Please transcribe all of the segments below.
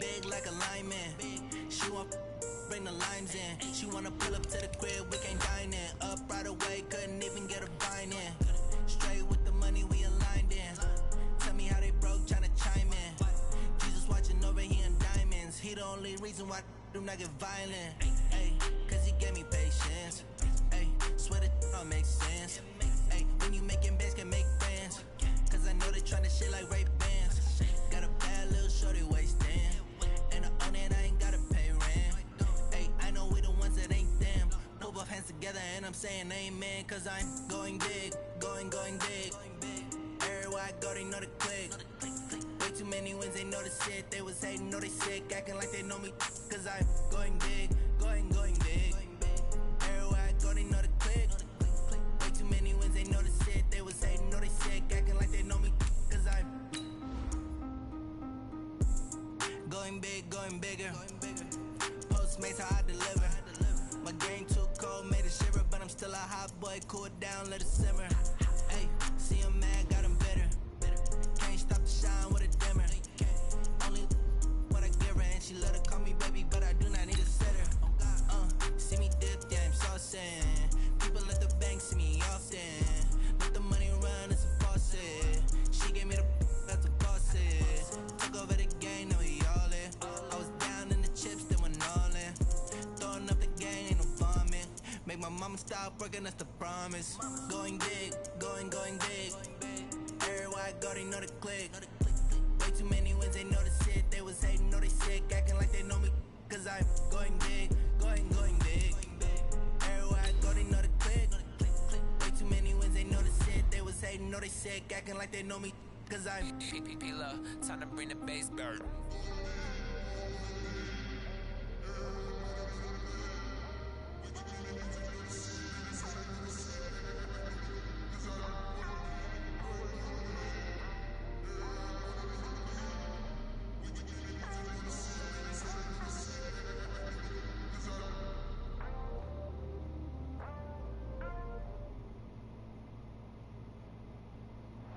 big like a lineman. She want bring the limes in. She wanna pull up to the crib, we can't dine in. Up right away, couldn't even get a vine in. Straight with the money we aligned in. Tell me how they broke, tryna chime in. Jesus watching over, he in diamonds. He the only reason why I do not get violent. Ay, cause he gave me patience. Ay, swear that all makes sense. Ay, when you making bands can make friends. Cause I know they tryna shit like Ray Bans. Got a bad little shorty wasting. And I own it, I ain't gotta pay rent. Ay, I know we the ones that ain't them. Put both hands together and I'm saying amen. Cause I'm going big, going big. Everywhere I go, they know the click. Way too many wins, they know the shit. They was hating, know they sick, acting like they know me. Cause I'm going big, going big. Everywhere I go, they know the click. Way too many wins, they know the shit. They was hating, know they sick, acting like they know me. Cause I'm going big, going bigger. Postmates, how I deliver. My game too cold, made it shiver. But I'm still a hot boy, cool it down, let it simmer. Hey, see him mad, got him bitter. Can't stop the shine with a dimmer. Only what I give her, and she love to call me baby, but I do not need a sitter. See me dip, yeah, I'm saucing. People at the bank see me often. Let the money run, it's a faucet. She gave me the that's a faucet. Took over the game, now we all in. I was down in the chips, then went all in. Throwing up the game, ain't no vomit. Make my mama stop working, that's the promise. Going big, going big. Everywhere I go, they know the click. Way too many wins, they know the shit. They was hating, know they sick, acting like they know me. Cause I'm going big, going big. Everywhere I go, they know the click. Way too many wins, they know the shit. They was hating, know they sick, acting like they know me. Cause I'm PPP love, time to bring the bass back.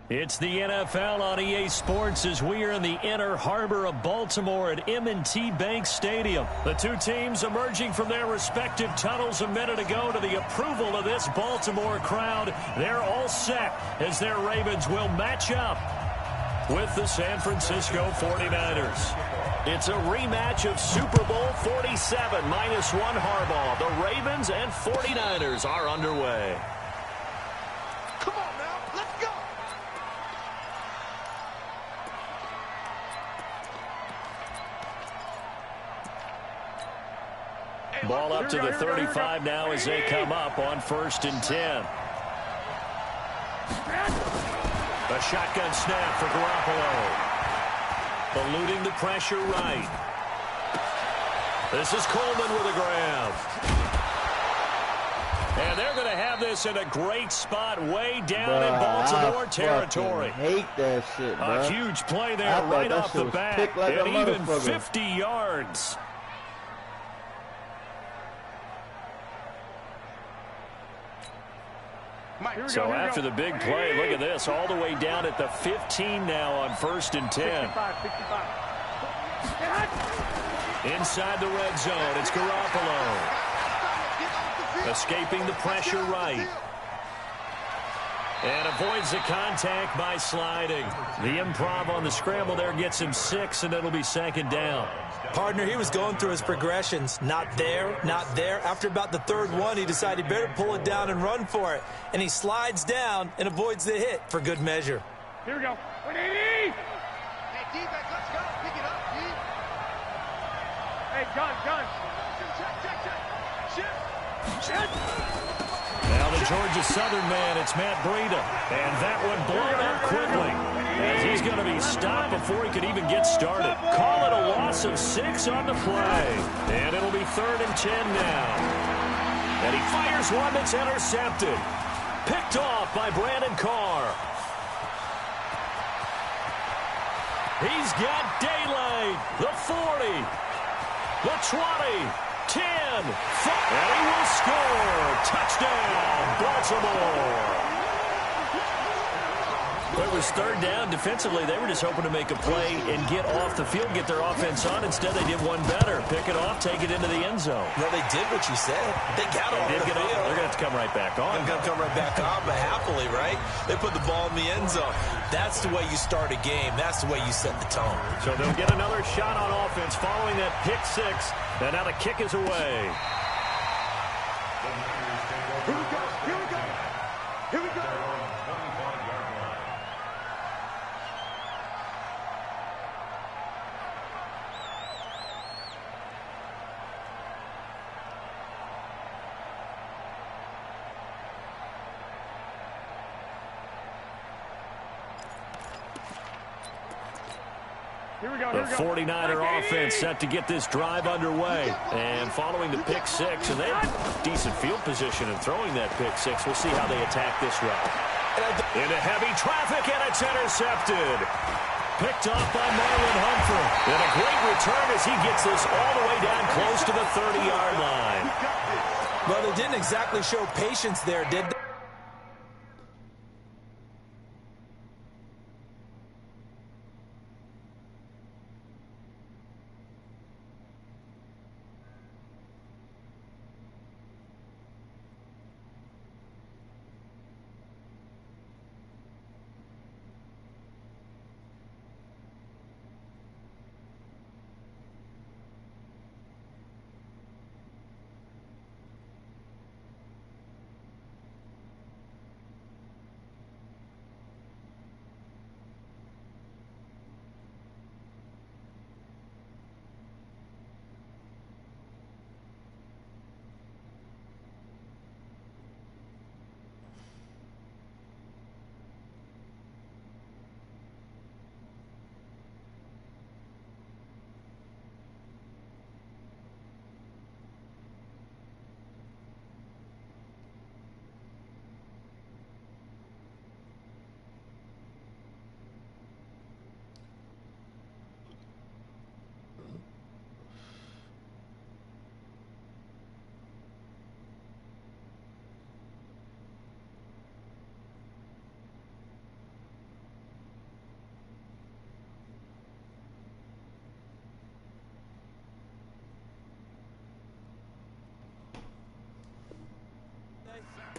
It's the NFL on EA Sports as we are in the inner harbor of Baltimore at M&T Bank Stadium. The two teams emerging from their respective tunnels a minute ago to the approval of this Baltimore crowd. They're all set as their Ravens will match up with the San Francisco 49ers. It's a rematch of Super Bowl 47 -1 Harbaugh. The Ravens and 49ers are underway. Ball up to the 35 now as they come up on 1st and 10. A shotgun snap for Garoppolo. Eluding the pressure right. This is Coleman with a grab. And they're going to have this in a great spot way down in Baltimore territory. I hate that shit, bro. A huge play there right off the bat. Like and even 50 yards. So after the big play, look at this, all the way down at the 15 now on 1st and 10. 65. Inside the red zone, it's Garoppolo. Escaping the pressure right. And avoids the contact by sliding. The improv on the scramble there gets him 6, and it'll be 2nd down. Partner, he was going through his progressions. Not there, not there. After about the 3rd one, he decided he better pull it down and run for it. And he slides down and avoids the hit for good measure. Here we go. 180! Hey, D-back, let's go. Pick it up, D. Hey, gun. Check. Now the Georgia Southern man, it's Matt Breida. And that one blown up quickly. As he's going to be stopped before he could even get started. Call it a loss of 6 on the play. And it'll be 3rd and 10 now. And he fires one that's intercepted. Picked off by Brandon Carr. He's got daylight. The 40. The 20. 10. 5. And he will score. Touchdown, Baltimore. It was third down. Defensively, they were just hoping to make a play and get off the field, get their offense on. Instead, they did one better. Pick it off, take it into the end zone. Well, they did what you said. They got off the field. They're going to have to come right back on. They're going to come right back on, but happily, right? They put the ball in the end zone. That's the way you start a game. That's the way you set the tone. So they'll get another shot on offense following that pick six. And now the kick is away. Here we go. Here we go. Here we go. The 49er offense set to get this drive underway. And following the pick six, and they have decent field position in throwing that pick six. We'll see how they attack this route. Into heavy traffic, and it's intercepted. Picked off by Marlon Humphrey. And a great return as he gets this all the way down close to the 30-yard line. Well, they didn't exactly show patience there, did they?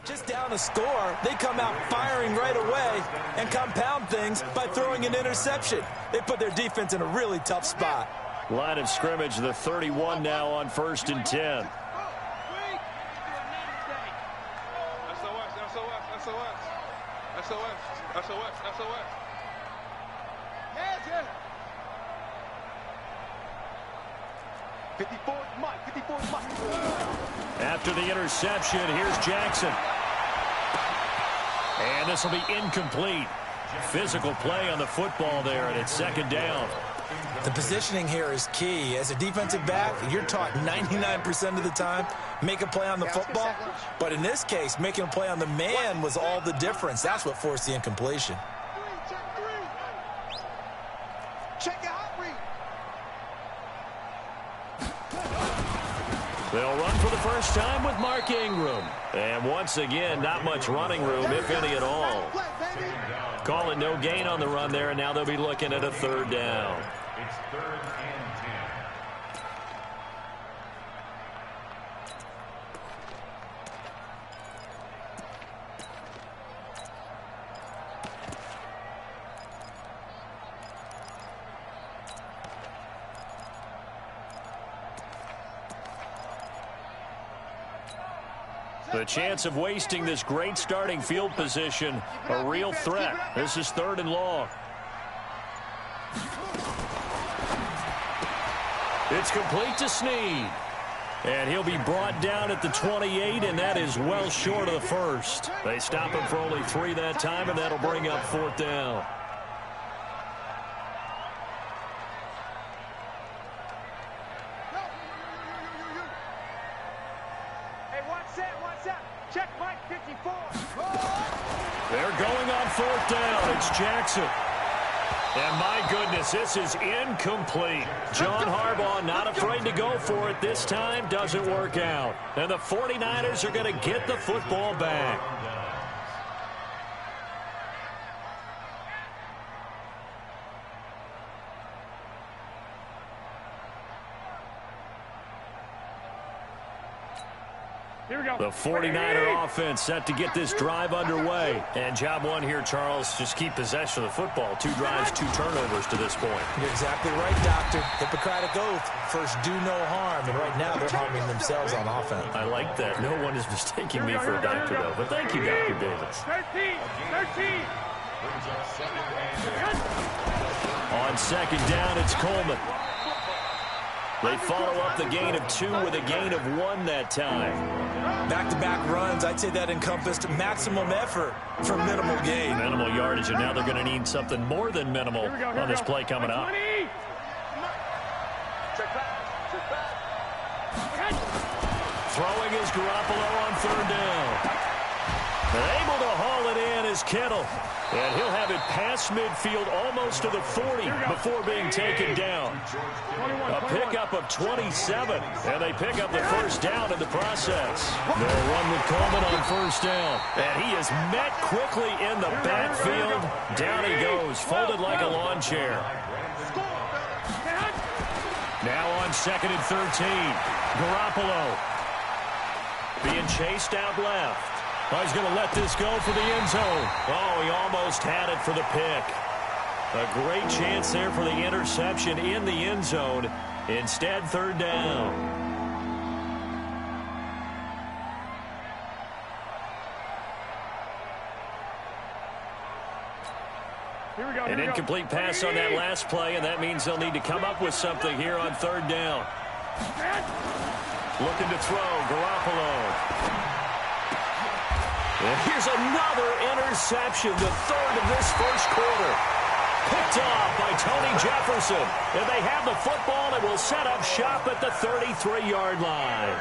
Just down a score, they come out firing right away and compound things by throwing an interception. They put their defense in a really tough spot. Line of scrimmage, the 31 now on 1st and 10. After the interception, here's Jackson. And this will be incomplete. Physical play on the football there, and it's second down. The positioning here is key. As a defensive back, you're taught 99% of the time, make a play on the football. But in this case, making a play on the man was all the difference. That's what forced the incompletion. Check your hot read. They'll run for the first time with Mark Ingram. And once again, not much running room, if any at all. Calling no gain on the run there, and now they'll be looking at a third down. It's 3rd and 10. The chance of wasting this great starting field position, a real threat. This is 3rd and long. It's complete to Snead. And he'll be brought down at the 28, and that is well short of the first. They stop him for only 3 that time, and that'll bring up 4th down. They're going on 4th down. It's Jackson. And my goodness, this is incomplete. John Harbaugh not afraid to go for it this time. Doesn't work out. And the 49ers are going to get the football back. Here we go. The 49er offense set to get this drive underway. And job one here, Charles, just keep possession of the football. 2 drives, 2 turnovers to this point. You're exactly right, Doctor. Hippocratic oath. First, do no harm. And right now, they're harming themselves on offense. I like that. No one is mistaking me for a doctor, though. But thank you, Dr. Davis. 13. On second down, it's Coleman. They follow up the gain of 2 with a gain of 1 that time. Back-to-back runs, I'd say that encompassed maximum effort for minimal gain. Minimal yardage, and now they're going to need something more than minimal on this play coming up. Throwing is Garoppolo on third down. Able to haul it in is Kittle. And he'll have it past midfield almost to the 40 before being taken down. A pickup of 27, and they pick up the first down in the process. They'll run with Coleman on first down. And he is met quickly in the backfield. Down he goes, folded like a lawn chair. Now on second and 13, Garoppolo being chased out left. Oh, he's going to let this go for the end zone. Oh, he almost had it for the pick. A great chance there for the interception in the end zone. Instead, third down. An incomplete pass on that last play, and that means they'll need to come up with something here on third down. Looking to throw, Garoppolo. And here's another interception, the third of this first quarter. Picked off by Tony Jefferson. And they have the football and will set up shop at the 33-yard line.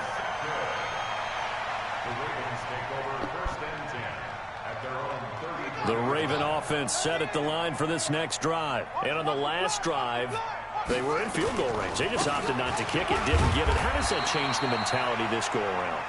The Raven offense set at the line for this next drive. And on the last drive, they were in field goal range. They just opted not to kick it, didn't get it. How does that change the mentality this go around?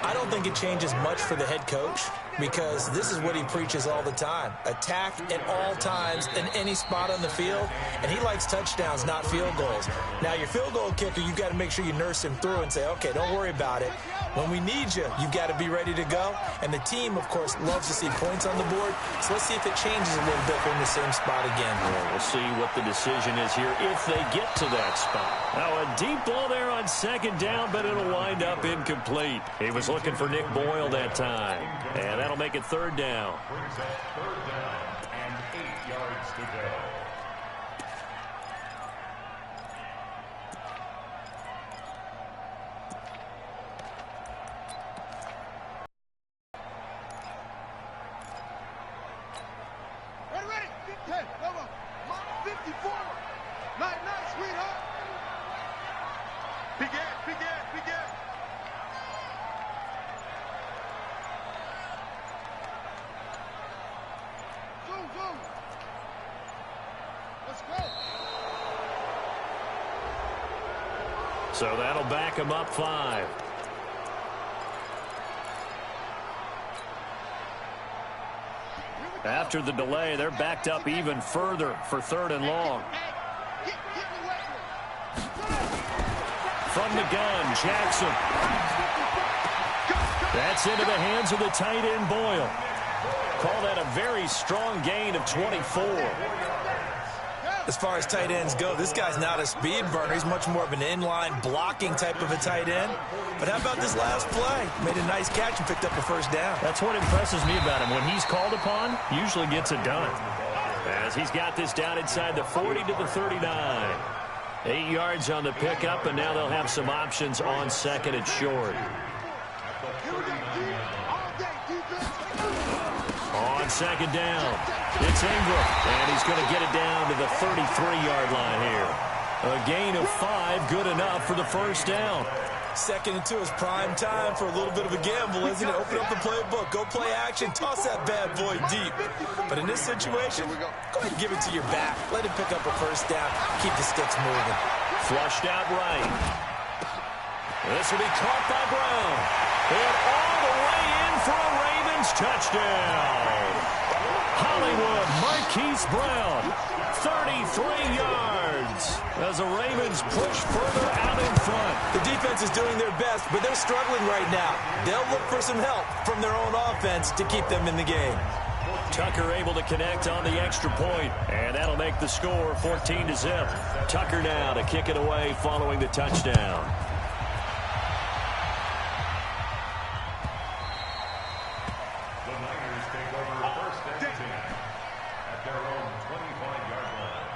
I don't think it changes much for the head coach because this is what he preaches all the time. Attack at all times in any spot on the field, and he likes touchdowns, not field goals. Now, your field goal kicker, you've got to make sure you nurse him through and say, okay, don't worry about it. When we need you, you've got to be ready to go. And the team, of course, loves to see points on the board. So let's see if it changes a little bit. We're in the same spot again. Well, we'll see what the decision is here if they get to that spot. Now, a deep ball there on second down, but it'll wind up incomplete. He was looking for Nick Boyle that time. And that'll make it third down. Third down and 8 yards to go. Ready. 10. Come on. 54. Night, sweetheart. Begin. Zoom. Let's go. So that'll back him up 5. After the delay, they're backed up even further for third and long. From the gun, Jackson. That's into the hands of the tight end, Boyle. Call that a very strong gain of 24. As far as tight ends go, this guy's not a speed burner. He's much more of an inline blocking type of a tight end. But how about this last play? Made a nice catch and picked up a first down. That's what impresses me about him. When he's called upon, usually gets it done. As he's got this down inside the 40 to the 39. 8 yards on the pickup, and now they'll have some options on second and short. On second down, it's Ingram, and he's going to get it down to the 33-yard line here. A gain of 5, good enough for the first down. Second and 2 is prime time for a little bit of a gamble, isn't it? Open up the playbook, go play action, toss that bad boy deep. But in this situation, go ahead and give it to your back. Let him pick up a first down, keep the sticks moving. Flushed out right. This will be caught by Brown. And all the way in for a Ravens touchdown. Hollywood Marquise Brown, 33 yards as the Ravens push further out in front. The defense is doing their best, but they're struggling right now. They'll look for some help from their own offense to keep them in the game. Tucker able to connect on the extra point, and that'll make the score 14-0. Tucker now to kick it away following the touchdown. The Niners take over first and 10 at their own 25-yard line.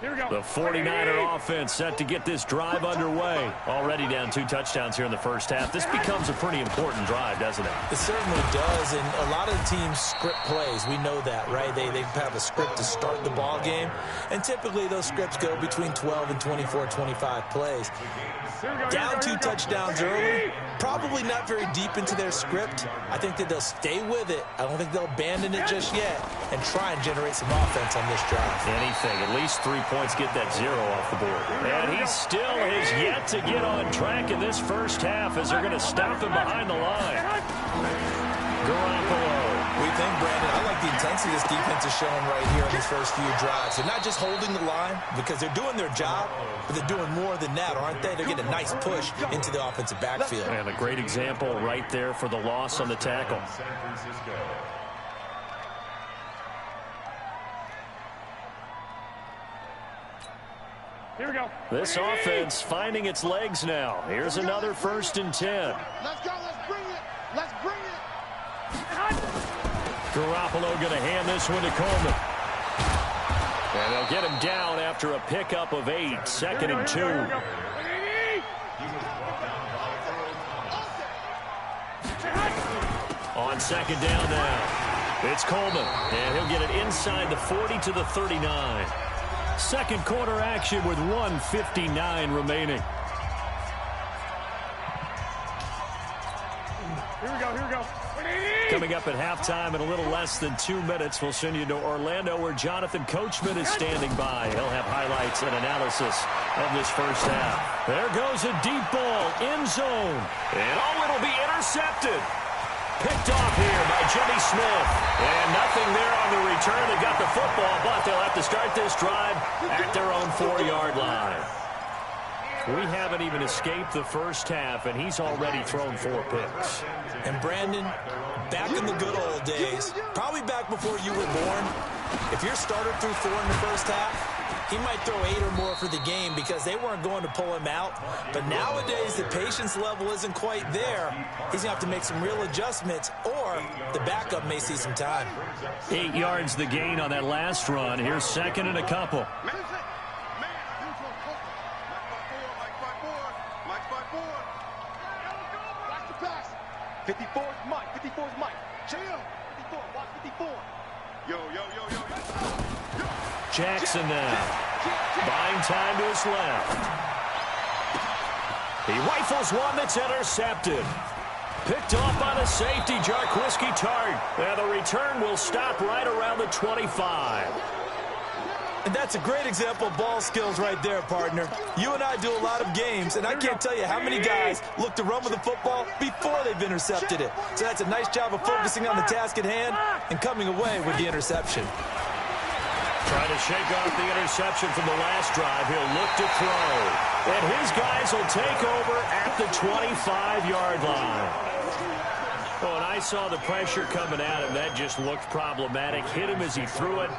Here we go. The 49er offense set to get this drive underway. Already down 2 touchdowns here in the first half. This becomes a pretty important drive, doesn't it? It certainly does, and a lot of teams script plays. We know that, right? They have a script to start the ball game, and typically those scripts go between 12 and 24, 25 plays. Down 2 touchdowns early, probably not very deep into their script. I think that they'll stay with it. I don't think they'll abandon it just yet and try and generate some offense on this drive. Anything, at least 3 points, get that 0 off the board. And he still has yet to get on track in this first half as they're going to stop him behind the line. Garoppolo. We think, Brandon, I like the intensity this defense is showing right here in these first few drives. They're not just holding the line because they're doing their job, but they're doing more than that, aren't they? They're getting a nice push into the offensive backfield. And a great example right there for the loss on the tackle. San Francisco. Here we go. This offense finding its legs now. Here's another 1st and 10. Let's go. Let's bring it. Let's bring it. Garoppolo going to hand this one to Coleman. And they'll get him down after a pickup of 8. 2nd and 2. On 2nd down now. It's Coleman. And he'll get it inside the 40 to the 39. Second quarter action with 1:59 remaining. Here we go. Here we go. Coming up at halftime in a little less than 2 minutes, we'll send you to Orlando where Jonathan Coachman is standing by. He'll have highlights and analysis of this first half. There goes a deep ball, end zone. And it'll be intercepted. Picked off here by Jimmy Smith. And nothing there on the return. They got the football, but they'll have to start this drive at their own 4-yard line. We haven't even escaped the first half, and he's already thrown 4 picks. And Brandon, back in the good old days, probably back before you were born, if your starter threw 4 in the first half, he might throw 8 or more for the game because they weren't going to pull him out. But nowadays, the patience level isn't quite there. He's going to have to make some real adjustments, or the backup may see some time. 8 yards the gain on that last run. Here's 2nd and a couple. Watch the pass. 54 is Mike. 54 is Mike. Chill. 54. Watch 54. Yo. Jackson now. Buying time to his left. He rifles one that's intercepted. Picked off by the safety, Jarquiski Tart. And the return will stop right around the 25. And that's a great example of ball skills right there, partner. You and I do a lot of games, and I can't tell you how many guys look to run with the football before they've intercepted it. So that's a nice job of focusing on the task at hand and coming away with the interception. Trying to shake off the interception from the last drive. He'll look to throw. And his guys will take over at the 25-yard line. Well, when I saw the pressure coming at him, that just looked problematic. Hit him as he threw it,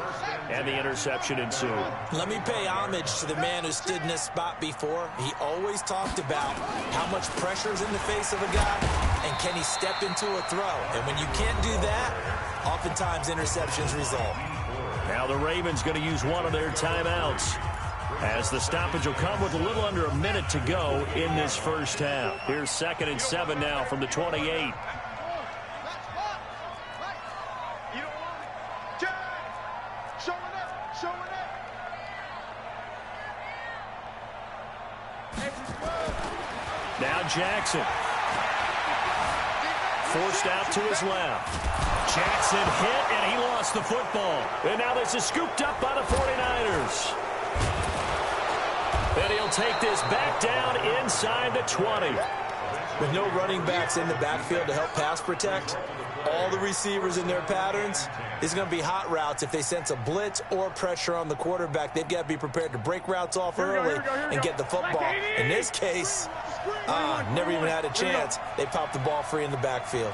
and the interception ensued. Let me pay homage to the man who stood in this spot before. He always talked about how much pressure is in the face of a guy, and can he step into a throw. And when you can't do that, oftentimes interceptions result. Now the Ravens going to use one of their timeouts, as the stoppage will come with a little under a minute to go in this first half. Here's 2nd and 7 now from the 28. Now Jackson. Forced out to his left. Jackson hit, and he lost the football. And now this is scooped up by the 49ers. And he'll take this back down inside the 20. With no running backs in the backfield to help pass protect, all the receivers in their patterns, it's going to be hot routes. If they sense a blitz or pressure on the quarterback, they've got to be prepared to break routes off early and get the football. In this case, never even had a chance. They popped the ball free in the backfield.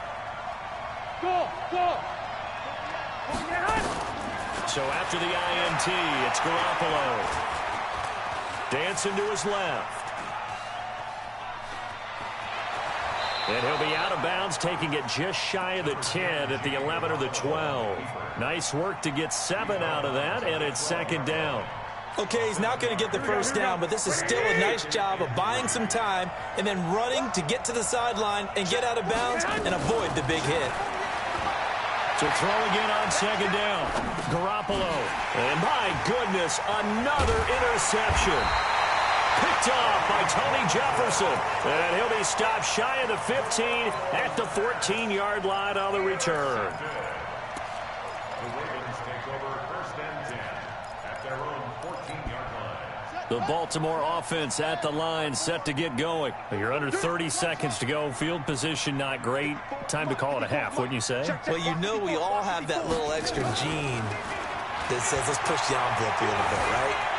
So after the INT, it's Garoppolo. Dancing to his left. And he'll be out of bounds, taking it just shy of the 10 at the 11 or the 12. Nice work to get 7 out of that, and it's second down. Okay, he's not going to get the first down, but this is still a nice job of buying some time and then running to get to the sideline and get out of bounds and avoid the big hit. To throw again on second down. Garoppolo. And my goodness, another interception. Picked off by Tony Jefferson. And he'll be stopped shy of the 15 at the 14-yard line on the return. The Ravens take over first and 10 at their own 14-yard line. The Baltimore offense at the line, set to get going. You're under 30 seconds to go. Field position not great. Time to call it a half, wouldn't you say? Well, you know we all have that little extra gene that says let's push the envelope a little bit, right?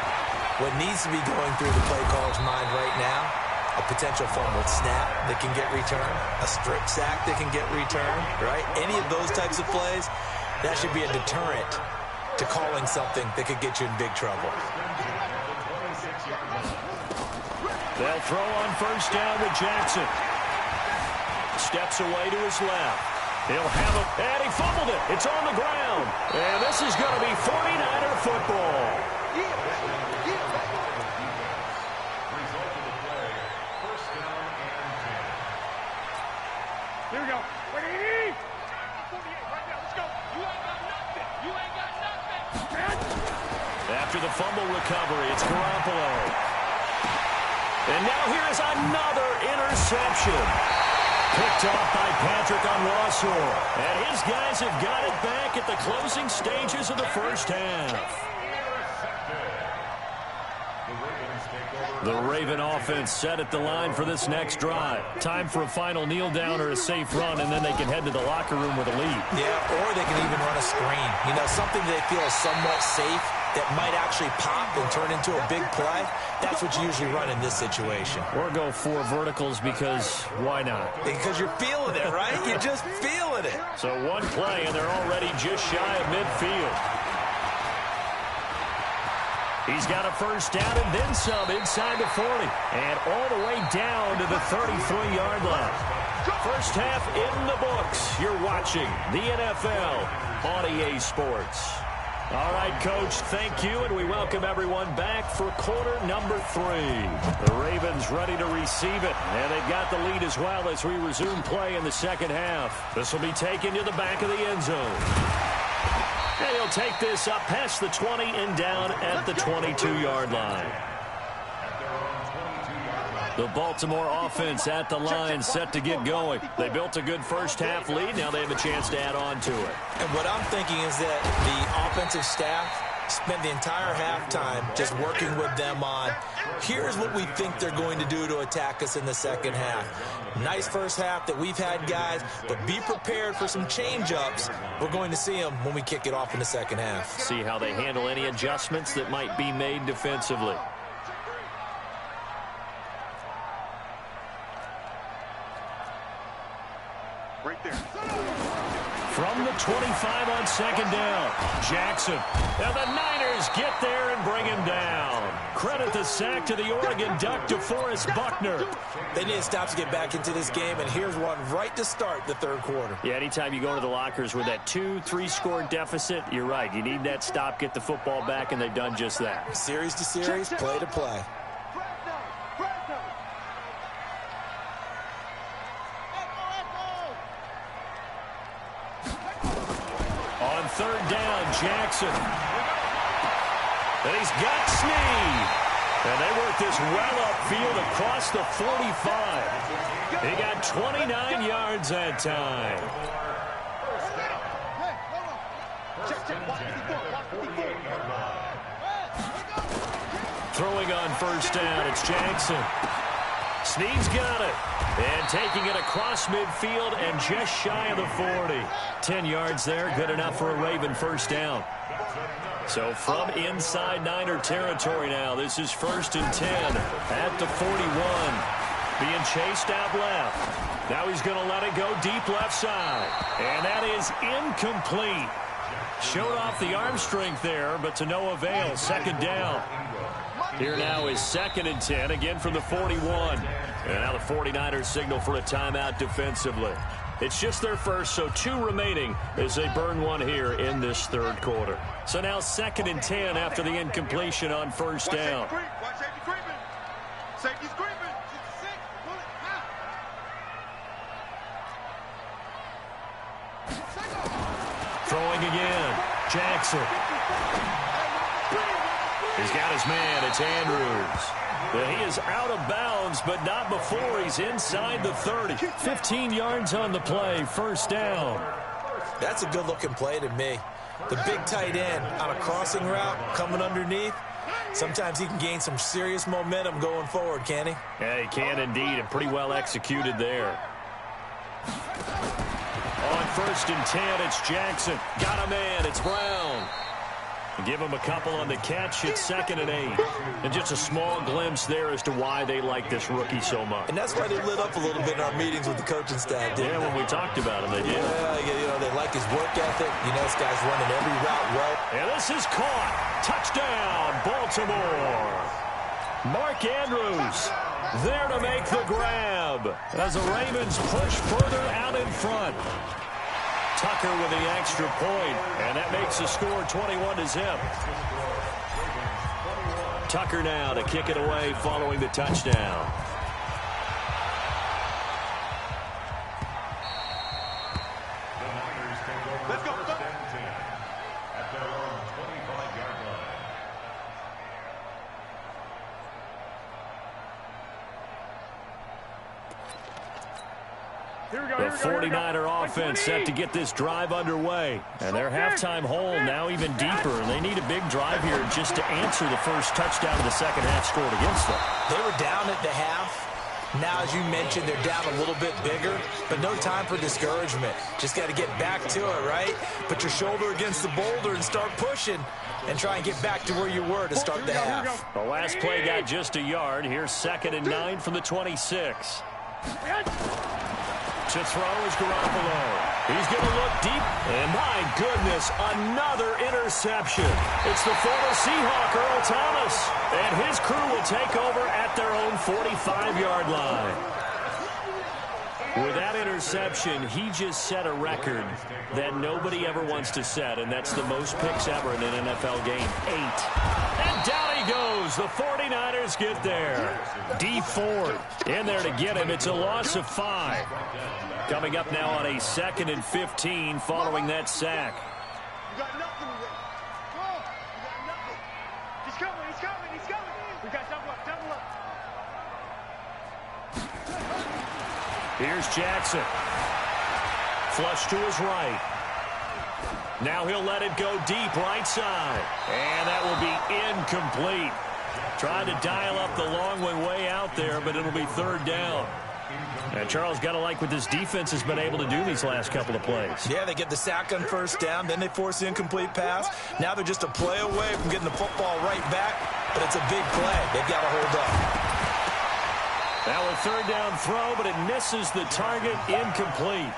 What needs to be going through the play caller's mind right now, a potential fumbled snap that can get returned, a strip sack that can get returned, right? Any of those types of plays, that should be a deterrent to calling something that could get you in big trouble. They'll throw on first down with Jackson. Steps away to his left. He'll have it, and he fumbled it. It's on the ground. And this is going to be 49er football. Result of the play, first down and 10. Here we go. 48, right now, let's go. You ain't got nothing. You ain't got nothing. After the fumble recovery, it's Garoppolo. And now here's another interception. Picked off by Patrick Onwuasor. And his guys have got it back at the closing stages of the first half. The Raven offense set at the line for this next drive. Time for a final kneel down or a safe run, and then they can head to the locker room with a lead. Yeah, or they can even run a screen. You know, something they feel is somewhat safe that might actually pop and turn into a big play. That's what you usually run in this situation. Or go 4 verticals because why not? Because you're feeling it, right? You're just feeling it. So one play, and they're already just shy of midfield. He's got a first down and then some inside the 40. And all the way down to the 33-yard line. First half in the books. You're watching the NFL on EA Sports. All right, Coach, thank you, and we welcome everyone back for quarter number 3. The Ravens ready to receive it, and they've got the lead as well as we resume play in the second half. This will be taken to the back of the end zone. And he'll take this up past the 20 and down at the 22-yard line. The Baltimore offense at the line, set to get going. They built a good first half lead. Now they have a chance to add on to it. And what I'm thinking is that the offensive staff spent the entire halftime just working with them on, here's what we think they're going to do to attack us in the second half. Nice first half that we've had, guys, but be prepared for some change-ups. We're going to see them when we kick it off in the second half. See how they handle any adjustments that might be made defensively. Right there. From the 25 on second down, Jackson. And the Niners get there and bring him down. Credit the sack to the Oregon Duck, DeForest Buckner. They need to stop to get back into this game, and here's one right to start the third quarter. Yeah, anytime you go to the lockers with that 2-3 score deficit, you're right. You need that stop, get the football back, and they've done just that. Series to series, play to play. On third down, Jackson. And he's got Snead. And they work this well upfield across the 45. He got 29 yards that time. Throwing on first down, it's Jackson. Snead's got it. And taking it across midfield and just shy of the 40. 10 yards there, good enough for a Raven first down. So from inside Niner territory now, this is 1st and 10 at the 41. Being chased out left. Now he's going to let it go deep left side. And that is incomplete. Showed off the arm strength there, but to no avail. 2nd down. Here now is 2nd and 10, again from the 41. And now the 49ers signal for a timeout defensively. It's just their first, so 2 remaining as they burn one here in this 3rd quarter. So now 2nd and 10 after the incompletion on first down. Safety's creeping. Throwing again. Jackson. He's got his man. It's Andrews. He is out of bounds, but not before he's inside the 30. 15 yards on the play. 1st down. That's a good-looking play to me. The big tight end on a crossing route coming underneath. Sometimes he can gain some serious momentum going forward, can't he? Yeah, he can indeed, and pretty well executed there. On 1st and 10, it's Jackson. Got a man. It's Brown. Give him a couple on the catch. It's 2nd and 8. And just a small glimpse there as to why they like this rookie so much. And that's why they lit up a little bit in our meetings with the coaching staff, didn't they? When we talked about him, they did. Yeah, you know, they like his work ethic. You know, this guy's running every route well. And this is caught. Touchdown, Baltimore. Mark Andrews there to make the grab as the Ravens push further out in front. Tucker with the extra point, and that makes the score 21-0. Tucker now to kick it away following the touchdown. Let's go. At their own 25-yard line. The 49er offense set to get this drive underway. And their halftime hole now even deeper. And they need a big drive here just to answer the first touchdown of the second half scored against them. They were down at the half. Now, as you mentioned, they're down a little bit bigger, but no time for discouragement. Just got to get back to it, right? Put your shoulder against the boulder and start pushing and try and get back to where you were to start the half. The last play got just a yard. Here's 2nd and 9 from the 26. To throw is Garoppolo. He's going to look deep. And my goodness, another interception. It's the former Seahawk, Earl Thomas. And his crew will take over at their own 45-yard line. With that interception, he just set a record that nobody ever wants to set, and that's the most picks ever in an NFL game, 8. And down he goes. The 49ers get there. D Ford in there to get him. It's a loss of 5. Coming up now on a 2nd and 15 following that sack. You got nothing with it. Come on. You got nothing. He's coming. He's coming. He's coming. We got double up. Double up. Here's Jackson. Flush to his right. Now he'll let it go deep right side. And that will be incomplete. Trying to dial up the long one way out there, but it'll be 3rd down. And Charles, got to like what this defense has been able to do these last couple of plays. Yeah, they get the sack on 1st down, then they force the incomplete pass. Now they're just a play away from getting the football right back, but it's a big play. They've got to hold up. Now a 3rd down throw, but it misses the target, incomplete.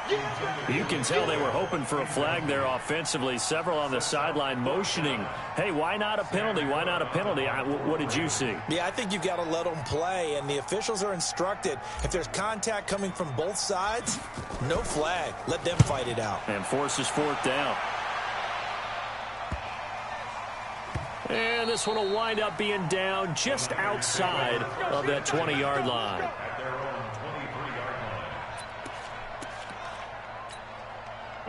You can tell they were hoping for a flag there offensively. Several on the sideline motioning, hey, why not a penalty? Why not a penalty? What did you see? Yeah, I think you've got to let them play, and the officials are instructed. If there's contact coming from both sides, no flag. Let them fight it out. And forces 4th down. And this one will wind up being down just outside of that 20-yard line. At their own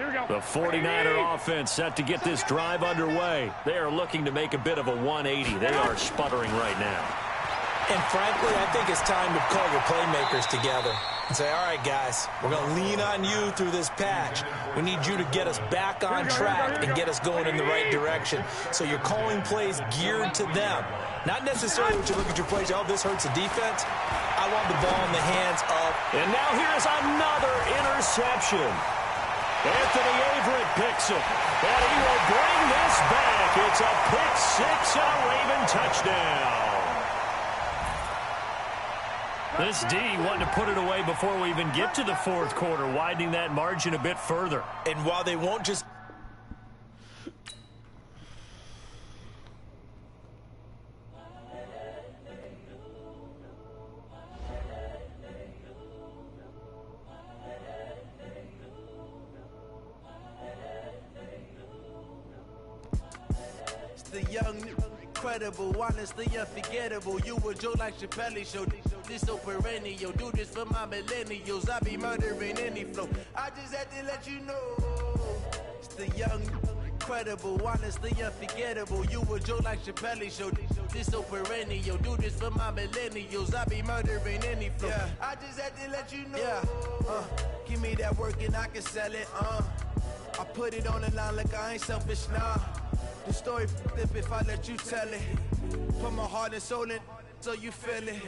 23-yard line. The 49er offense set to get this drive underway. They are looking to make a bit of a 180. They are sputtering right now. And frankly, I think it's time to call your playmakers together. and say, all right, guys, we're going to lean on you through this patch. We need you to get us back on track and get us going in the right direction. So you're calling plays geared to them. Not necessarily when you look at your plays, oh, this hurts the defense. I want the ball in the hands of... And now here's another interception. Anthony Averett picks it, and he will bring this back. It's a pick six and a Raven touchdown. This D wanting to put it away before we even get to the fourth quarter, widening that margin a bit further. And while they won't just... The young, incredible, honestly unforgettable. You a Joe like Chappelle show. This so perennial. Do this for my millennials. I be murdering any flow. I just had to let you know. It's the young, incredible, honestly unforgettable. You a Joe like Chappelle show. This so perennial. Do this for my millennials. I be murdering any flow. Yeah. I just had to let you know. Yeah. Give me that work and I can sell it. I put it on the line like I ain't selfish, nah. The story flip if I let you tell it. Put my heart and soul in so you feel it.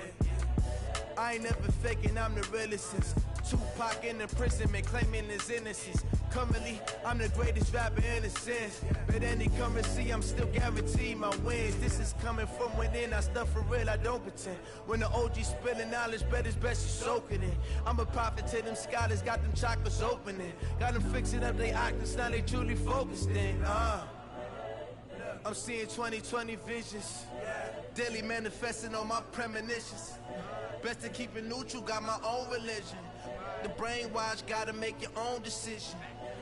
I ain't never faking, I'm the realest since Tupac in imprisonment, claiming his innocence. Currently, I'm the greatest rapper in a sense. But any currency, I'm still guaranteed my wins. This is coming from within, I stuff for real, I don't pretend. When the OG spilling knowledge, bet it's best you soak it in. I'm a prophet to them scholars, got them chakras opening. Got them fixing up they octaves, now they truly focused in. I'm seeing 2020 visions, daily manifesting on my premonitions. Best to keep it neutral, got my own religion. The brainwash, gotta make your own decision.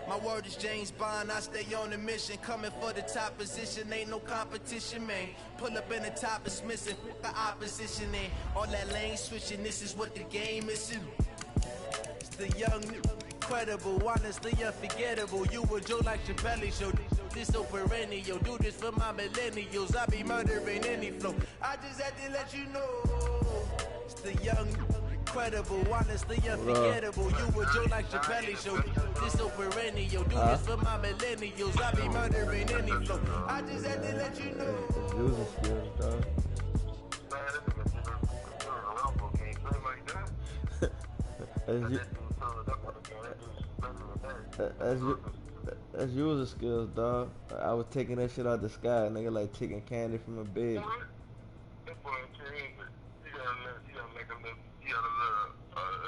My word is James Bond, I stay on the mission. Coming for the top position, ain't no competition, man. Pull up in the top, it's missing, the opposition in. All that lane switching, this is what the game is in. It's the young, incredible, honestly unforgettable. You a Joe like Chappelle show. This so perennial. Do this for my millennials. I be murdering any flow. I just had to let you know. It's the young, incredible, honestly unforgettable. You a Joe like Chappelle show. This so perennial. Do this for my millennials. I be murdering any flow. I just had to let you know. That's user skills, dog. I was taking that shit out the sky, nigga, like taking candy from a bed. That boy crazy. You gotta make a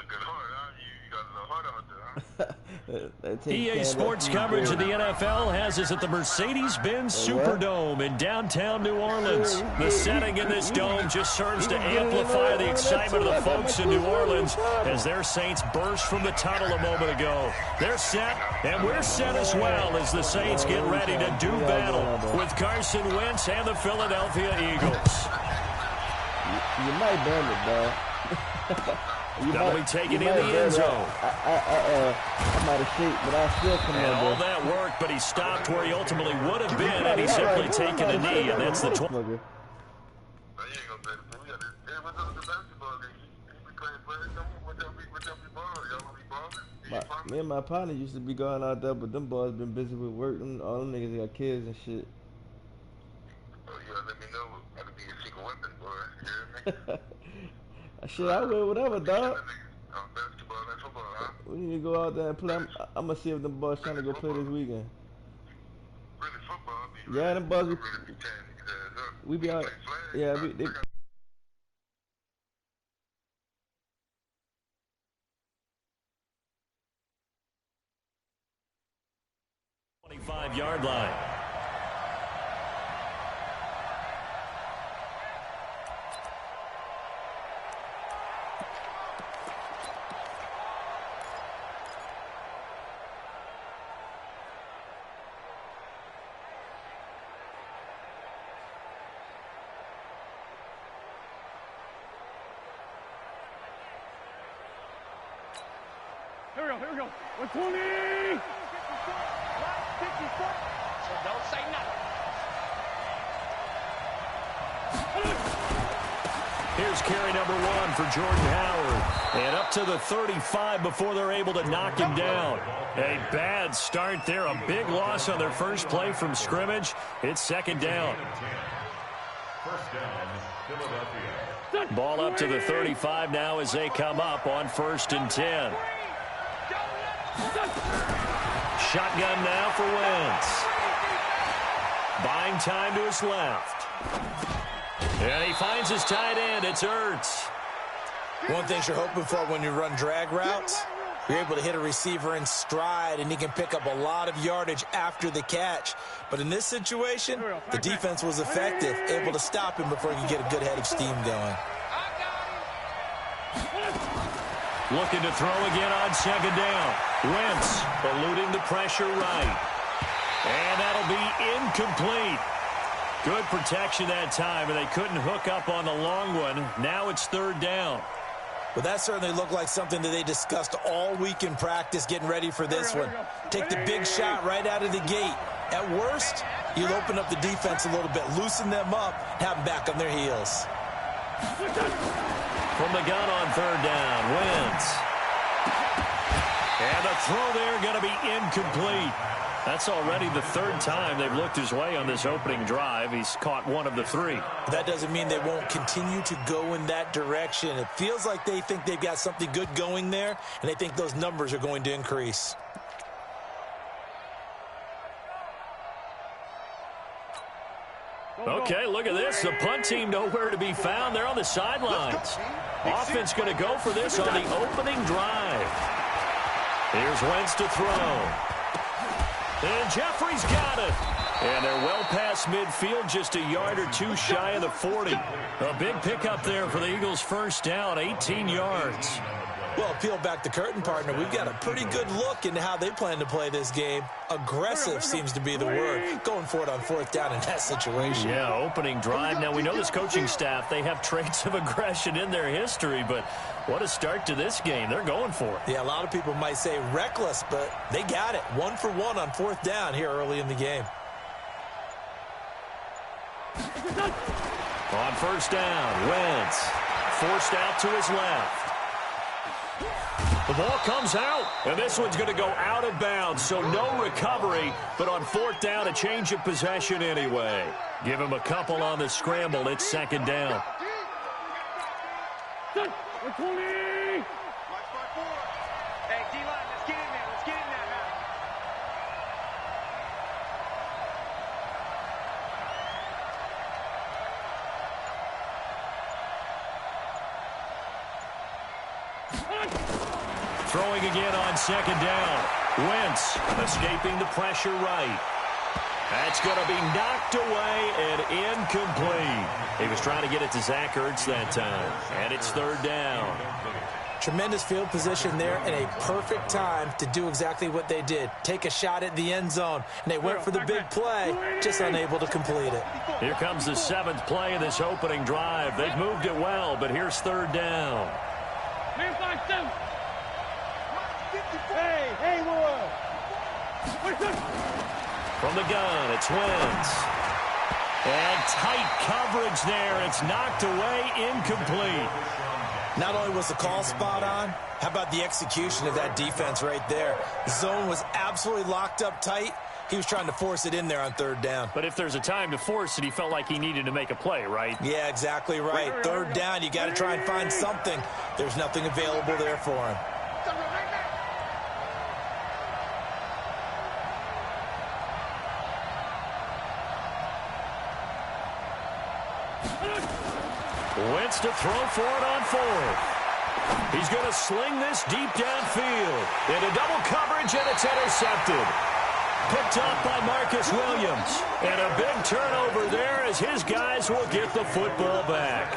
good heart, huh? You got a little heart out there, huh? EA Sports coverage of the NFL has us at the Mercedes-Benz Superdome in downtown New Orleans. The setting in this dome just serves to amplify the excitement of the folks in New Orleans as their Saints burst from the tunnel a moment ago. They're set, and we're set as well as the Saints get ready to do battle with Carson Wentz and the Philadelphia Eagles. You might burn it, dog. That'll be taken in the end zone. I might have shaped, but I still come and on, all that work, but he stopped where he ultimately would have been, and he's simply taken a knee, and that's the 20. Me and my partner used to be going out there, but them boys been busy with work. All them niggas got kids and shit. Oh, yeah, let me know. I could be a secret weapon, boy. You hear me? Shit, I will, whatever, dog. Basketball and football, huh? We need to go out there and play. I'm gonna see if them boys trying to go play this weekend. Really, football? Yeah, them boys. We be out. Yeah, they. 25-yard line. Here we go. 120! So don't say nothing. Here's carry number 1 for Jordan Howard. And up to the 35 before they're able to knock him down. A bad start there. A big loss on their first play from scrimmage. It's second down. First down, Philadelphia. Ball up to the 35 now as they come up on 1st and 10. Shotgun now for Wentz. Buying time to his left. And he finds his tight end. It's Ertz. One thing you're hoping for when you run drag routes, you're able to hit a receiver in stride, and he can pick up a lot of yardage after the catch. But in this situation, the defense was effective, able to stop him before he could get a good head of steam going. Looking to throw again on second down. Wentz eluding the pressure right. And that'll be incomplete. Good protection that time, and they couldn't hook up on the long one. Now it's third down. Well, that certainly looked like something that they discussed all week in practice, getting ready for this one. Take the big shot right out of the gate. At worst, you'll open up the defense a little bit, loosen them up, have them back on their heels. From the gun on third down, Wentz. And the throw there going to be incomplete. That's already the third time they've looked his way on this opening drive. He's caught one of the 3. That doesn't mean they won't continue to go in that direction. It feels like they think they've got something good going there, and they think those numbers are going to increase. Okay, look at this. The punt team nowhere to be found. They're on the sidelines. Offense going to go for this on the opening drive. Here's Wentz to throw. And Jeffrey's got it. And they're well past midfield, just a yard or 2 shy of the 40. A big pickup there for the Eagles' first down, 18 yards. Well, peel back the curtain, partner. We've got a pretty good look into how they plan to play this game. Aggressive seems to be the word. Going for it on 4th down in that situation. Yeah, opening drive. Now, we know this coaching staff, they have traits of aggression in their history, but what a start to this game. They're going for it. Yeah, a lot of people might say reckless, but they got it. 1 for 1 on 4th down here early in the game. On first down, Wentz forced out to his left. The ball comes out, and this one's going to go out of bounds, so no recovery, but on 4th down, a change of possession anyway. Give him a couple on the scramble. It's second down. 20! Hey, D-line, let's get in there. Let's get in there now. Throwing again on second down. Wentz escaping the pressure right. That's going to be knocked away and incomplete. He was trying to get it to Zach Ertz that time. And it's third down. Tremendous field position there and a perfect time to do exactly what they did. Take a shot at the end zone. And they went for the big play, just unable to complete it. Here comes the 7th play of this opening drive. They've moved it well, but here's third down. Man, 5-7. Hey, Haywood! From the gun, it's Wentz. And tight coverage there. It's knocked away, incomplete. Not only was the call spot on, how about the execution of that defense right there? The zone was absolutely locked up tight. He was trying to force it in there on third down. But if there's a time to force it, he felt like he needed to make a play, right? Yeah, exactly right. Third down, you got to try and find something. There's nothing available there for him. Wentz to throw for it on 4th. He's going to sling this deep downfield. Into double coverage, and it's intercepted. Picked up by Marcus Williams. And a big turnover there as his guys will get the football back.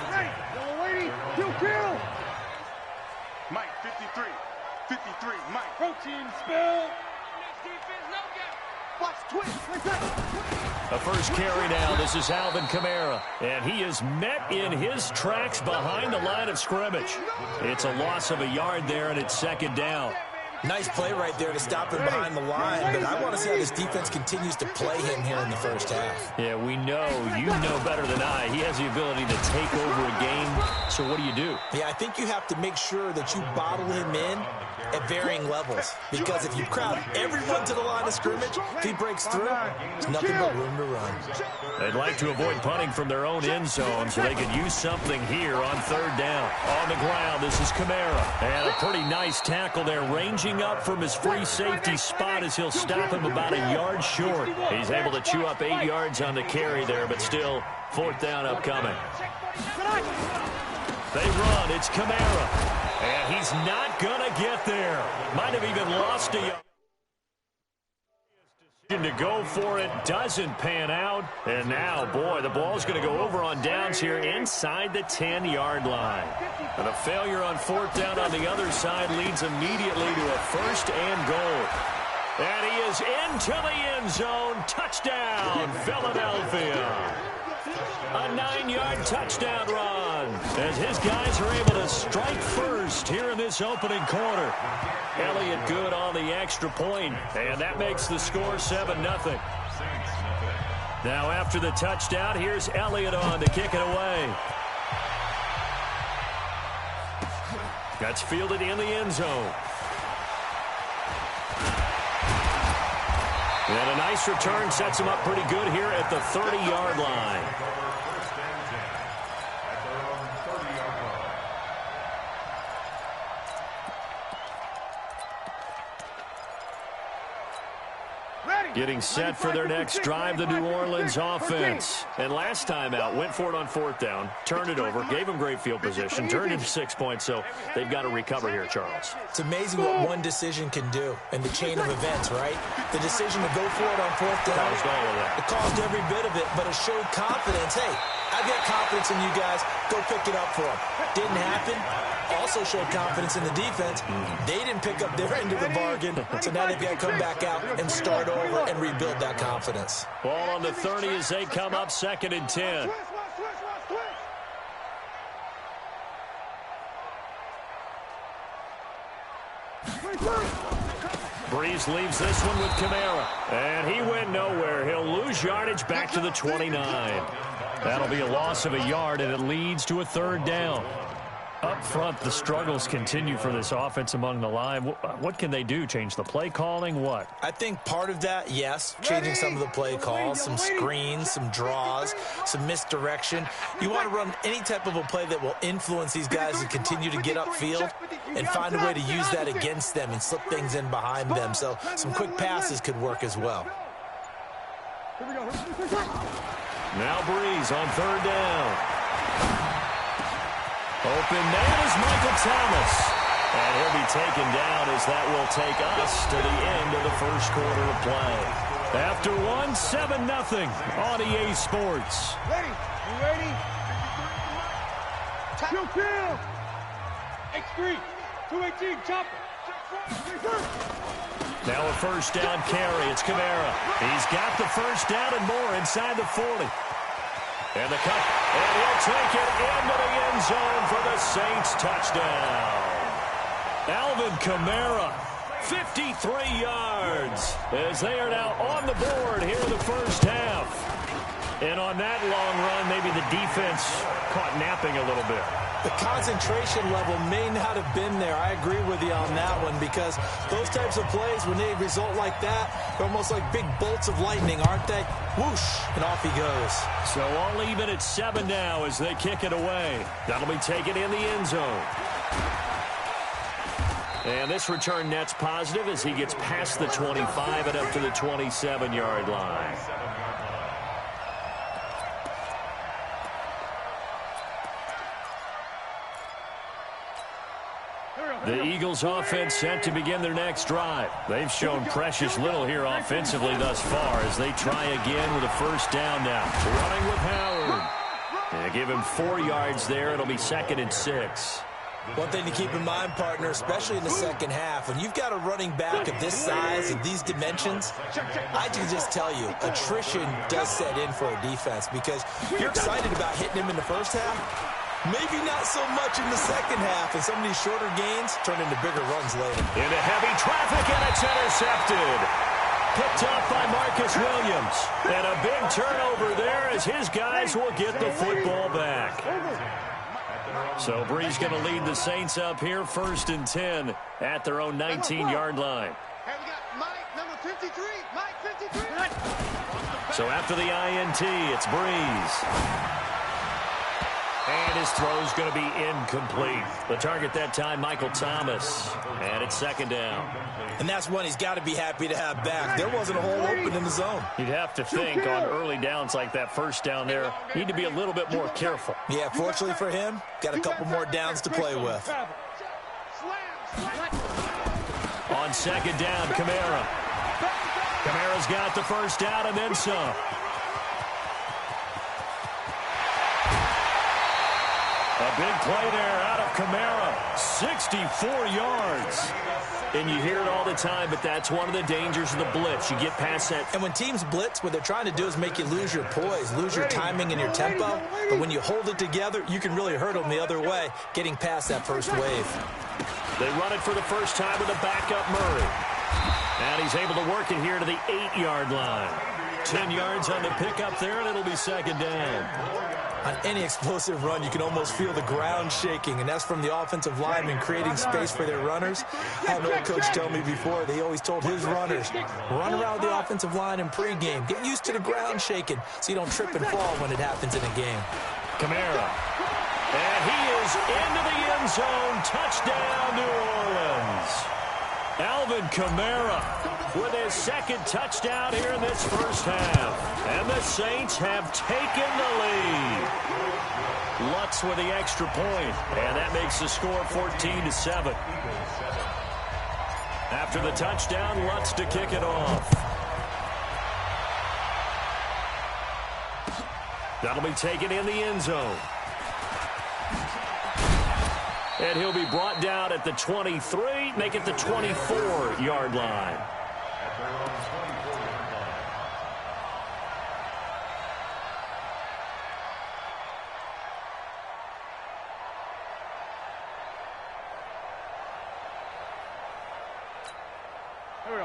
Mike, 53. 53, Mike. Protein spill. Watch, twist. A first carry now. This is Alvin Kamara. And he is met in his tracks behind the line of scrimmage. It's a loss of a yard there, and it's second down. Nice play right there to stop him behind the line, but I want to see how this defense continues to play him here in the first half. Yeah, we know. You know better than I. He has the ability to take over a game, so what do? Yeah, I think you have to make sure that you bottle him in at varying levels, because if you crowd everyone to the line of scrimmage, if he breaks through, there's nothing but room to run. They'd like to avoid punting from their own end zone, so they could use something here on third down. On the ground, this is Kamara. And a pretty nice tackle there, ranging up from his free safety spot as he'll stop him about a yard short. He's able to chew up 8 yards on the carry there, but still, fourth down upcoming. They run. It's Kamara. And he's not going to get there. Might have even lost a yard. To go for it doesn't pan out. And now, boy, the ball's going to go over on downs here inside the 10-yard line. And a failure on fourth down on the other side leads immediately to a first and goal. And he is into the end zone. Touchdown, Philadelphia. A 9-yard touchdown run as his guys are able to strike first here in this opening quarter. Elliott good on the extra point, and that makes the score 7-0. Now after the touchdown, here's Elliott on to kick it away. That's fielded in the end zone. And a nice return sets him up pretty good here at the 30-yard line. Getting set for their next drive, the New Orleans offense. And last time out, went for it on fourth down, turned it over, gave them great field position, turned into 6 points, so they've got to recover here, Charles. It's amazing what one decision can do in the chain of events, right? The decision to go for it on fourth down. Caused all of that. It caused every bit of it, but it showed confidence. Hey, I've got confidence in you guys. Go pick it up for them. Didn't happen. Also showed confidence in the defense. They didn't pick up their end of the bargain, so now they've got to come back out and start over and rebuild that confidence. Ball on the 30 as they come up 2nd and 10. Breeze leaves this one with Kamara. And he went nowhere. He'll lose yardage back to the 29. That'll be a loss of a yard, and it leads to a third down. Up front, the struggles continue for this offense among the line. What can they do? Change the play calling? What? I think part of that, yes, changing some of the play calls, some screens, some draws, some misdirection. You want to run any type of a play that will influence these guys to continue to get upfield and find a way to use that against them and slip things in behind them. So some quick passes could work as well. Now Breeze on third down. Open man is Michael Thomas. And he'll be taken down as that will take us to the end of the first quarter of play. After 7-0 on EA Sports. Ready? You ready? Kill. X3. 218. Chopper. Now a first down carry. It's Kamara. He's got the first down and more inside the 40. And the cut, and he'll take it into the end zone for the Saints touchdown. Alvin Kamara, 53 yards, as they are now on the board here in the first half. And on that long run, maybe the defense caught napping a little bit. The concentration level may not have been there. I agree with you on that one, because those types of plays, when they result like that, they're almost like big bolts of lightning, aren't they? Whoosh, and off he goes. So all even at 7 now as they kick it away. That'll be taken in the end zone. And this return net's positive as he gets past the 25 and up to the 27-yard line. The Eagles offense set to begin their next drive. They've shown precious little here offensively thus far as they try again with a first down now. Running with Howard. They give him 4 yards there. It'll be 2nd and 6. One thing to keep in mind, partner, especially in the second half, when you've got a running back of this size and these dimensions, I can just tell you, attrition does set in for a defense, because you're excited about hitting him in the first half. Maybe not so much in the second half, and some of these shorter gains turn into bigger runs later. Into heavy traffic, and it's intercepted. Picked up by Marcus Williams. And a big turnover there as his guys will get the football back. So Bree's going to lead the Saints up here, 1st and 10 at their own 19-yard line. Hey, we got Mike, number 53. Mike, 53. So after the INT, it's Breeze. And his throw's going to be incomplete. The target that time, Michael Thomas. And it's 2nd down. And that's one he's got to be happy to have back. There wasn't a hole open in the zone. You'd have to think on early downs like that 1st down there, you need to be a little bit more careful. Yeah, fortunately for him, got a couple more downs to play with. On 2nd down, Kamara. Kamara's got the 1st down and then some. A big play there out of Kamara. 64 yards. And you hear it all the time, but that's one of the dangers of the blitz. You get past that. And when teams blitz, what they're trying to do is make you lose your poise, lose your timing and your tempo. But when you hold it together, you can really hurt them the other way, getting past that first wave. They run it for the first time with a backup Murray. And he's able to work it here to the 8-yard line. 10 yards on the pickup there, and it'll be 2nd down. On any explosive run, you can almost feel the ground shaking, and that's from the offensive linemen creating space for their runners. I had an old coach tell me before, they always told his runners, run around the offensive line in pregame. Get used to the ground shaking so you don't trip and fall when it happens in a game. Kamara. And he is into the end zone. Touchdown, New Orleans. Alvin Kamara with his 2nd touchdown here in this 1st half. And the Saints have taken the lead. Lutz with the extra point, and that makes the score 14-7. After the touchdown, Lutz to kick it off. That'll be taken in the end zone. And he'll be brought down at the 23, make it the 24-yard line.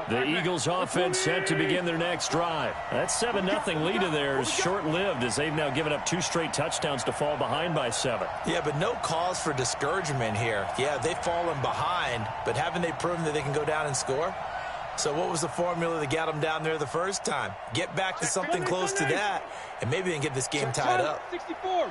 The Eagles offense set to begin their next drive. That 7-0 lead of theirs short-lived as they've now given up 2 straight touchdowns to fall behind by 7. Yeah, but no cause for discouragement here. Yeah, they've fallen behind, but haven't they proven that they can go down and score? So what was the formula that got them down there the first time? Get back to something close to that, and maybe they can get this game tied up. 64,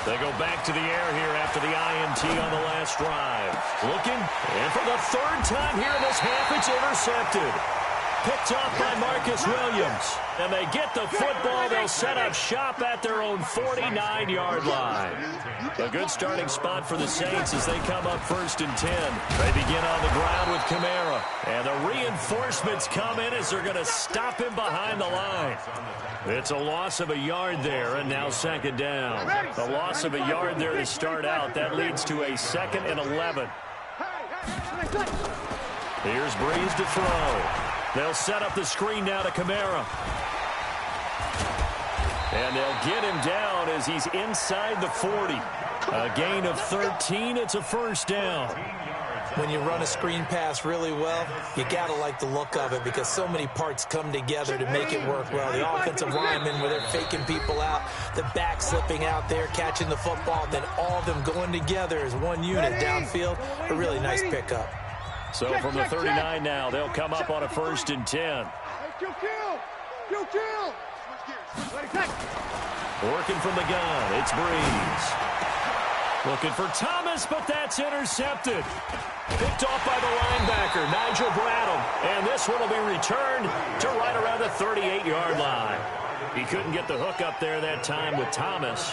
They go back to the air here after the INT on the last drive. Looking, and for the 3rd time here in this half, it's intercepted. Picked off by Marcus Williams. And they get the football. They'll set up shop at their own 49-yard line. A good starting spot for the Saints as they come up 1st and 10. They begin on the ground with Kamara. And the reinforcements come in as they're going to him behind the line. It's a loss of a yard there, and now 2nd down. A loss of a yard there to start out. That leads to a 2nd and 11. Here's Breeze to throw. They'll set up the screen now to Kamara. And they'll get him down as he's inside the 40. A gain of 13. It's a 1st down. When you run a screen pass really well, you got to like the look of it because so many parts come together to make it work well. The offensive linemen, where they're faking people out, the back slipping out there, catching the football, then all of them going together as one unit downfield. A really nice pickup. So from the 39 now, they'll come up on a 1st and 10. Working from the gun, it's Breeze. Looking for Thomas, but that's intercepted. Picked off by the linebacker, Nigel Bradham. And this one will be returned to right around the 38-yard line. He couldn't get the hook up there that time with Thomas.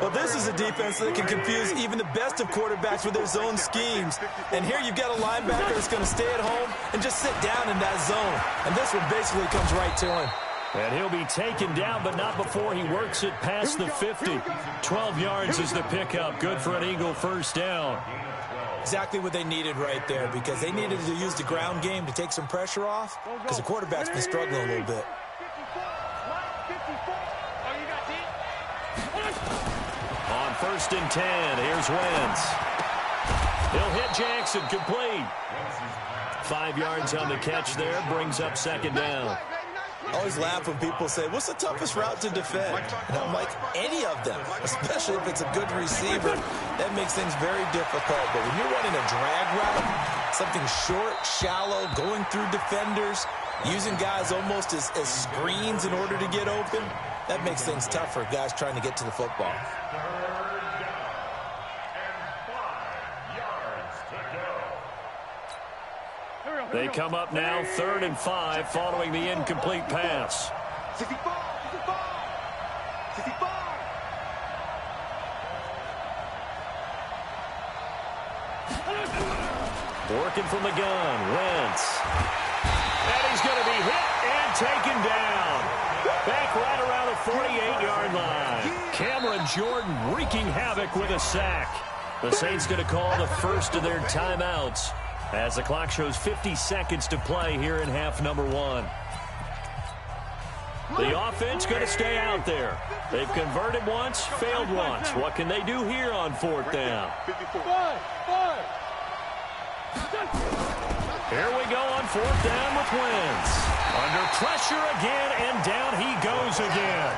Well, this is a defense that can confuse even the best of quarterbacks with their zone schemes. And here you've got a linebacker that's going to stay at home and just sit down in that zone. And this one basically comes right to him. And he'll be taken down, but not before he works it past the 50. 12 yards is the pickup. Good for an Eagle 1st down. Exactly what they needed right there because they needed to use the ground game to take some pressure off because the quarterback's been struggling a little bit. 1st and 10. Here's Wentz. He'll hit Jackson, complete. 5 yards on the catch there, brings up 2nd down. I always laugh when people say, what's the toughest route to defend? And I'm like, any of them, especially if it's a good receiver. That makes things very difficult. But when you're running a drag route, something short, shallow, going through defenders, using guys almost as screens in order to get open, that makes things tough for guys trying to get to the football. They come up now 3rd and 5 following the incomplete pass. 65, 65, 65. Working from the gun, Wentz. And he's going to be hit and taken down. Back right around the 48-yard line. Cameron Jordan wreaking havoc with a sack. The Saints going to call the first of their timeouts as the clock shows 50 seconds to play here in half number 1. The offense going to stay out there. They've converted once, failed once. What can they do here on 4th down? Here we go on 4th down with Wentz. Under pressure again, and down he goes again.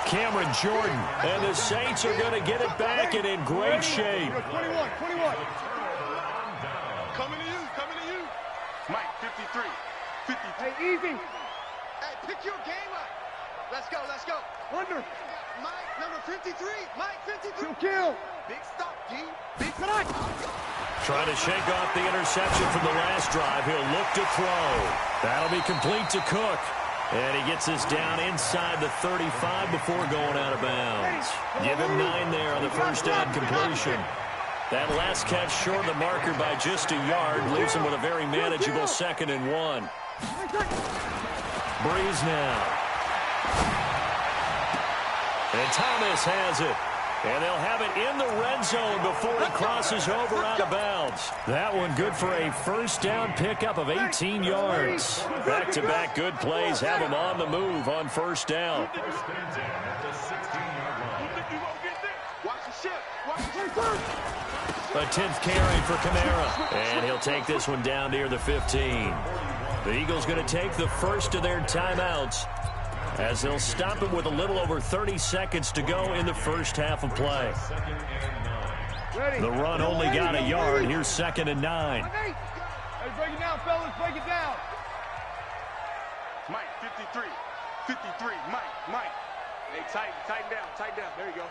Cameron Jordan and the Saints are going to get it back and in great shape. 21. Coming to you. Mike, 53. Hey, easy. Hey, pick your game up. Let's go. Under. Mike, number 53. Mike, 53. Kill. Big stop, G. Big stop. Trying to shake off the interception from the last drive. He'll look to throw. That'll be complete to Cook. And he gets this down inside the 35 before going out of bounds. Give him 9 there on the first down completion. That last catch short of the marker by just a yard leaves him with a very manageable 2nd and 1. Breeze now. And Thomas has it. And they'll have it in the red zone before he crosses over out of bounds. That one good for a first down pickup of 18 yards. Back-to-back good plays have him on the move on first down. A 10th carry for Kamara. And he'll take this one down near the 15. The Eagles going to take the first of their timeouts as they'll stop it with a little over 30 seconds to go in the first half of play. The run only got a yard. Here's 2nd and 9. Hey, break it down, fellas. Break it down. Mike, 53. 53. Mike. Hey, tighten down. There you go.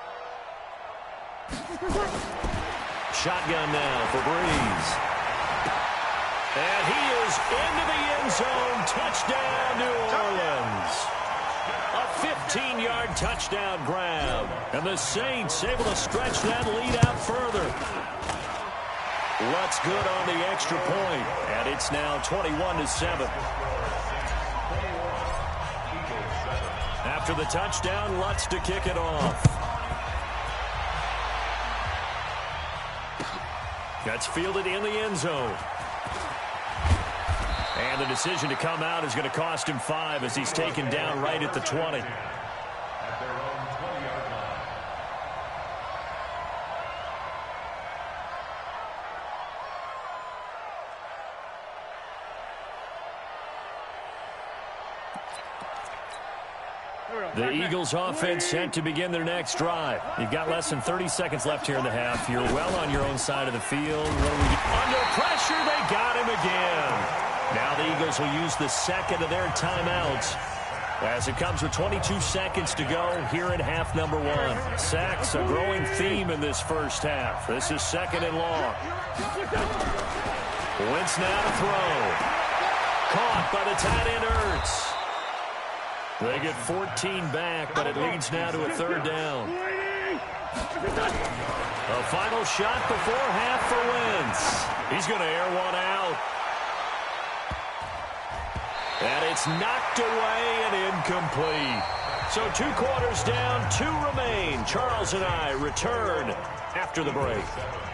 Shotgun now for Breeze. And he is into the end zone. Touchdown, New Orleans. A 15-yard touchdown grab. And the Saints able to stretch that lead out further. Lutz good on the extra point. And it's now 21-7. After the touchdown, Lutz to kick it off. That's fielded in the end zone. And the decision to come out is going to cost him 5 as he's taken down right at the 20. The Eagles offense set to begin their next drive. You've got less than 30 seconds left here in the half. You're well on your own side of the field. Under pressure, they got him again. Now the Eagles will use the second of their timeouts as it comes with 22 seconds to go here in half number 1. Sacks, a growing theme in this first half. This is 2nd and long. Wentz now to throw. Caught by the tight end Ertz. They get 14 back, but it leads now to a 3rd down. A final shot before half for Wentz. He's going to air one out. And it's knocked away and incomplete. So 2 quarters down, 2 remain. Charles and I return after the break.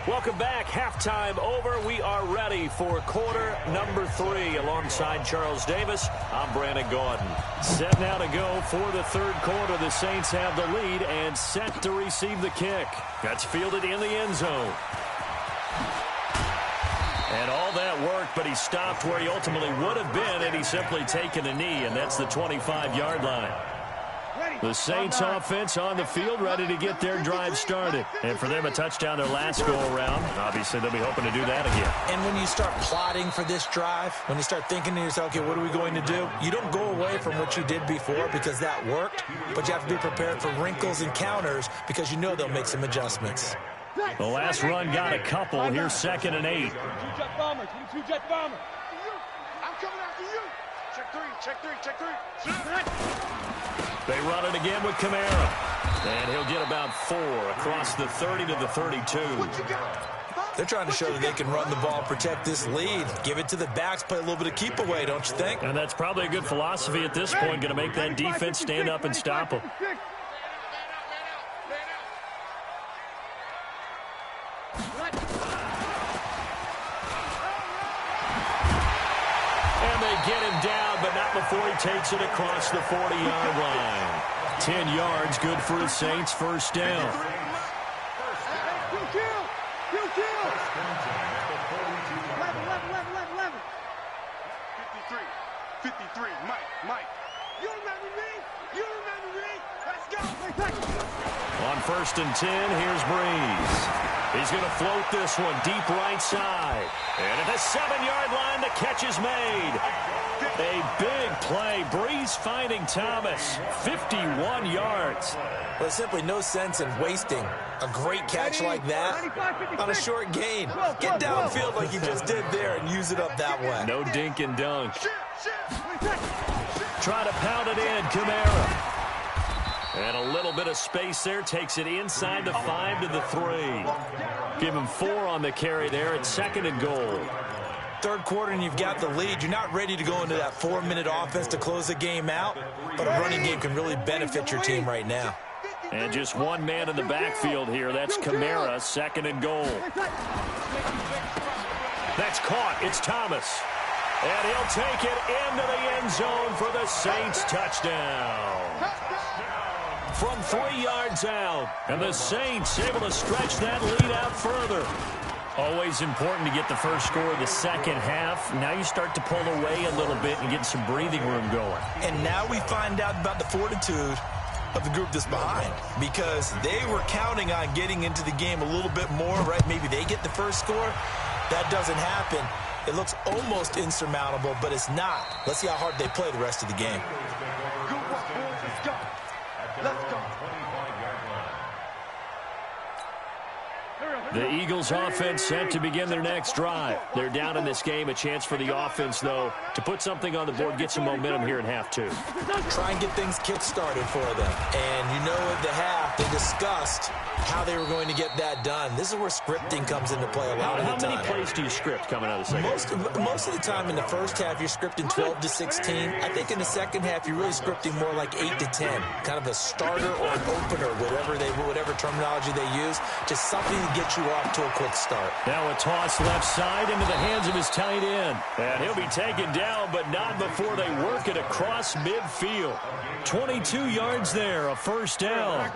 Welcome back. Halftime over. We are ready for quarter number 3. Alongside Charles Davis, I'm Brandon Gaudin. Set now to go for the third quarter. The Saints have the lead and set to receive the kick. That's fielded in the end zone. And all that worked, but he stopped where he ultimately would have been had he simply taken a knee, and that's the 25-yard line. The Saints offense on the field ready to get their drive started. And for them, a touchdown their last go-around. Obviously, they'll be hoping to do that again. And when you start plotting for this drive, when you start thinking to yourself, okay, what are we going to do? You don't go away from what you did before because that worked, but you have to be prepared for wrinkles and counters because you know they'll make some adjustments. The last run got a couple. Here's 2nd and 8. Two-jet bombers. Two-jet bomber. I'm coming after you. Check 3. Check 3. Check 3. They run it again with Kamara. And he'll get about 4 across the 30 to the 32. They're trying to show that they can run the ball, protect this lead, give it to the backs, play a little bit of keep away, don't you think? And that's probably a good philosophy at this point, going to make that defense stand up and stop them. Get him down, but not before he takes it across the 40-yard line. 10 yards, good for the Saints, first down. Kill. 53. Mike. You remember me? Let's go. On 1st and 10, here's Breeze. He's going to float this one deep right side. And at the 7-yard line, the catch is made. A big play. Breeze finding Thomas. 51 yards. Well, there's simply no sense in wasting a great catch like that on a short gain. Get downfield like you just did there and use it up that way. No dink and dunk. Try to pound it in, Kamara. And a little bit of space there. Takes it inside the 5 to the 3. Give him 4 on the carry there at 2nd and goal. Third quarter and you've got the lead. You're not ready to go into that 4-minute offense to close the game out, but a running game can really benefit your team right now. And just one man in the backfield here. That's Kamara, 2nd and goal. That's caught. It's Thomas. And he'll take it into the end zone for the Saints touchdown. From 3 yards out. And the Saints able to stretch that lead out further. Always important to get the first score of the second half. Now you start to pull away a little bit and get some breathing room going. And now we find out about the fortitude of the group that's behind, because they were counting on getting into the game a little bit more, right? Maybe they get the first score. That doesn't happen. It looks almost insurmountable, but it's not. Let's see how hard they play the rest of the game. Good work, boys. Let's go. Let's go. The Eagles offense set to begin their next drive. They're down in this game. A chance for the offense, though, to put something on the board, get some momentum here in half 2. Try and get things kick-started for them. And you know at the half, they discussed how they were going to get that done. This is where scripting comes into play a lot of the time. How many plays do you script coming out of the second half? Most of the time in the first half, you're scripting 12 to 16. I think in the second half, you're really scripting more like 8 to 10. Kind of a starter or an opener, whatever terminology they use. Just something to get you off to a quick start. Now a toss left side into the hands of his tight end. And he'll be taken down, but not before they work it across midfield. 22 yards there, a first down.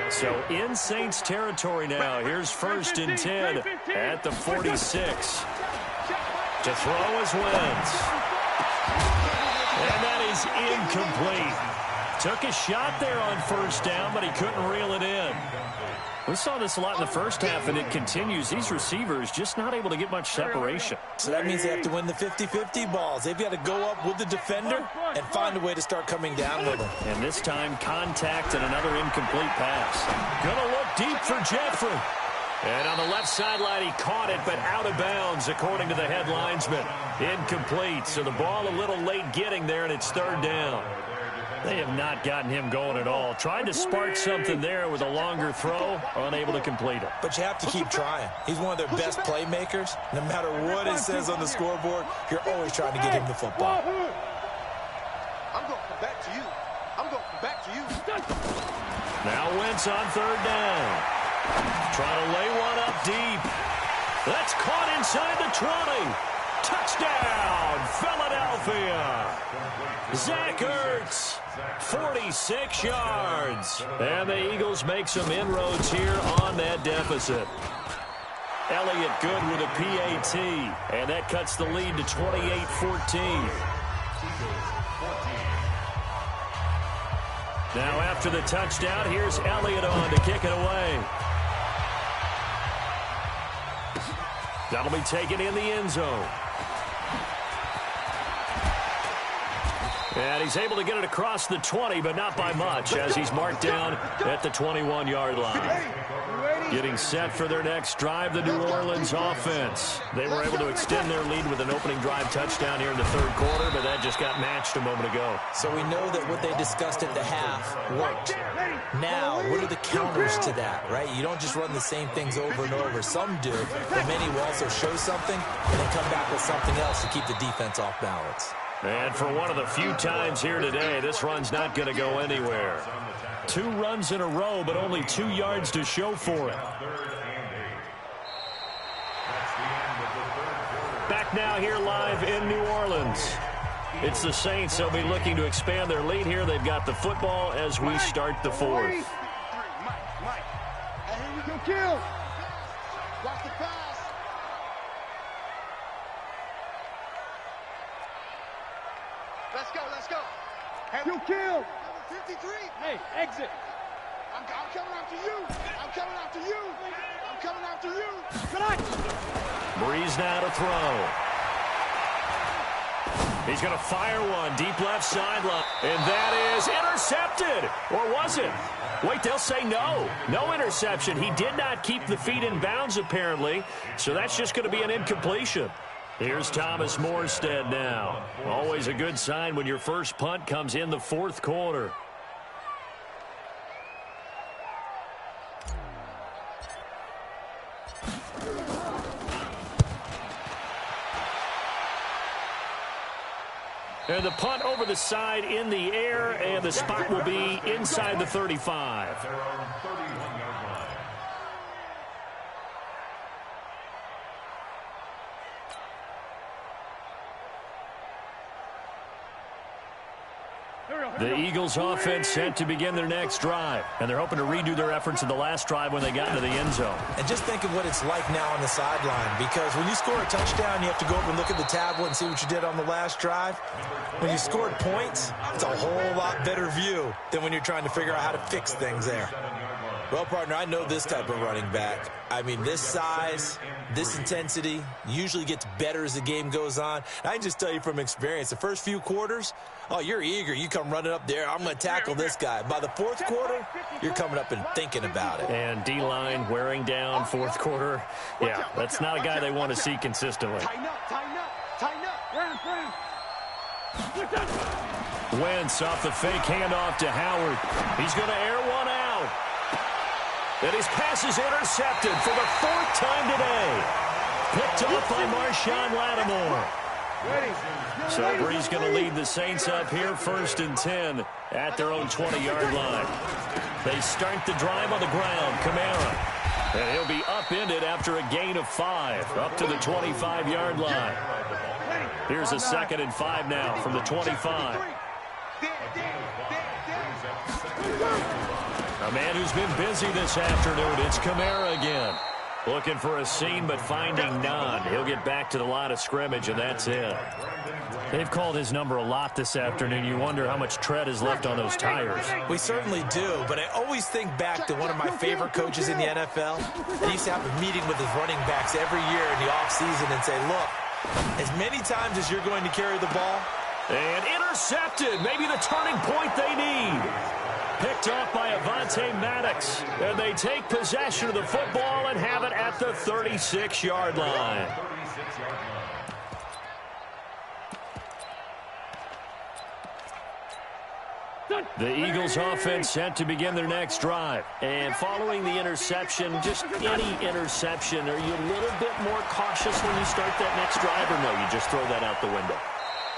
So in Saints territory now. Here's 1st and 10 at the 46. To throw is Wentz. And that is incomplete. Took a shot there on 1st down, but he couldn't reel it in. We saw this a lot in the first half, and it continues. These receivers just not able to get much separation. So that means they have to win the 50-50 balls. They've got to go up with the defender and find a way to start coming down with them. And this time, contact and another incomplete pass. Gonna look deep for Jeffrey. And on the left sideline, he caught it, but out of bounds, according to the head linesman. Incomplete, so the ball a little late getting there, and it's 3rd down. They have not gotten him going at all. Tried to spark something there with a longer throw, unable to complete it. But you have to keep trying. He's one of their best playmakers. No matter what it says on the scoreboard, you're always trying to get him the football. I'm going to come back to you. I'm going to come back to you. Now Wentz on 3rd down. Trying to lay one up deep. That's caught inside the 20. Touchdown, Philadelphia. Zach Ertz, 46 yards. And the Eagles make some inroads here on that deficit. Elliott good with a PAT, and that cuts the lead to 28-14. Now after the touchdown, here's Elliott on to kick it away. That'll be taken in the end zone. And he's able to get it across the 20, but not by much, as he's marked down at the 21-yard line. Getting set for their next drive, the New Orleans offense. They were able to extend their lead with an opening drive touchdown here in the third quarter, but that just got matched a moment ago. So we know that what they discussed at the half worked. Now, what are the counters to that, right? You don't just run the same things over and over. Some do, but many will also show something and then come back with something else to keep the defense off balance. And for one of the few times here today, this run's not going to go anywhere. 2 runs in a row, but only 2 yards to show for it. Back now here live in New Orleans. It's the Saints. They'll be looking to expand their lead here. They've got the football as we start the fourth. Mike. And here we go, kill. Watch the pass. Let's go, let's go. You kill. 53. Hey, exit. I'm coming after you. I'm coming after you. I'm coming after you. Breeze now to throw. He's going to fire one deep left sideline. And that is intercepted. Or was it? Wait, they'll say no. No interception. He did not keep the feet in bounds, apparently. So that's just going to be an incompletion. Here's Thomas Morstead now. Always a good sign when your first punt comes in the fourth quarter. And the punt over the side in the air, and the spot will be inside the 35. The Eagles offense set to begin their next drive, and they're hoping to redo their efforts in the last drive when they got into the end zone. And just think of what it's like now on the sideline, because when you score a touchdown, you have to go over and look at the tablet and see what you did on the last drive. When you scored points, it's a whole lot better view than when you're trying to figure out how to fix things there. Well, partner, I know this type of running back. I mean, this size, this intensity usually gets better as the game goes on. I can just tell you from experience, the first few quarters, oh, you're eager. You come running up there. I'm going to tackle this guy. By the fourth quarter, you're coming up and thinking about it. And D-line wearing down fourth quarter. Yeah, that's not a guy they want to see consistently. Tighten up, tighten up, tighten up. Wentz off the fake handoff to Howard. He's going to air one out. And his pass is intercepted for the 4th time today. Picked off by Marshawn Lattimore. So Bree's going to lead the Saints up here 1st and 10 at their own 20-yard line. They start the drive on the ground. Kamara. And he'll be upended after a gain of 5 up to the 25-yard line. Here's a 2nd and 5 now from the 25. A man who's been busy this afternoon. It's Kamara again. Looking for a seam, but finding none. He'll get back to the line of scrimmage, and that's it. They've called his number a lot this afternoon. You wonder how much tread is left on those tires. We certainly do, but I always think back to one of my favorite coaches in the NFL. He used to have a meeting with his running backs every year in the offseason and say, look, as many times as you're going to carry the ball. And intercepted. Maybe the turning point they need. Picked off by Avonte Maddox. And they take possession of the football and have it at the 36-yard line. The Eagles offense set to begin their next drive. And following the interception, just any interception, are you a little bit more cautious when you start that next drive, or no, you just throw that out the window?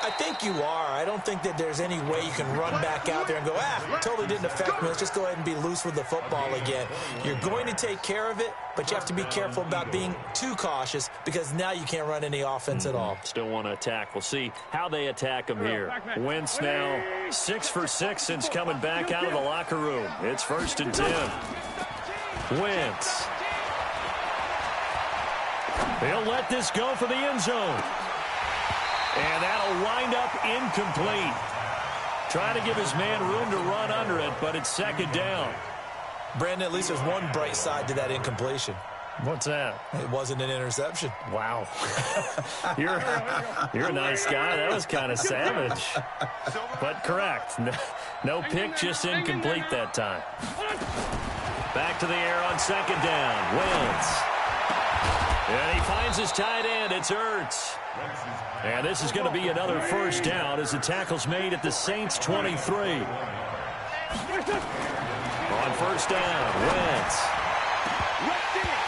I think you are. I don't think that there's any way you can run back out there and go, totally didn't affect me. Let's just go ahead and be loose with the football again. You're going to take care of it, but you have to be careful about being too cautious because now you can't run any offense at all. Still want to attack. We'll see how they attack him here. Wentz now 6 for 6 since coming back out of the locker room. It's 1st and 10. Wentz. He'll let this go for the end zone. And that'll wind up incomplete. Trying to give his man room to run under it, but it's 2nd down. Brandon, at least there's one bright side to that incompletion. What's that? It wasn't an interception. Wow. You're a nice guy. That was kind of savage. But correct. No pick, just incomplete that time. Back to the air on 2nd down. Wentz. And he finds his tight end. It's Ertz. And this is going to be another 1st down as the tackle's made at the Saints' 23. On 1st down, Wentz.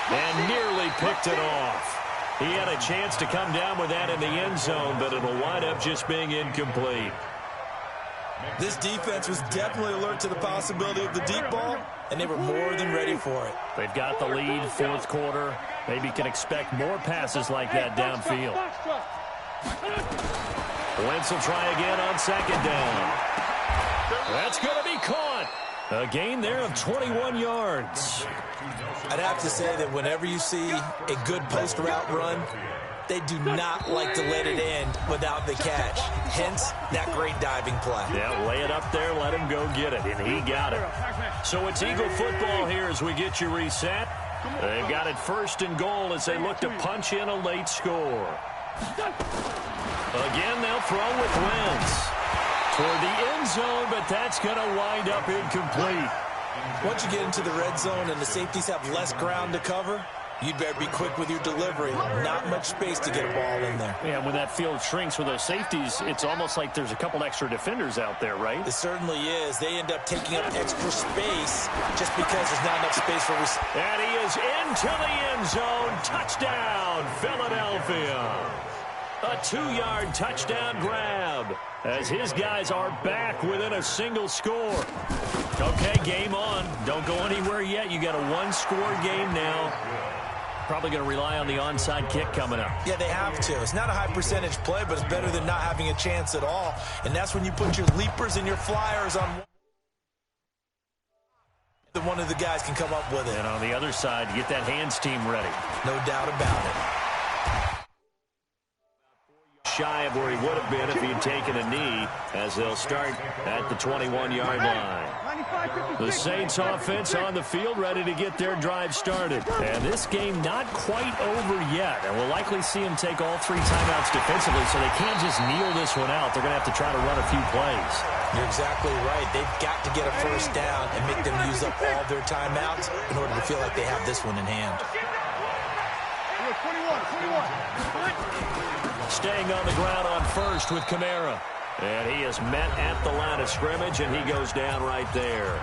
And nearly picked it off. He had a chance to come down with that in the end zone, but it'll wind up just being incomplete. This defense was definitely alert to the possibility of the deep ball, and they were more than ready for it. They've got the lead, 4th quarter. Maybe can expect more passes like that downfield. Wentz will try again on 2nd down. That's going to be caught. A gain there of 21 yards. I'd have to say that whenever you see a good post route run, they do not like to let it end without the catch. Hence, that great diving play. Yeah, lay it up there, let him go get it, and he got it. So it's Eagle football here as we get you reset. They've got it 1st and goal as they look to punch in a late score. Again, they'll throw with Wentz toward the end zone, but that's going to wind up incomplete. Once you get into the red zone and the safeties have less ground to cover, you'd better be quick with your delivery. Not much space to get a ball in there. Yeah, when that field shrinks with those safeties, it's almost like there's a couple extra defenders out there, right? It certainly is. They end up taking up extra space just because there's not enough space for receivers. And he is into the end zone. Touchdown, Philadelphia. A 2-yard touchdown grab as his guys are back within a single score. Okay, game on. Don't go anywhere yet. You got a 1-score game now. Probably going to rely on the onside kick coming up. Yeah, they have to. It's not a high percentage play, but it's better than not having a chance at all. And that's when you put your leapers and your flyers on one of the guys can come up with it. And on the other side, get that hands team ready. No doubt about it. Shy of where he would have been if he had taken a knee as they'll start at the 21-yard line. The Saints offense on the field ready to get their drive started. And this game not quite over yet. And we'll likely see them take all 3 timeouts defensively, so they can't just kneel this one out. They're going to have to try to run a few plays. You're exactly right. They've got to get a 1st down and make them use up all their timeouts in order to feel like they have this one in hand. 21. Staying on the ground on 1st with Kamara. And he is met at the line of scrimmage, and he goes down right there.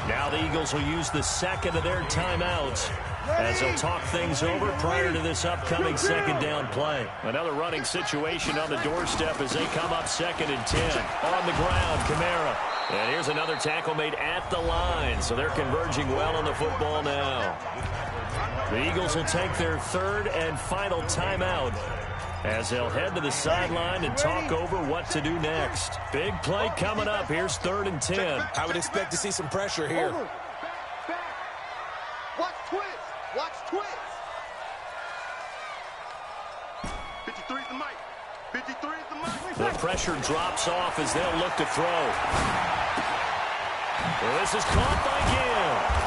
Now the Eagles will use the 2nd of their timeouts as they'll talk things over prior to this upcoming 2nd down play. Another running situation on the doorstep as they come up 2nd and 10. On the ground, Kamara. And here's another tackle made at the line, so they're converging well on the football now. The Eagles will take their 3rd and final timeout as they'll head to the sideline and talk over what to do next. Big play coming up. Here's 3rd and 10. I would expect to see some pressure here. Back. Watch twist. Watch twist. 53 is the mic. 53 is the mic. The pressure drops off as they'll look to throw. Well, this is caught by Gill.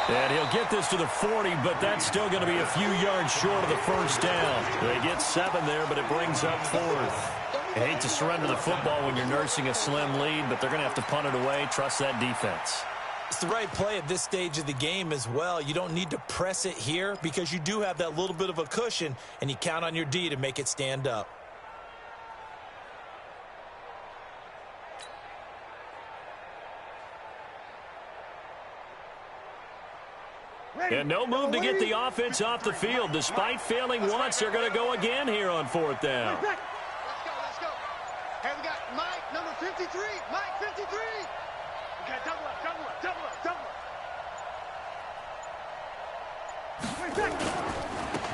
And he'll get this to the 40, but that's still going to be a few yards short of the 1st down. They get 7 there, but it brings up 4th. I hate to surrender the football when you're nursing a slim lead, but they're going to have to punt it away. Trust that defense. It's the right play at this stage of the game as well. You don't need to press it here because you do have that little bit of a cushion, and you count on your D to make it stand up. And no move to get the offense off the field. Despite failing once, they're going to go again here on 4th down. Let's go. Hey, we got Mike, number 53. Mike, 53. Okay, double up, double up, double up, double up.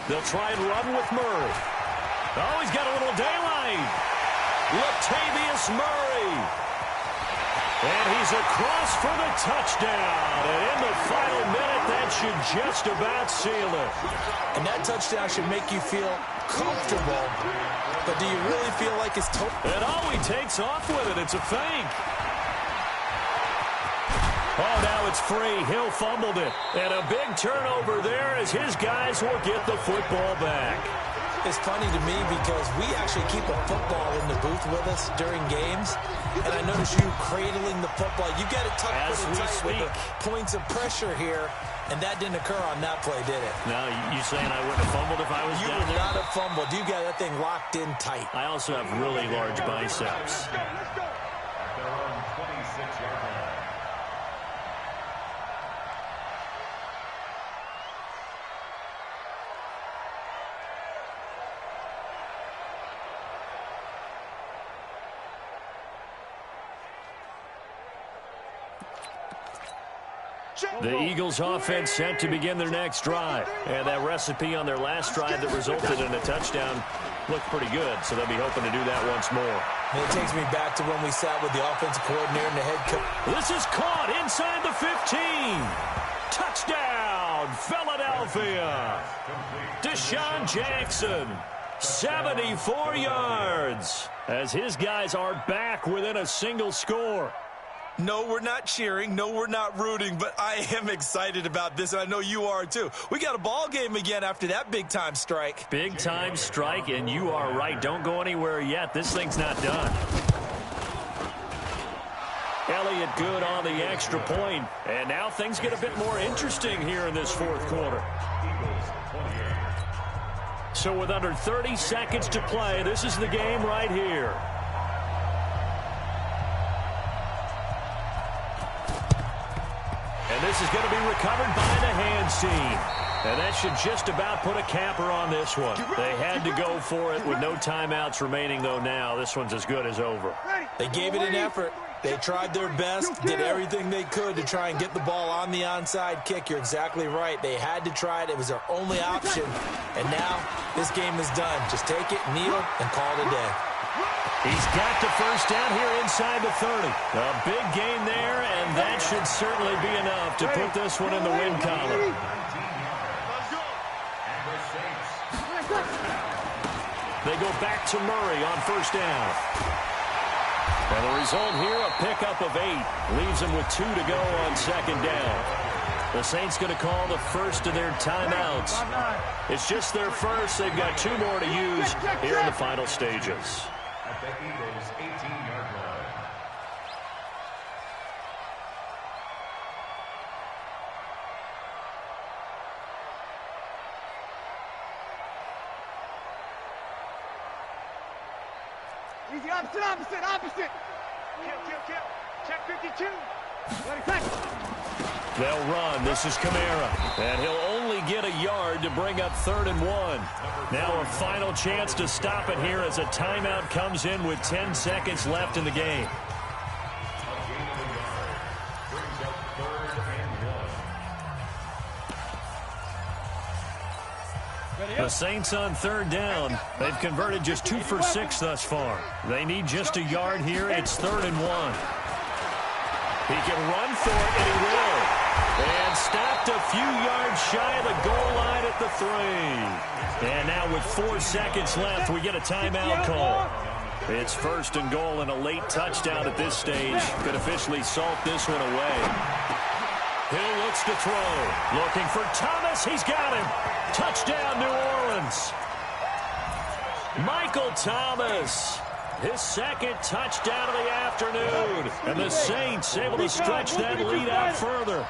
They'll try and run with Murray. Oh, he's got a little daylight. Latavius Murray. And he's across for the touchdown. And in the final minute, that should just about seal it. And that touchdown should make you feel comfortable. But do you really feel like it's total? And oh, he takes off with it. It's a fake. Oh, now it's free. Hill fumbled it. And a big turnover there as his guys will get the football back. It's funny to me because we actually keep a football in the booth with us during games. And I notice you cradling the football. You got it tucked pretty tight with the points of pressure here. And that didn't occur on that play, did it? No, you saying I wouldn't have fumbled if I was down there? You would not have fumbled. You got that thing locked in tight. I also have really large biceps. At their own 26-yard line. The Eagles offense set to begin their next drive. And that recipe on their last drive that resulted in a touchdown looked pretty good, so they'll be hoping to do that once more. And it takes me back to when we sat with the offensive coordinator and the head coach. This is caught inside the 15. Touchdown, Philadelphia. Deshaun Jackson, 74 yards, as his guys are back within a single score. No, we're not cheering. No, we're not rooting, but I am excited about this, and I know you are too. We got a ball game again after that big-time strike. Big-time strike, and you are right. Don't go anywhere yet. This thing's not done. Elliott good on the extra point, and now things get a bit more interesting here in this fourth quarter. So with under 30 seconds to play, this is the game right here. And this is going to be recovered by the hands team. And that should just about put a capper on this one. They had to go for it with no timeouts remaining, though now. This one's as good as over. They gave it an effort. They tried their best, did everything they could to try and get the ball on the onside kick. You're exactly right. They had to try it. It was their only option. And now this game is done. Just take it, kneel, and call it a day. He's got the first down here inside the 30. A big gain there, and that should certainly be enough to put this one in the win column. They go back to Murray on first down. And the result here, a pickup of 8. Leaves them with 2 to go on second down. The Saints going to call the first of their timeouts. It's just their first. They've got 2 more to use here in the final stages. At the Eagles' 18-yard line. Easy, opposite. Kill. Check 52. They'll run. This is Kamara. And he'll only get a yard to bring up 3rd and 1. Now a final chance to stop it here as a timeout comes in with 10 seconds left in the game. A gain of a yard. Brings up 3rd and 1. The Saints on 3rd down. They've converted just 2 for 6 thus far. They need just a yard here. It's 3rd and 1. He can run for it, and he will. And stopped a few yards shy of the goal line at the 3. And now with 4 seconds left, we get a timeout call. It's 1st and goal and a late touchdown at this stage. Could officially salt this one away. Hill looks to throw. Looking for Thomas. He's got him. Touchdown, New Orleans. Michael Thomas. His 2nd touchdown of the afternoon. And the Saints able to stretch that lead out further.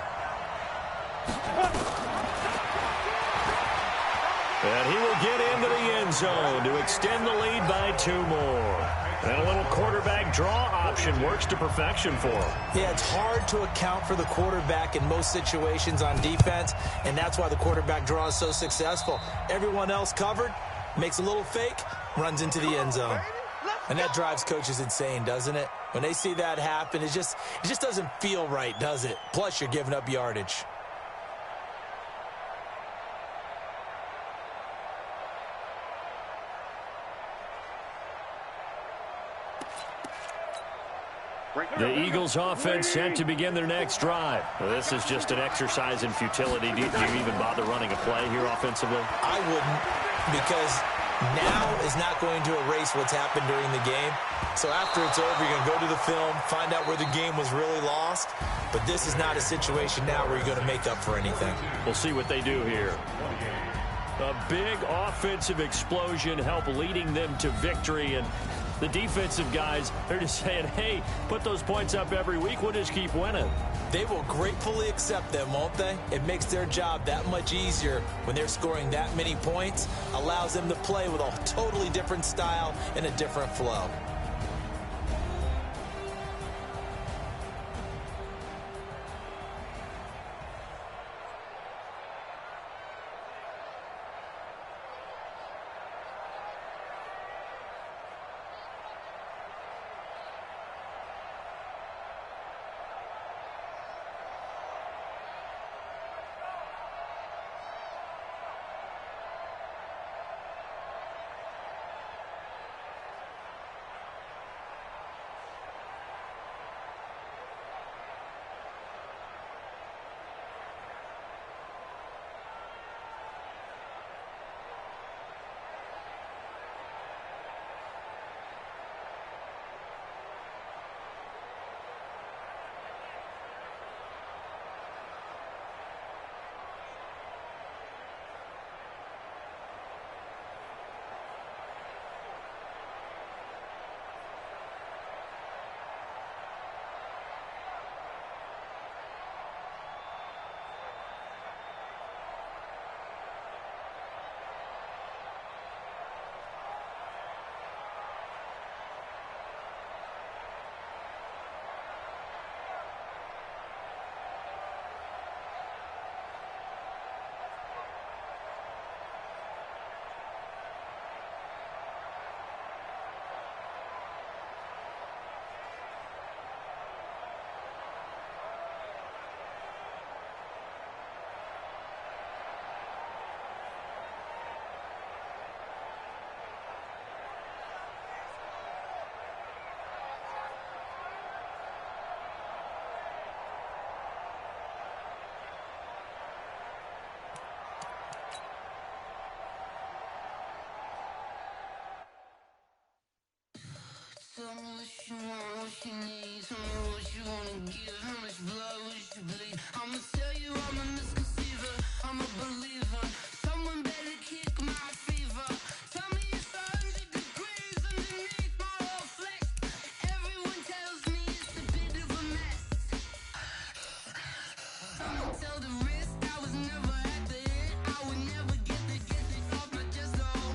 And he will get into the end zone to extend the lead by 2 more. And a little quarterback draw option works to perfection for him. Yeah, it's hard to account for the quarterback in most situations on defense, and that's why the quarterback draw is so successful. Everyone else covered, makes a little fake, runs into the end zone. Left And that drives coaches insane, doesn't it? When they see that happen, it just doesn't feel right, does it? Plus, you're giving up yardage. The Eagles offense set to begin their next drive. This is just an exercise in futility. Do you even bother running a play here offensively? I wouldn't, because now is not going to erase what's happened during the game. So after it's over, you're going to go to the film, find out where the game was really lost. But this is not a situation now where you're going to make up for anything. We'll see what they do here. A big offensive explosion helped leading them to victory, and the defensive guys, they're just saying, hey, put those points up every week, we'll just keep winning. They will gratefully accept them, won't they? It makes their job that much easier when they're scoring that many points, allows them to play with a totally different style and a different flow. Tell me what you want, what you need. Tell me what you wanna give. How much blood would you bleed? I'ma tell you I'm a misconceiver. I'm a believer. Someone better kick my fever. Tell me it's 100 degrees underneath my whole flesh. Everyone tells me it's a bit of a mess. I'ma tell the risk I was never at the end. I would never get it off my chest though.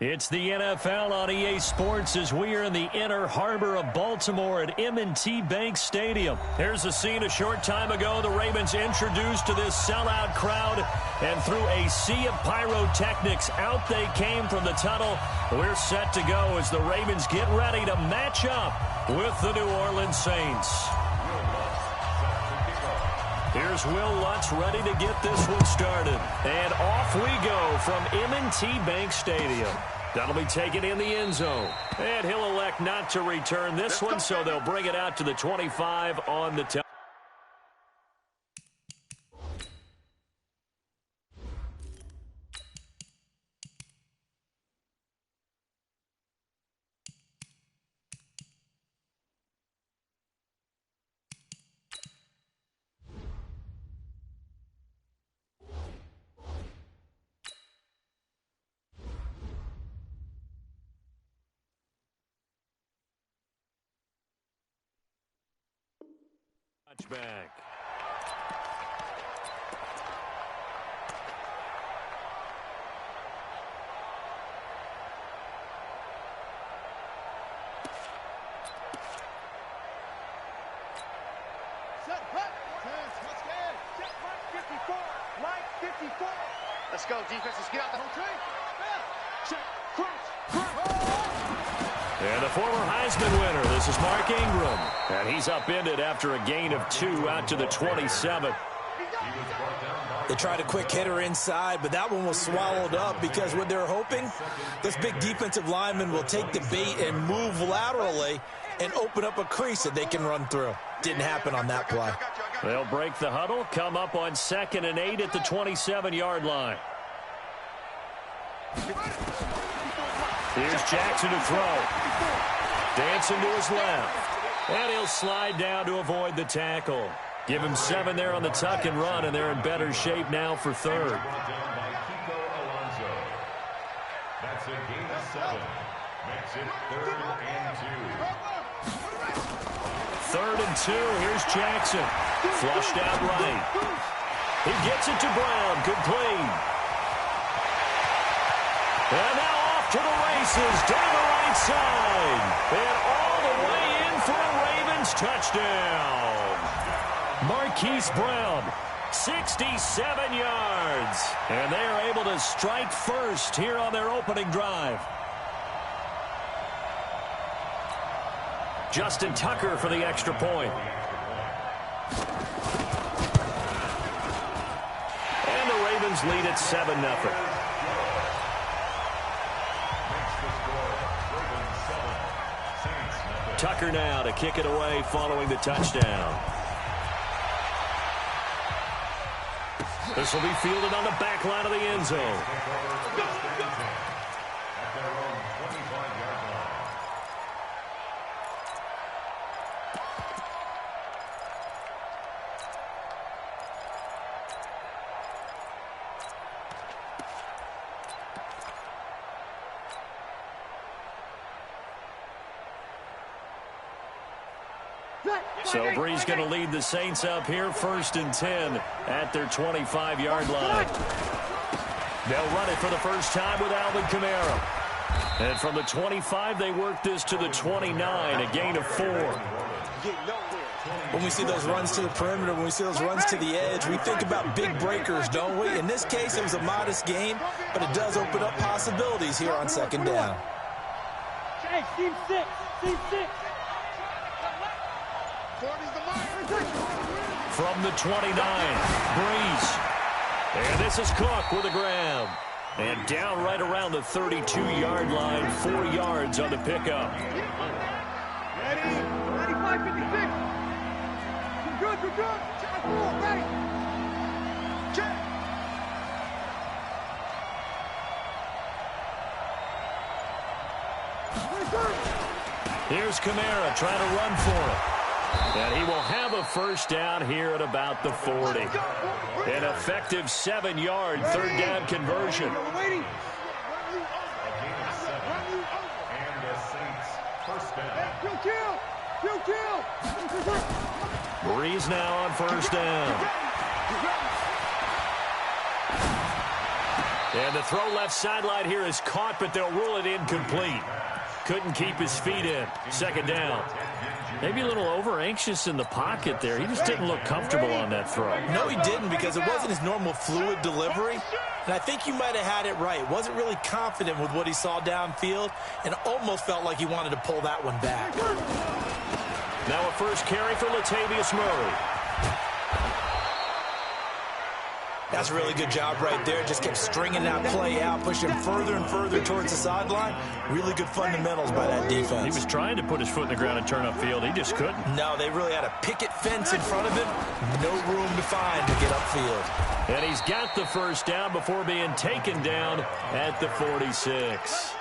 It's the NFL on EA Sports as we are in the inner harbor of Baltimore at M&T Bank Stadium. Here's a scene a short time ago. The Ravens introduced to this sellout crowd, and through a sea of pyrotechnics, out they came from the tunnel. We're set to go as the Ravens get ready to match up with the New Orleans Saints. Here's Will Lutz ready to get this one started. And off we go from M&T Bank Stadium. That'll be taken in the end zone. And he'll elect not to return this one, so they'll bring it out to the 25 on the Back. Let's go, defense. Let's get out the whole train. Check. Crouch. And the former Heisman winner, this is Mark Ingram. And he's upended after a gain of 2 out to the 27. They tried a quick hitter inside, but that one was swallowed up because what they're hoping, this big defensive lineman will take the bait and move laterally and open up a crease that they can run through. Didn't happen on that play. They'll break the huddle, come up on 2nd and 8 at the 27-yard line. Here's Jackson to throw. Dancing to his left. And he'll slide down to avoid the tackle. Give him 7 there on the tuck and run, and they're in better shape now for 3rd. That's a gain of 7. Makes it 3rd and 2. 3rd and 2. Here's Jackson. Flushed out right. He gets it to Brown. Complete. And now off to the races down the right side. And all the way in for a Ravens touchdown. Marquise Brown, 67 yards. And they are able to strike first here on their opening drive. Justin Tucker for the extra point. And the Ravens lead at 7-0. Tucker now to kick it away following the touchdown. This will be fielded on the back line of the end zone. So Bree's going to lead the Saints up here 1st and 10 at their 25-yard line. They'll run it for the first time with Alvin Kamara. And from the 25, they work this to the 29, a gain of 4. When we see those runs to the perimeter, when we see those runs to the edge, we think about big breakers, don't we? In this case, it was a modest gain, but it does open up possibilities here on 2nd down. Hey, team 6. Team 6. From the 29, Breeze. And this is Cook with a grab. And down right around the 32-yard line, 4 yards on the pickup. Ready? 95, 56. You're good, you're good. Check ball, ready. Check. Here's Kamara trying to run for it. And he will have a first down here at about the 40. An effective 7-yard 3rd down conversion. Breeze now on 1st down. And the throw left sideline here is caught, but they'll rule it incomplete. Couldn't keep his feet in. 2nd down. Maybe a little over-anxious in the pocket there. He just didn't look comfortable on that throw. No, he didn't, because it wasn't his normal fluid delivery. And I think you might have had it right. Wasn't really confident with what he saw downfield and almost felt like he wanted to pull that one back. Now a first carry for Latavius Murray. That's a really good job right there. Just kept stringing that play out, pushing further and further towards the sideline. Really good fundamentals by that defense. He was trying to put his foot in the ground and turn upfield. He just couldn't. No, they really had a picket fence in front of him. No room to find to get upfield. And he's got the first down before being taken down at the 46.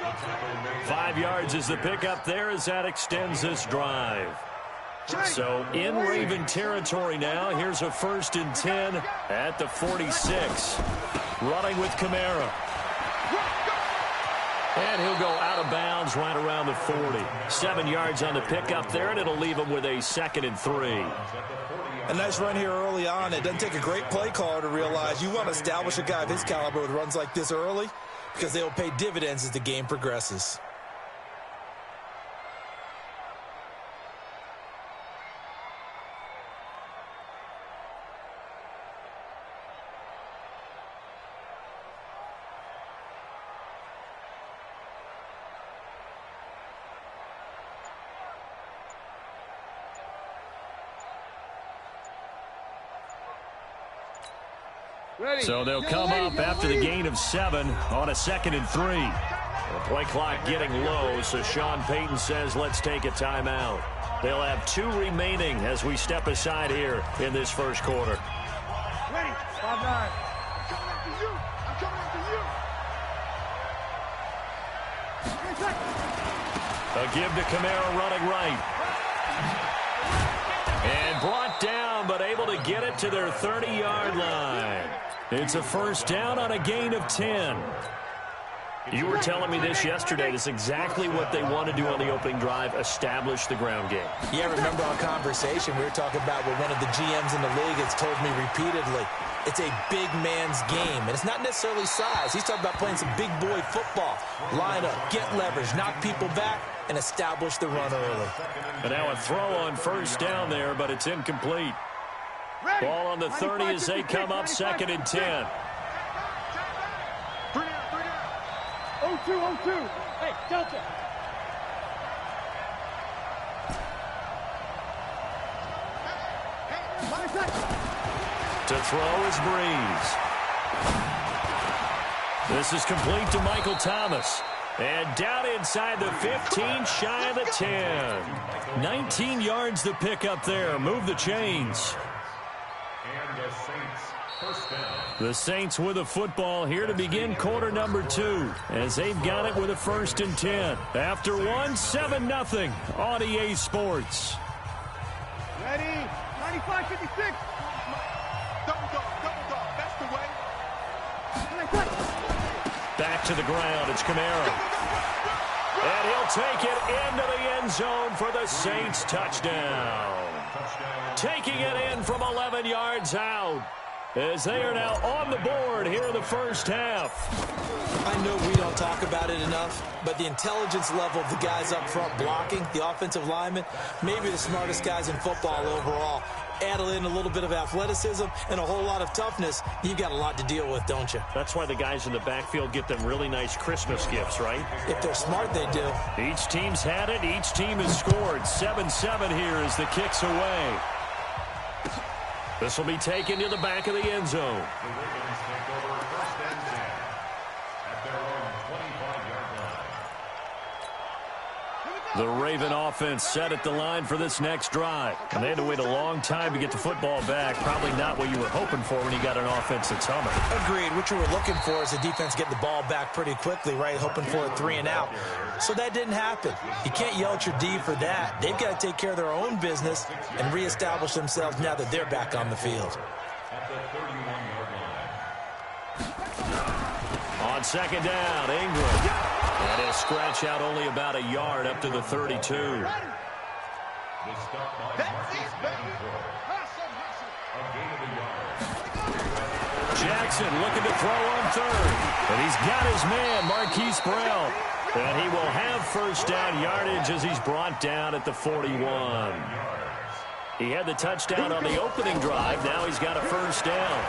5 yards is the pickup there as that extends this drive. So in Raven territory now. Here's a 1st and 10 at the 46. Running with Kamara. And he'll go out of bounds right around the 40. 7 yards on the pickup there, and it'll leave him with a 2nd and 3. A nice run here early on. It doesn't take a great play caller to realize you want to establish a guy of his caliber with runs like this early because they will pay dividends as the game progresses. So they'll come up after the gain of 7 on a 2nd and 3. The play clock getting low, so Sean Payton says let's take a timeout. They'll have 2 remaining as we step aside here in this first quarter. Ready, 5-9. I'm coming after you. I'm coming after you. A give to Kamara running right. And brought down, but able to get it to their 30-yard line. It's a first down on a gain of 10. You were telling me this yesterday. This is exactly what they want to do on the opening drive, establish the ground game. Yeah, remember our conversation? We were talking about what one of the GMs in the league has told me repeatedly. It's a big man's game, and it's not necessarily size. He's talking about playing some big boy football. Line up, get leverage, knock people back, and establish the run early. And now a throw on first down there, but it's incomplete. Ball on the 30 as they come up 2nd and 10. 0-2. Hey, Delta. To throw is Breeze. This is complete to Michael Thomas. And down inside the 15, shy of the 10. 19 yards to pick up there. Move the chains. And the Saints first down. The Saints with a football here to begin quarter number 2 as they've got it with a 1st and 10. After 1, 7-0 on EA Sports. Ready, 95-56. Double dog, that's the way. Back to the ground, it's Kamara. And he'll take it into the end zone for the Saints touchdown. Taking it in from 11 yards out as they are now on the board here in the first half. I know we don't talk about it enough, but the intelligence level of the guys up front blocking, the offensive linemen, maybe the smartest guys in football overall. Add in a little bit of athleticism and a whole lot of toughness, you've got a lot to deal with, don't you? That's why the guys in the backfield get them really nice Christmas gifts, right? If they're smart, they do. Each team's had it. Each team has scored. 7-7 here as the kick's away. This will be taken to the back of the end zone. The Ravens take over 1st and 10 at their own 25-yard line. The Raven offense set at the line for this next drive. And they had to wait a long time to get the football back. Probably not what you were hoping for when you got an offense that's humming. Agreed. What you were looking for is the defense getting the ball back pretty quickly, right? Hoping for a 3 and out. So that didn't happen. You can't yell at your D for that. They've got to take care of their own business and reestablish themselves now that they're back on the field. At the 31-yard line. On 2nd down, Ingram. And he'll scratch out only about a yard up to the 32. The stop by Marcus Davenport. A gain of a yard. Jackson looking to throw on 3rd. But he's got his man, Marquise Brown. And he will have first down yardage as he's brought down at the 41. He had the touchdown on the opening drive. Now he's got a first down.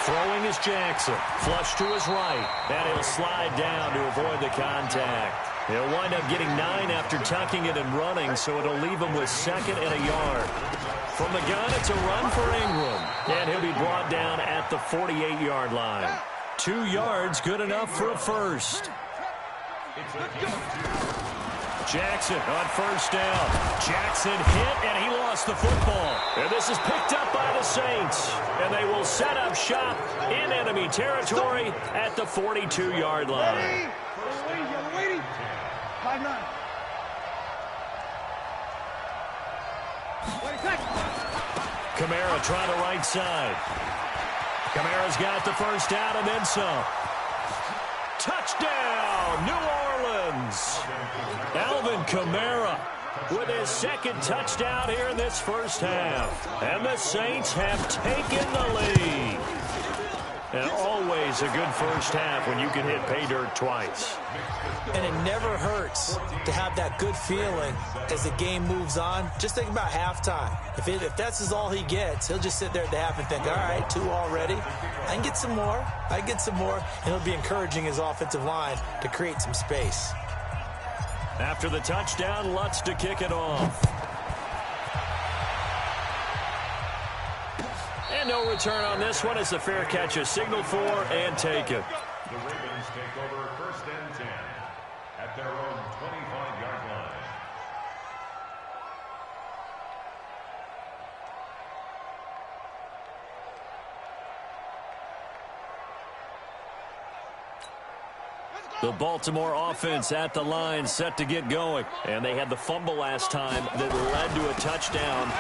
Throwing is Jackson. Flush to his right. And he'll slide down to avoid the contact. He'll wind up getting 9 after tucking it and running, so it'll leave him with 2nd and a yard. From the gun, it's a run for Ingram. And he'll be brought down at the 48-yard line. 2 yards, good enough for a first. Jackson on first down. Jackson hit, and he lost the football. And this is picked up by the Saints. And they will set up shop in enemy territory at the 42-yard line. Waiting. 5-9. Kamara trying to right side. Kamara's got the first down and then some. Touchdown, New Orleans. Alvin Kamara with his second touchdown here in this first half. And the Saints have taken the lead. And always a good first half when you can hit pay dirt twice. And it never hurts to have that good feeling as the game moves on. Just think about halftime. If that's all he gets, he'll just sit there at the half and think, all right, 2 already. I can get some more. I can get some more. And he'll be encouraging his offensive line to create some space. After the touchdown, Lutz to kick it off. And no return on this one as the fair catch is signaled for and taken. The Ravens take over 1st and 10 at their own 25-yard line. The Baltimore offense at the line set to get going. And they had the fumble last time that led to a touchdown.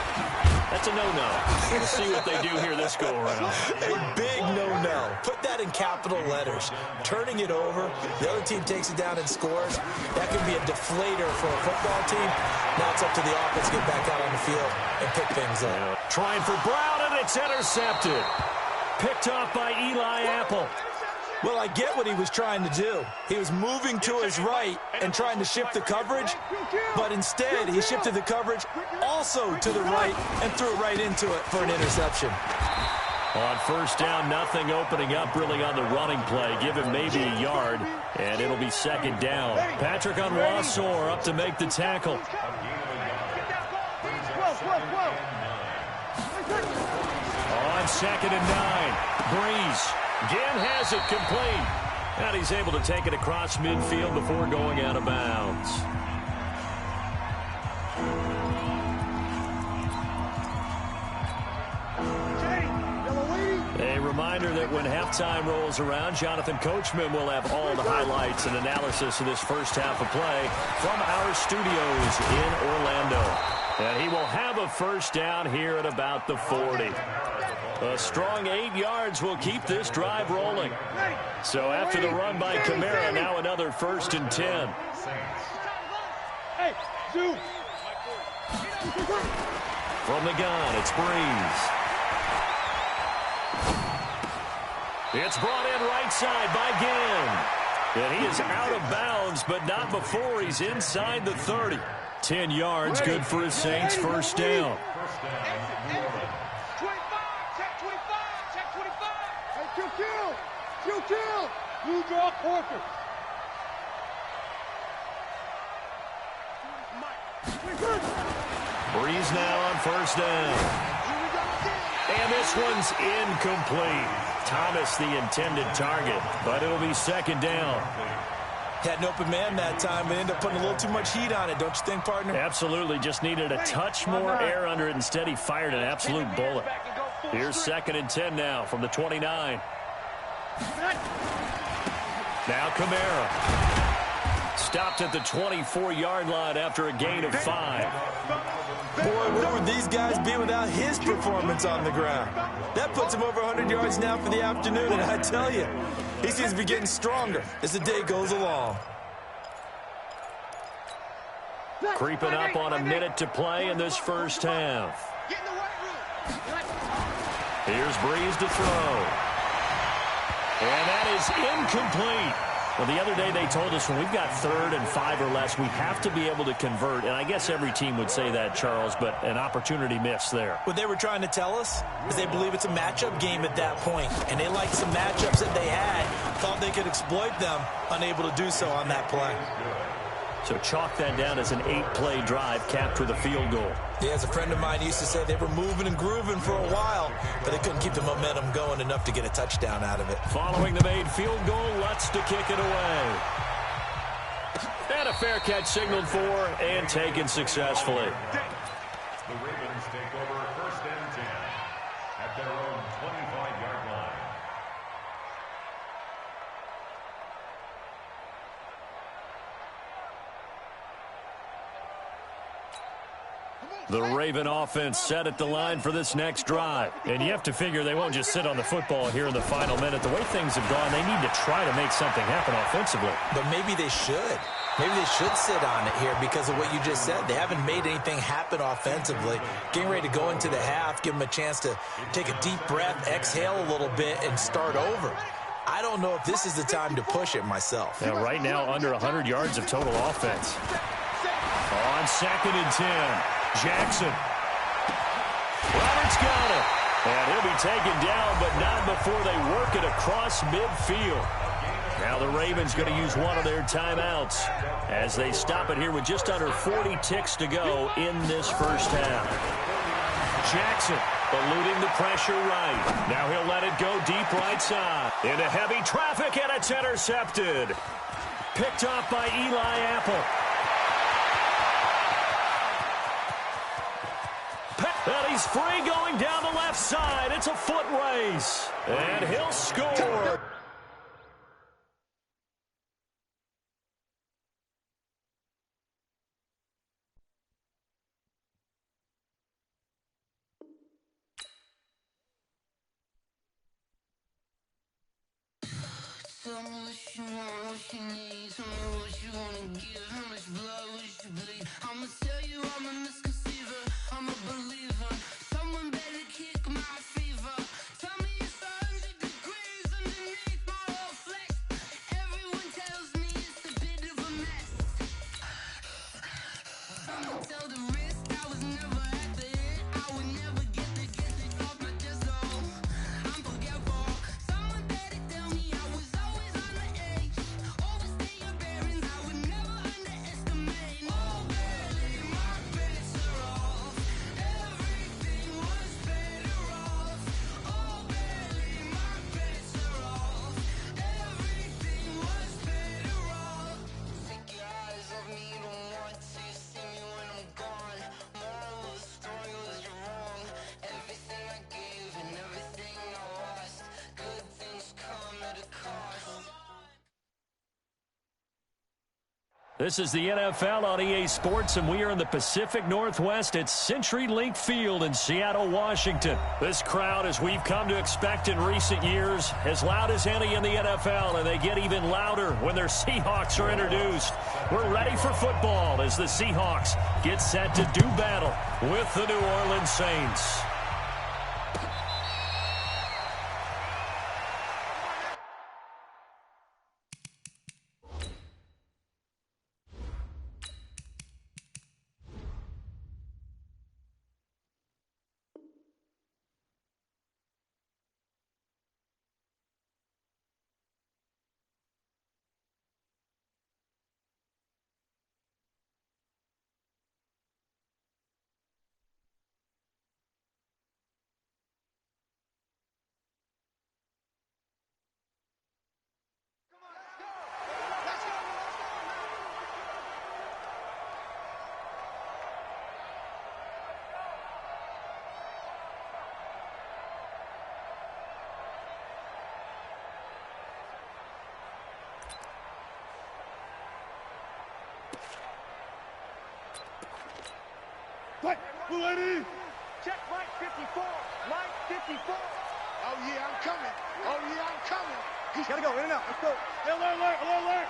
That's a no-no. We'll see what they do here this go-around. A big no-no. Put that in capital letters. Turning it over, the other team takes it down and scores. That can be a deflator for a football team. Now it's up to the offense to get back out on the field and pick things up. Trying for Brown, and it's intercepted. Picked off by Eli Apple. Well, I get what he was trying to do. He was moving to his right and trying to shift the coverage, but instead he shifted the coverage also to the right and threw it right into it for an interception. On first down, nothing opening up really on the running play. Give him maybe a yard, and it'll be 2nd down. Patrick Onwuasor up to make the tackle. On 2nd and 9, Breeze. Again has it complete. And he's able to take it across midfield before going out of bounds. A reminder that when halftime rolls around, Jonathan Coachman will have all the highlights and analysis of this first half of play from our studios in Orlando. And he will have a first down here at about the 40. A strong 8 yards will keep this drive rolling. So after the run by Kamara, now another 1st and 10. From the gun, it's Breeze. It's brought in right side by Ginn. And he is out of bounds, but not before he's inside the 30. 10 yards, good for his Saints, first down. Kill! You draw Corker. Breeze now on first down. And this one's incomplete. Thomas the intended target, but it'll be 2nd down. Had an open man that time, but ended up putting a little too much heat on it, don't you think, partner? Absolutely, just needed a touch more air under it. Instead, he fired an absolute bullet. Here's 2nd and 10 now from the 29. Now Kamara. Stopped at the 24-yard line after a gain of 5. Boy, where would these guys be without his performance on the ground? That puts him over 100 yards now for the afternoon, and I tell you, he seems to be getting stronger as the day goes along. Creeping up on a minute to play in this first half. Here's Breeze to throw. And that is incomplete. Well, the other day they told us when we've got 3rd and 5 or less, we have to be able to convert. And I guess every team would say that, Charles, but an opportunity missed there. What they were trying to tell us is they believe it's a matchup game at that point, and they liked some matchups that they had, thought they could exploit them, unable to do so on that play. So chalk that down as an 8-play drive capped with a field goal. Yeah, as a friend of mine used to say, they were moving and grooving for a while, but they couldn't keep the momentum going enough to get a touchdown out of it. Following the made field goal, Lutz to kick it away. And a fair catch signaled for and taken successfully. The Ravens take over 1st and 10 at their own 25-yard line. The Raven offense set at the line for this next drive. And you have to figure they won't just sit on the football here in the final minute. The way things have gone, they need to try to make something happen offensively. But maybe they should. Maybe they should sit on it here because of what you just said. They haven't made anything happen offensively. Getting ready to go into the half, give them a chance to take a deep breath, exhale a little bit, and start over. I don't know if this is the time to push it myself. Now, right now, under 100 yards of total offense. On 2nd and 10. Jackson. Roberts got it. And he'll be taken down, but not before they work it across midfield. Now the Ravens going to use one of their timeouts as they stop it here with just under 40 ticks to go in this first half. Jackson eluding the pressure right. Now he'll let it go deep right side. Into heavy traffic, and it's intercepted. Picked off by Eli Apple. And he's free going down the left side. It's a foot race. And he'll score. Tell me what you want, what you need. Tell me what you wanna give. How much blood would you bleed? I'ma tell you I'm a misconceiver. I'm a believer. Someone better kick my fever. Tell me it's 100 degrees underneath my whole flesh. Everyone tells me it's a bit of a mess. I'ma tell the risk I was never at the end. I would never get it off my chest. I'm forgetful. Someone better tell me I was always on the edge. Overstay your bearings, I would never underestimate. Oh, barely, my bets are off. Everything was better off. Oh, barely, my bets are off. Everything was better off. Take your eyes off me, you don't want to see me when I'm gone. Moral of the story was you're wrong. Everything I gave and everything I lost. Good things come at a cost. This is the NFL on EA Sports, and we are in the Pacific Northwest at CenturyLink Field in Seattle, Washington. This crowd, as we've come to expect in recent years, as loud as any in the NFL, and they get even louder when their Seahawks are introduced. We're ready for football as the Seahawks get set to do battle with the New Orleans Saints. Lady. Check Mike 54. Mike 54. Oh, yeah, I'm coming. Oh, yeah, I'm coming. He's got to go in and out. Let's go. Alert.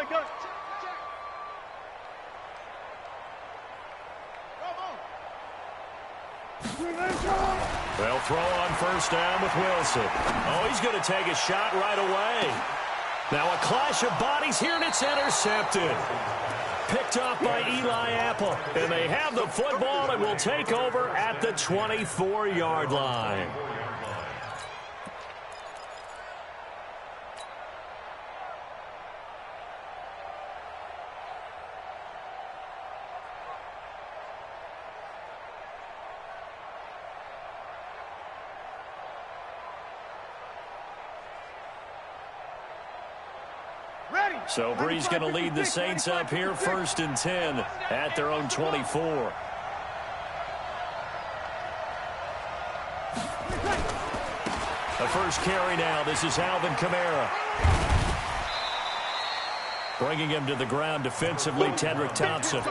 Go. They'll throw on first down with Wilson. Oh, he's going to take a shot right away. Now a clash of bodies here, and it's intercepted. Picked off by Eli Apple. And they have the football and will take over at the 24-yard line. So Bree's going to lead the Saints up here, 1st and 10 at their own 24. The first carry now. This is Alvin Kamara. bringing him to the ground defensively, Tedrick Thompson.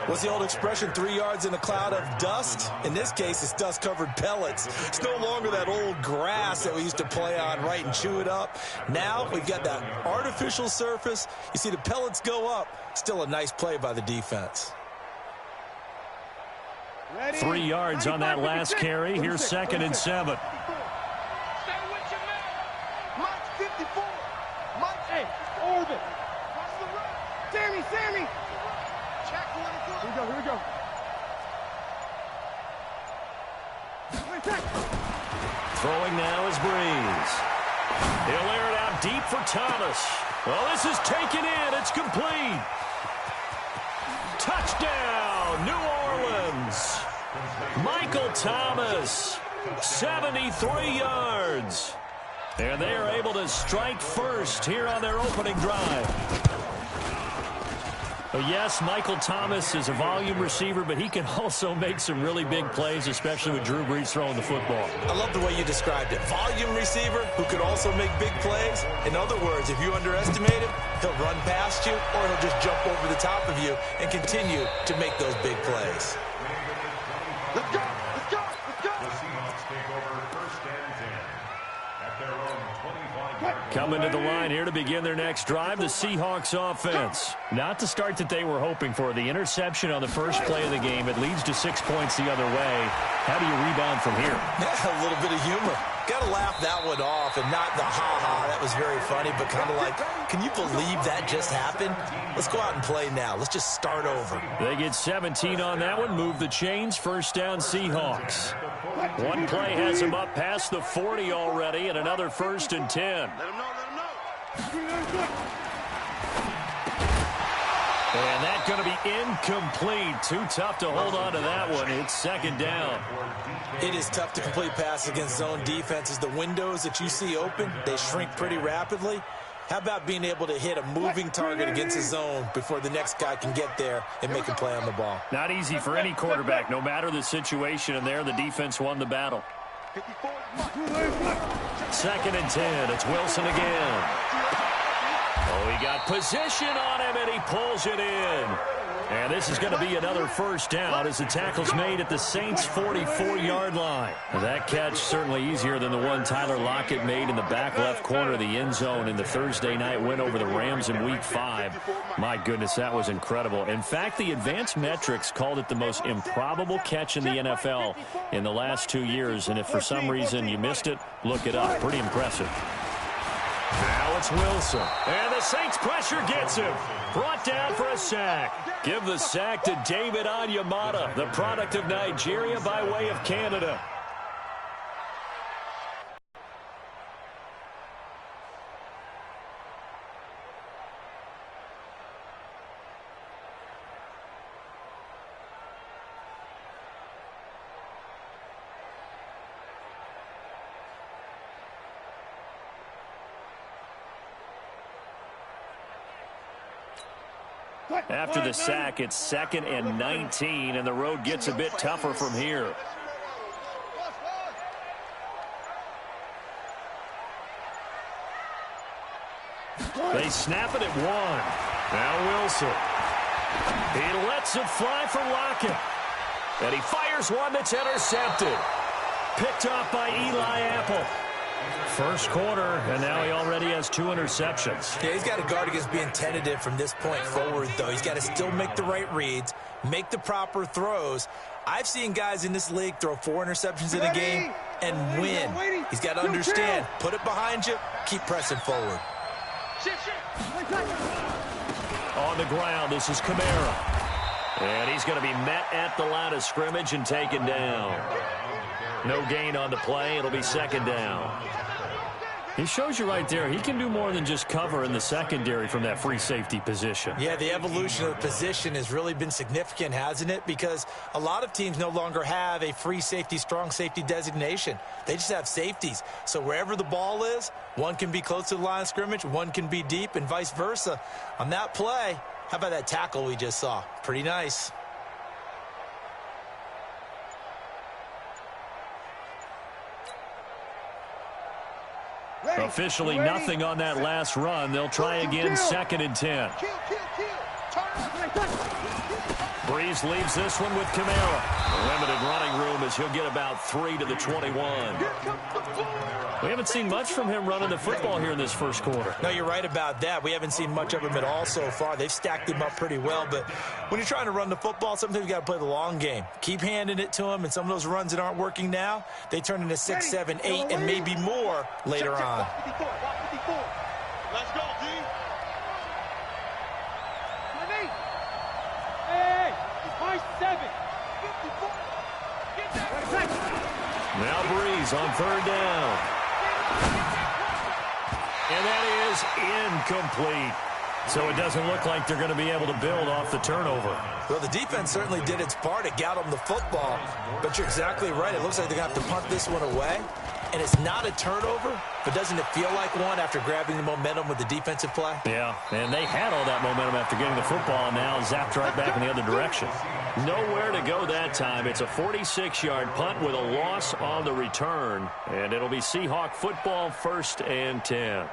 What's the old expression, 3 yards in a cloud of dust? In this case, it's dust-covered pellets. It's no longer that old grass that we used to play on, right, and chew it up. Now we've got that artificial surface. You see the pellets go up. Still a nice play by the defense. 3 yards on that last carry. Here's 2nd and 7. Stay with your man. Mike's 54. Mike, hey, orbit. Watch the run. Sammy. Check 44. Here we go. Throwing now is Breeze. He'll air it out deep for Thomas. Well, this is taken in. It's complete. Touchdown, New Orleans. Michael Thomas, 73 yards. And they are able to strike first here on their opening drive. Yes, Michael Thomas is a volume receiver, but he can also make some really big plays, especially with Drew Brees throwing the football. I love the way you described it. Volume receiver who could also make big plays. In other words, if you underestimate him, he'll run past you or he'll just jump over the top of you and continue to make those big plays. Let's go. The Seahawks take over 1st and 10 at their own 25-yard line. Coming to the line here to begin their next drive, the Seahawks offense. Not the start that they were hoping for. The interception on the first play of the game. It leads to 6 points the other way. How do you rebound from here? Yeah, a little bit of humor. Got to laugh that one off and not the ha-ha. That was very funny, but kind of like, can you believe that just happened? Let's go out and play now. Let's just start over. They get 17 on that one. Move the chains. 1st down, Seahawks. One play has them up past the 40 already, and another 1st and 10. Let him know. And that's going to be incomplete. Too tough to hold on to that one. It's 2nd down. It is tough to complete passes against zone defenses. The windows that you see open, they shrink pretty rapidly. How about being able to hit a moving target against a zone before the next guy can get there and make a play on the ball? Not easy for any quarterback, no matter the situation. And there, the defense won the battle. 2nd and 10. It's Wilson again. Oh, he got position on him, and he pulls it in. And this is going to be another 1st down as the tackle's made at the Saints' 44-yard line. That catch certainly easier than the one Tyler Lockett made in the back left corner of the end zone in the Thursday night win over the Rams in Week 5. My goodness, that was incredible. In fact, the advanced metrics called it the most improbable catch in the NFL in the last 2 years. And if for some reason you missed it, look it up. Pretty impressive. Now it's Wilson. And the Saints pressure gets him. Brought down for a sack. Give the sack to David Onyemata, the product of Nigeria by way of Canada. After the sack, it's 2nd and 19, and the road gets a bit tougher from here. They snap it at 1. Now Wilson. He lets it fly for Lockett. And he fires one that's intercepted. Picked off by Eli Apple. First quarter, and now he already has 2 interceptions. Yeah, he's got to guard against being tentative from this point forward, though. He's got to still make the right reads, make the proper throws. I've seen guys in this league throw 4 interceptions in a game and win. He's got to understand, put it behind you, keep pressing forward. On the ground, this is Kamara. And he's going to be met at the line of scrimmage and taken down. No gain on the play. It'll be 2nd down. He shows you right there, he can do more than just cover in the secondary from that free safety position. Yeah, the evolution of the position has really been significant, hasn't it? Because a lot of teams no longer have a free safety, strong safety designation. They just have safeties. So wherever the ball is, one can be close to the line of scrimmage, one can be deep, and vice versa. On that play, how about that tackle we just saw? Pretty nice. Officially nothing on that last run. They'll try again, 2nd and 10. Breeze leaves this one with Kamara. Limited running room as he'll get about 3 to the 21. We haven't seen much from him running the football here in this first quarter. No, you're right about that. We haven't seen much of him at all so far. They've stacked him up pretty well, but when you're trying to run the football, sometimes you got to play the long game. Keep handing it to him, and some of those runs that aren't working now, they turn into 6, 7, 8, and maybe more later on. Let's go, D. My 7. 54. Get that. Now Breeze on 3rd down. And that is incomplete. So it doesn't look like they're going to be able to build off the turnover. Well, the defense certainly did its part to get them the football. But you're exactly right. It looks like they're going to have to punt this one away. And it's not a turnover, but doesn't it feel like one after grabbing the momentum with the defensive play? Yeah, and they had all that momentum after getting the football, and now zapped right back in the other direction. Nowhere to go that time. It's a 46-yard punt with a loss on the return, and it'll be Seahawk football, 1st and 10.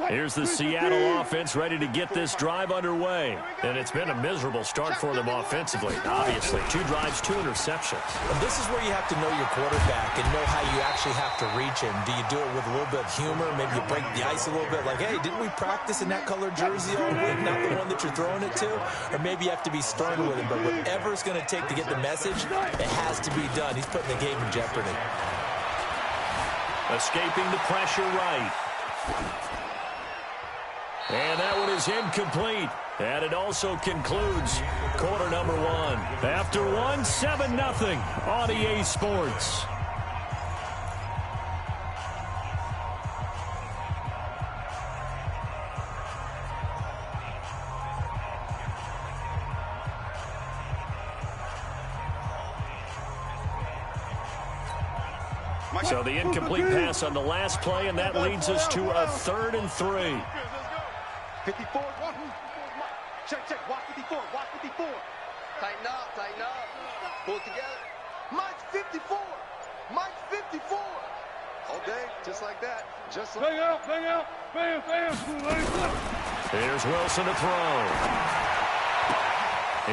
Here's the Seattle offense ready to get this drive underway. And it's been a miserable start for them offensively. Obviously, 2 drives, 2 interceptions. And this is where you have to know your quarterback and know how you actually have to reach him. Do you do it with a little bit of humor? Maybe you break the ice a little bit. Like, hey, didn't we practice in that colored jersey all week? Not the one that you're throwing it to? Or maybe you have to be stern with him. But whatever it's going to take to get the message, it has to be done. He's putting the game in jeopardy. Escaping the pressure right. And that one is incomplete. And it also concludes quarter number 1. After 1, 7-0 on EA Sports. So the incomplete pass on the last play, and that leads us to a 3rd and 3. 54. Check, check. Watch 54. Watch 54. Tighten up, tighten up. Pull it together. Mike's 54. Mike's 54. Okay, just like that. Just like that. Bang out. Bam, bam. Here's Wilson to throw.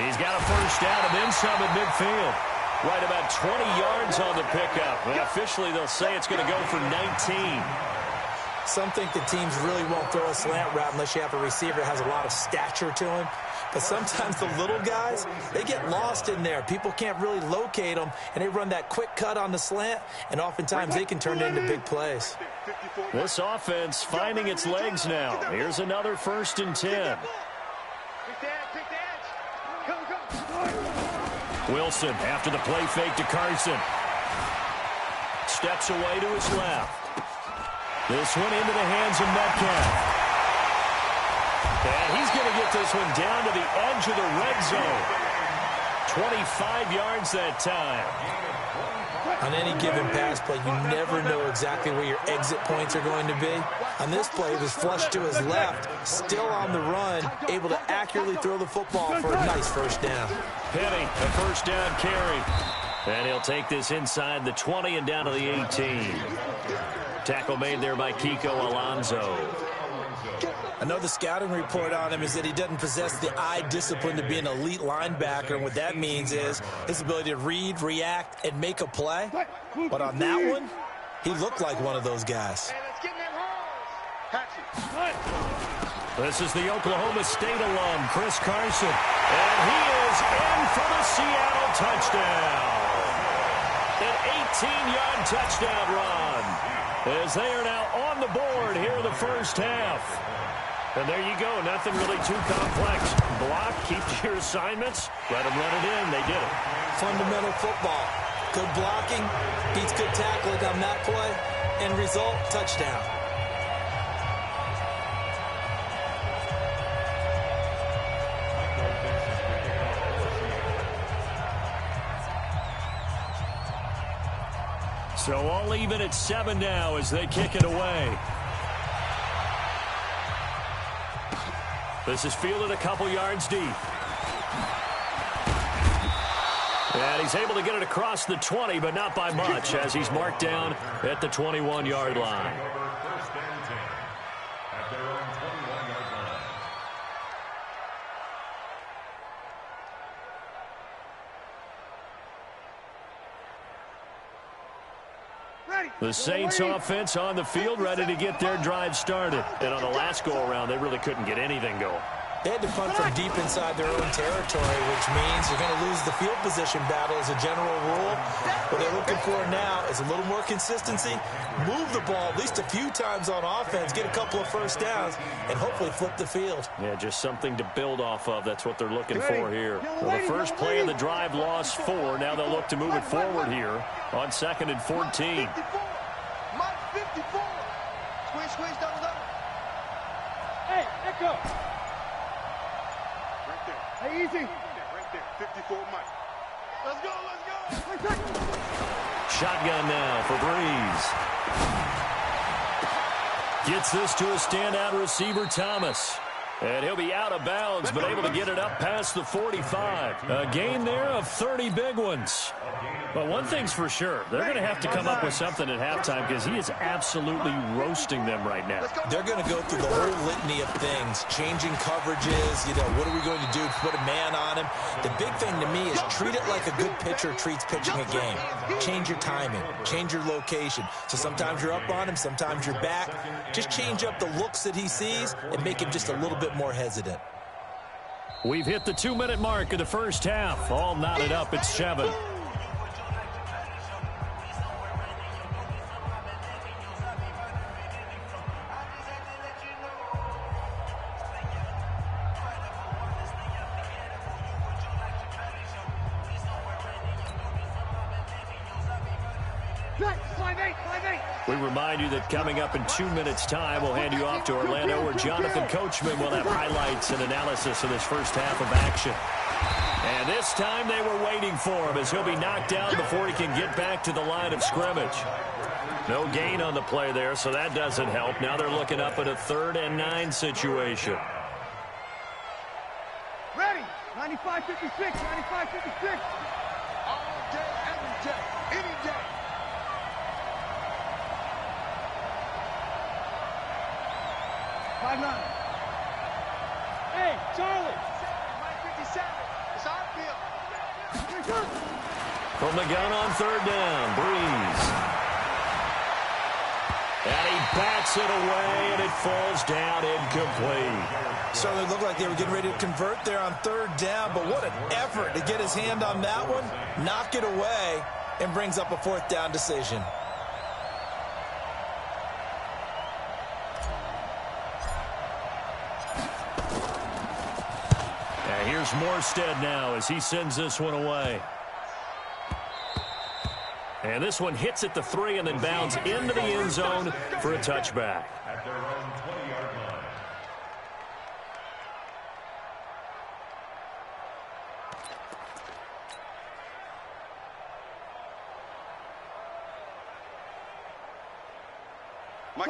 He's got a 1st down and then some at midfield. Right about 20 yards on the pickup. And officially, they'll say it's going to go for 19. Some think the teams really won't throw a slant route unless you have a receiver that has a lot of stature to him. But sometimes the little guys, they get lost in there. People can't really locate them, and they run that quick cut on the slant, and oftentimes they can turn it into big plays. This offense finding its legs now. Here's another 1st and 10. Wilson after the play fake to Carson. Steps away to his left. This one into the hands of Metcalf. And he's going to get this one down to the edge of the red zone. 25 yards that time. On any given pass play, you never know exactly where your exit points are going to be. On this play, it was flushed to his left, still on the run, able to accurately throw the football for a nice 1st down. Penny, a 1st down carry. And he'll take this inside the 20 and down to the 18. Tackle made there by Kiko Alonso. I know the scouting report on him is that he doesn't possess the eye discipline to be an elite linebacker, and what that means is his ability to read, react, and make a play. But on that one, he looked like one of those guys. This is the Oklahoma State alum, Chris Carson. And he is in for the Seattle touchdown. An 18-yard touchdown run. As they are now on the board here in the 1st half. And there you go. Nothing really too complex. Block, keep to your assignments, let them run it in. They did it. Fundamental football. Good blocking, beats good tackling on that play. End result, touchdown. So all even at 7 now as they kick it away. This is fielded a couple yards deep. And he's able to get it across the 20, but not by much, as he's marked down at the 21-yard line. First and 10 at their own 21-yard line. The Saints offense on the field, ready to get their drive started. And on the last go-around, they really couldn't get anything going. They had to punt from deep inside their own territory, which means you're going to lose the field position battle as a general rule. What they're looking for now is a little more consistency, move the ball at least a few times on offense, get a couple of first downs, and hopefully flip the field. Yeah, just something to build off of. That's what they're looking for here. Well, the first play of the drive lost 4. Now they'll look to move it forward here on 2nd and 14. 54. Mike 54. Squeeze, double. Hey, echo. Right there. Hey, easy. Right there. 54, Mike. Let's go. Shotgun now for Breeze. Gets this to a standout receiver, Thomas. And he'll be out of bounds, but able to get it up past the 45. A gain there of 30 big ones. But one thing's for sure, they're going to have to come up with something at halftime because he is absolutely roasting them right now. They're going to go through the whole litany of things, changing coverages, what are we going to do, put a man on him. The big thing to me is treat it like a good pitcher treats pitching a game. Change your timing, change your location. So sometimes you're up on him, sometimes you're back. Just change up the looks that he sees and make him just a little bit more hesitant. We've hit the 2-minute mark of the first half. All knotted up at 7. We remind you that coming up in 2 minutes' time, we'll hand you off to Orlando, where Jonathan Coachman will have highlights and analysis of this first half of action. And this time they were waiting for him as he'll be knocked down before he can get back to the line of scrimmage. No gain on the play there, so that doesn't help. Now they're looking up at a 3rd and 9 situation. Ready. 95-56. 95-56. All day, every day, any day. Hey, Charlie. Mike 57. It's our field. From the gun on 3rd down, Breeze. And he bats it away, and it falls down incomplete. Certainly looked like they were getting ready to convert there on 3rd down, but what an effort to get his hand on that one, knock it away, and brings up a 4th down decision. Here's Morstead now as he sends this one away. And this one hits at the 3 and then bounds into the end zone for a touchback. At their own 20-yard line.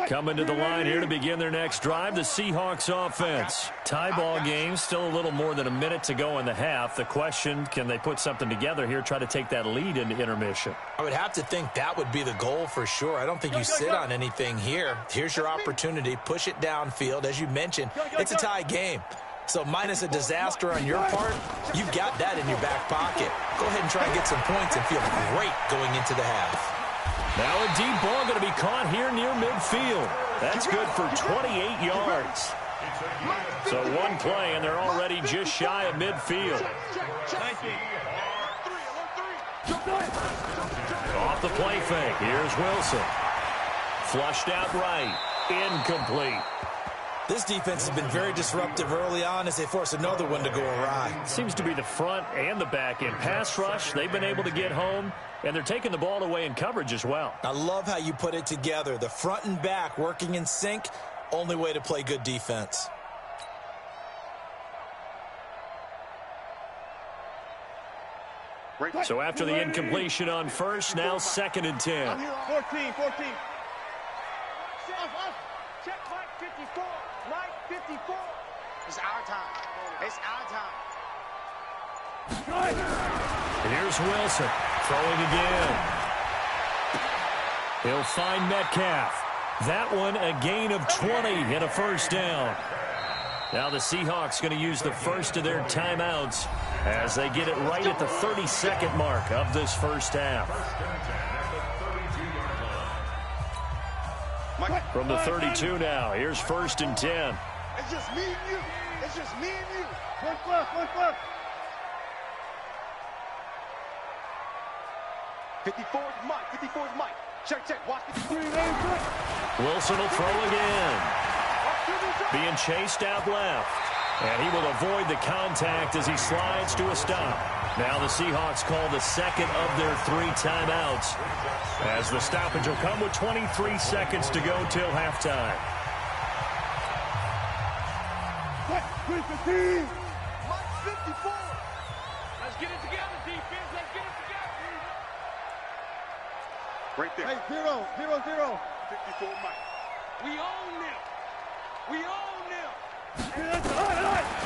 Coming to the line here to begin their next drive, the Seahawks offense. Tie ball game, still a little more than a minute to go in the half. The question, can they put something together here, try to take that lead into intermission? I would have to think that would be the goal for sure. I don't think you sit on anything here. Here's your opportunity. Push it downfield. As you mentioned, it's a tie game. So minus a disaster on your part, you've got that in your back pocket. Go ahead and try and get some points and feel great going into the half. Now a deep ball going to be caught here near midfield. That's good for 28 yards. So one play, and they're already just shy of midfield. Off the play fake. Here's Wilson. Flushed out right. Incomplete. This defense has been very disruptive early on as they force another one to go awry. Seems to be the front and the back end. Pass rush, they've been able to get home, and they're taking the ball away in coverage as well. I love how you put it together. The front and back working in sync, only way to play good defense. So after the incompletion on first, now 2nd and 10. 14. Check Mike 54. Mike 54. It's our time. It's our time. Here's Wilson throwing again. He'll find Metcalf. That one a gain of 20 and a first down. Now the Seahawks going to use the first of their timeouts as they get it right at the 32nd mark of this first half. From the 32 now, here's 1st and 10. It's just me and you. It's just me and you. One foot. 54 is Mike. 54 is Mike. Check. Watch 53. Wilson will throw again. Being chased out left. And he will avoid the contact as he slides to a stop. Now the Seahawks call the second of their 3 timeouts, as the stoppage will come with 23 seconds to go till halftime. Mike 54. Let's get it together, defense. Let's get it together. Right there. Hey, 0, 0, 0. 54, Mike. We own them.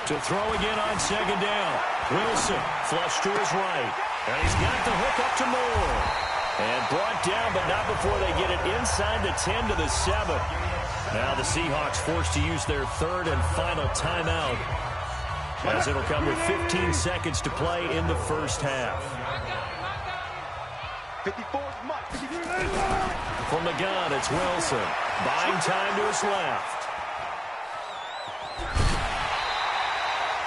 To throw again on 2nd down. Wilson flush to his right. And he's got the hook up to Moore. And brought down, but not before they get it inside the 10 to the 7. Now the Seahawks forced to use their 3rd and final timeout, as it'll come with 15 seconds to play in the first half. 54 is Mike. From the gun, it's Wilson. Buying time to his left.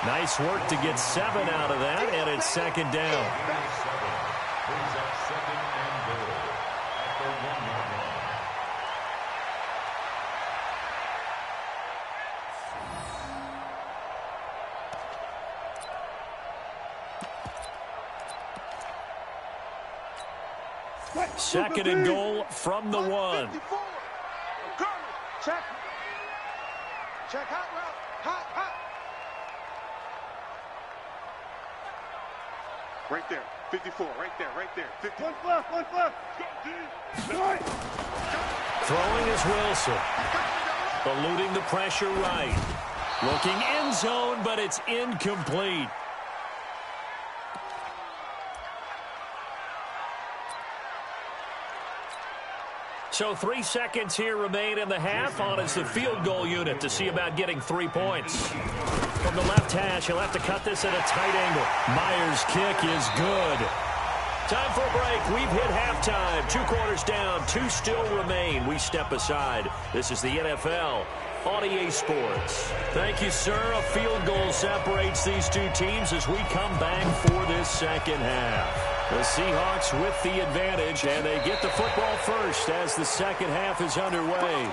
Nice work to get 7 out of that, and it's 2nd down. Second and goal from the 1. Check. Hot route. Hot. Right there. 54. Right there. 50. One foot. Throwing is Wilson. Eluding the pressure right. Looking end zone, but it's incomplete. So 3 seconds here remain in the half. On is the field goal unit to see about getting 3 points. From the left hash, he'll have to cut this at a tight angle. Myers' kick is good. Time for a break. We've hit halftime. 2 quarters down. 2 still remain. We step aside. This is the NFL on EA Sports. Thank you, sir. A field goal separates these 2 teams as we come back for this second half. The Seahawks with the advantage, and they get the football first as the second half is underway.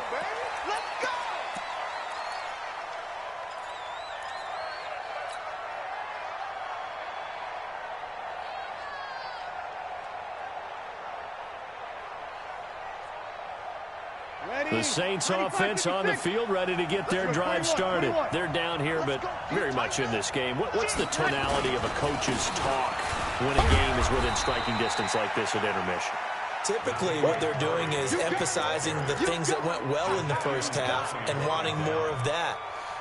The Saints offense on the field, ready to get their drive started. They're down here, but very much in this game. What's the tonality of a coach's talk when a game is within striking distance like this at intermission? Typically, what they're doing is emphasizing the things that went well in the first half and wanting more of that.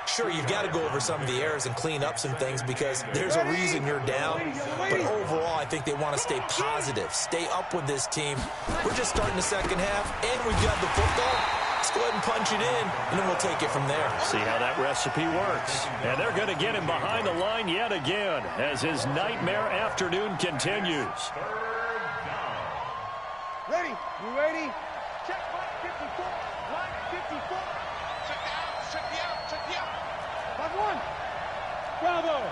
Sure, you've got to go over some of the errors and clean up some things because there's a reason you're down. But overall, I think they want to stay positive, stay up with this team. We're just starting the second half, and we've got the football. Let's go ahead and punch it in, and then we'll take it from there. See how that recipe works. And they're going to get him behind the line yet again as his nightmare afternoon continues. Ready? You ready? Check Mike 54. Mike 54. Check the out. Check the out. 5-1. Bravo.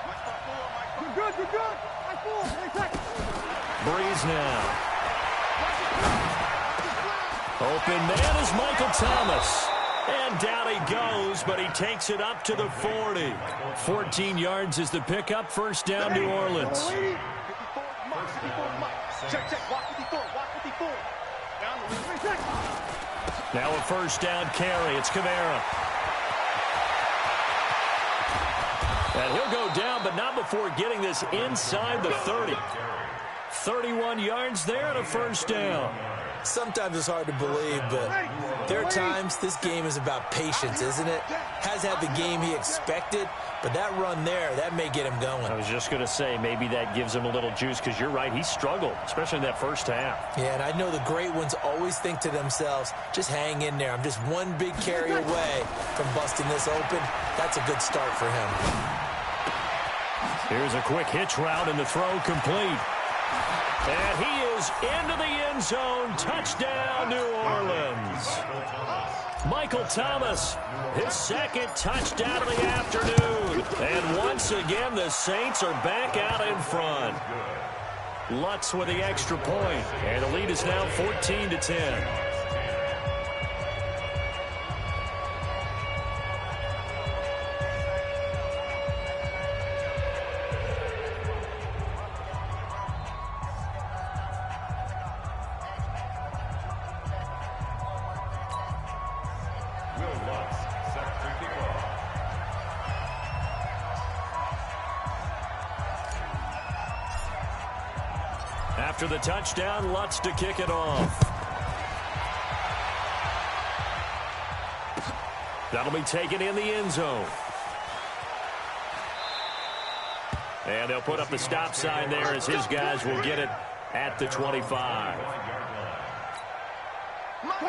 Mike 4. Mike 4. You're good. Mike 4. 3 seconds. Breeze now. Open man is Michael Thomas. And down he goes, but he takes it up to the 40. 14 yards is the pickup. First down, New Orleans. 54, Mike. Check. Walk 54. Down 3 seconds. Now a first down carry. It's Kamara. And he'll go down, but not before getting this inside the 30. 31 yards there and a first down. Sometimes it's hard to believe, but there are times this game is about patience, isn't it? Has had the game he expected, but that run there, that may get him going. I was just going to say, maybe that gives him a little juice, because you're right, he struggled, especially in that first half. Yeah, and I know the great ones always think to themselves, just hang in there. I'm just one big carry away from busting this open. That's a good start for him. Here's a quick hitch route, and the throw complete. And he is into the end zone. Touchdown, New Orleans. Michael Thomas, his second touchdown of the afternoon. And once again, the Saints are back out in front. Lutz with the extra point, and the lead is now 14-10. After the touchdown, Lutz to kick it off. That'll be taken in the end zone. And they'll put up the stop sign there as his guys will get it at the 25.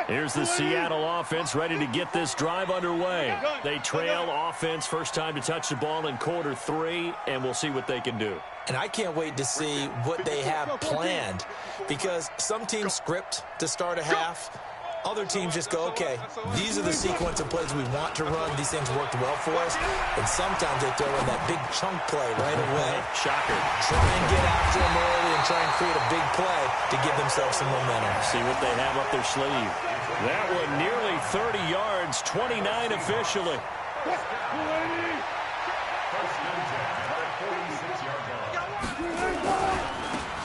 Here's the Seattle offense ready to get this drive underway. They trail offense first time to touch the ball in quarter 3, and we'll see what they can do. And I can't wait to see what they have planned, because some teams script to start a half. Other teams just go, okay, these are the sequence of plays we want to run. These things worked well for us. And sometimes they throw in that big chunk play right away. Shocker. Try and get after them early and try and create a big play to give themselves some momentum. See what they have up their sleeve. That one nearly 30 yards, 29 officially.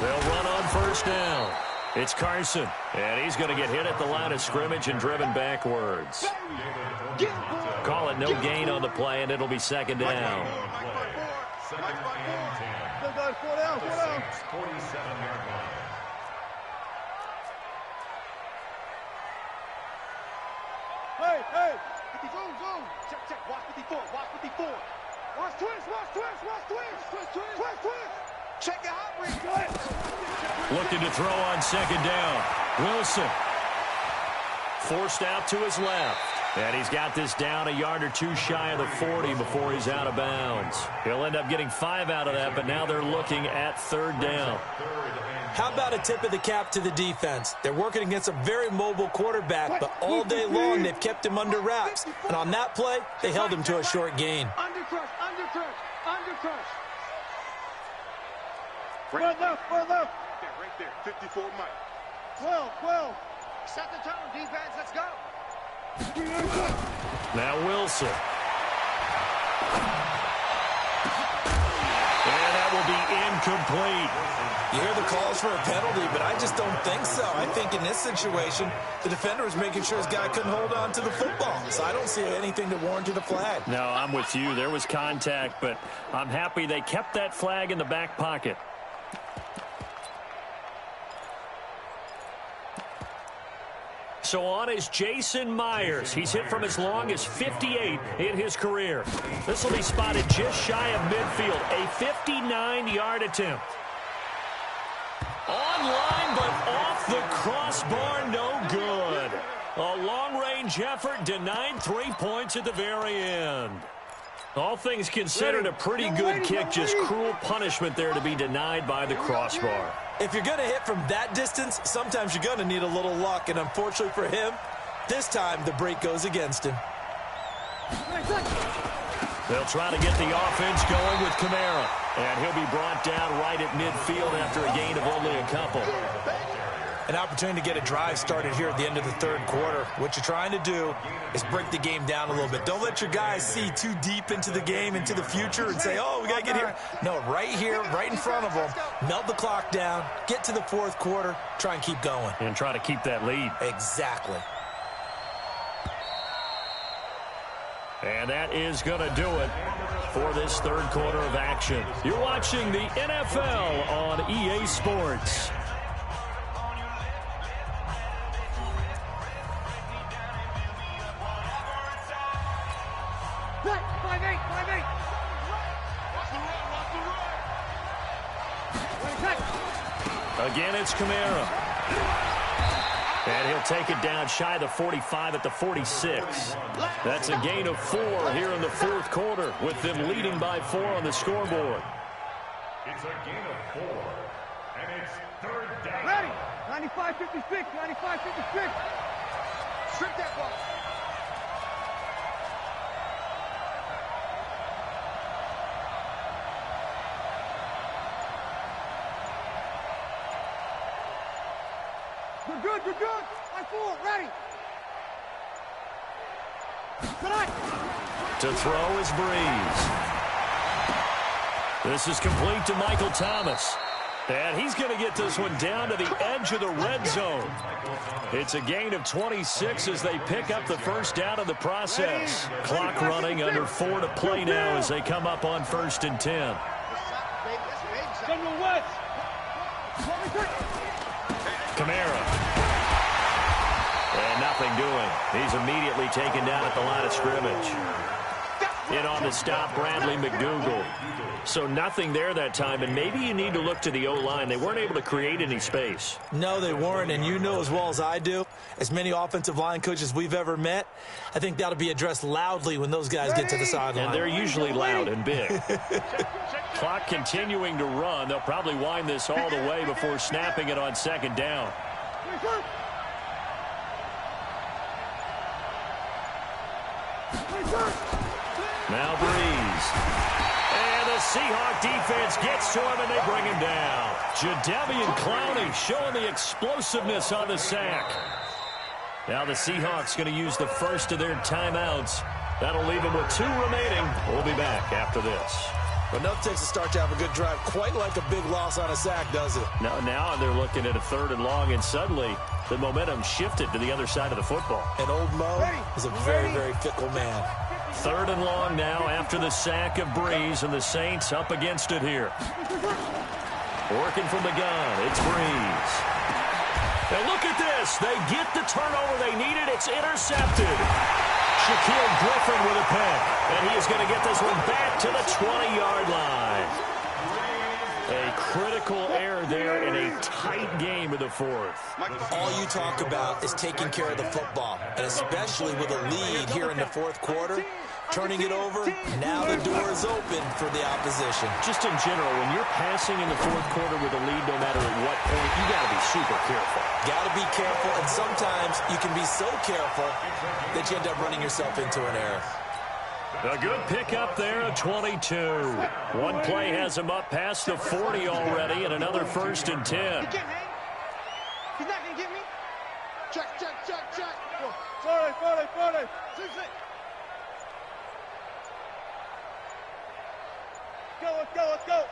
They'll run on first down. It's Carson, and he's going to get hit at the line of scrimmage and driven backwards. Call it no gain on the play, and it'll be second down. Hey! Zoom! Check, watch 54, watch 54. Watch twist! Check it out, Looking to throw on second down. Wilson. Forced out to his left. And he's got this down a yard or two shy of the 40 before he's out of bounds. He'll end up getting 5 out of that, but now they're looking at third down. How about a tip of the cap to the defense? They're working against a very mobile quarterback, but all day long they've kept him under wraps. And on that play, they held him to a short gain. Undercrush. Right there, 54 Mike. 12. Set the tone, defense, let's go. Now Wilson. And that will be incomplete. You hear the calls for a penalty, but I just don't think so. I think in this situation, the defender was making sure his guy couldn't hold on to the football. So I don't see anything to warrant a flag. No, I'm with you. There was contact, but I'm happy they kept that flag in the back pocket. So on is Jason Myers. He's hit from as long as 58 in his career. This will be spotted just shy of midfield. A 59-yard attempt. Online, but off the crossbar, no good. A long-range effort denied 3 points at the very end. All things considered, a pretty good kick, just cruel punishment there to be denied by the crossbar. If you're going to hit from that distance, sometimes you're going to need a little luck, and unfortunately for him, this time the break goes against him. They'll try to get the offense going with Kamara, and he'll be brought down right at midfield after a gain of only a couple. An opportunity to get a drive started here at the end of the third quarter. What you're trying to do is break the game down a little bit. Don't let your guys see too deep into the game, into the future, and say, oh, we got to get here. No, right here, right in front of them, melt the clock down, get to the fourth quarter, try and keep going. And try to keep that lead. Exactly. And that is going to do it for this third quarter of action. You're watching the NFL on EA Sports. Again, it's Kamara. And he'll take it down shy of the 45 at the 46. That's a gain of 4 here in the fourth quarter, with them leading by 4 on the scoreboard. It's a gain of 4, and it's third down. Ready. 95-56, 95-56. Strip that ball. You're good, you're good. High forward, ready. Tonight. To throw is Breeze. This is complete to Michael Thomas. And he's going to get this one down to the edge of the red zone. It's a gain of 26 as they pick up the first down in the process. Clock running, under 4 to play now as they come up on 1st and 10. Kamara. And nothing doing. He's immediately taken down at the line of scrimmage. In on the stop, Bradley McDougal. So nothing there that time, and maybe you need to look to the O-line. They weren't able to create any space. No, they weren't, and you know as well as I do, as many offensive line coaches we've ever met, I think that'll be addressed loudly when those guys get to the sideline. And they're usually loud and big. Clock continuing to run. They'll probably wind this all the way before snapping it on 2nd down. Now Breeze. And the Seahawk defense gets to him, and they bring him down. Jadeveon Clowney showing the explosiveness on the sack. Now the Seahawks going to use the first of their timeouts. That'll leave them with 2 remaining. We'll be back after this. But enough takes to start to have a good drive. Quite like a big loss on a sack, does it? Now they're looking at a 3rd and long, and suddenly the momentum shifted to the other side of the football. And old Mo is a very, very fickle man. 3rd and long now after the sack of Breeze, and the Saints up against it here. Working from the gun, it's Breeze. And look at this. They get the turnover they needed. It's intercepted. Shaquille Griffin with a pick. And he is going to get this one back to the 20-yard line. A critical error there in a tight game of the 4th. All you talk about is taking care of the football, and especially with a lead here in the 4th quarter, turning it over, now the door is open for the opposition. Just in general, when you're passing in the 4th quarter with a lead, no matter at what point, you got to be super careful. Got to be careful, and sometimes you can be so careful that you end up running yourself into an error. A good pickup there at 22. One play has him up past the 40 already, and another 1st and 10. He can't hang. He's not going to get me. Check. Sorry. Seriously. Let's go.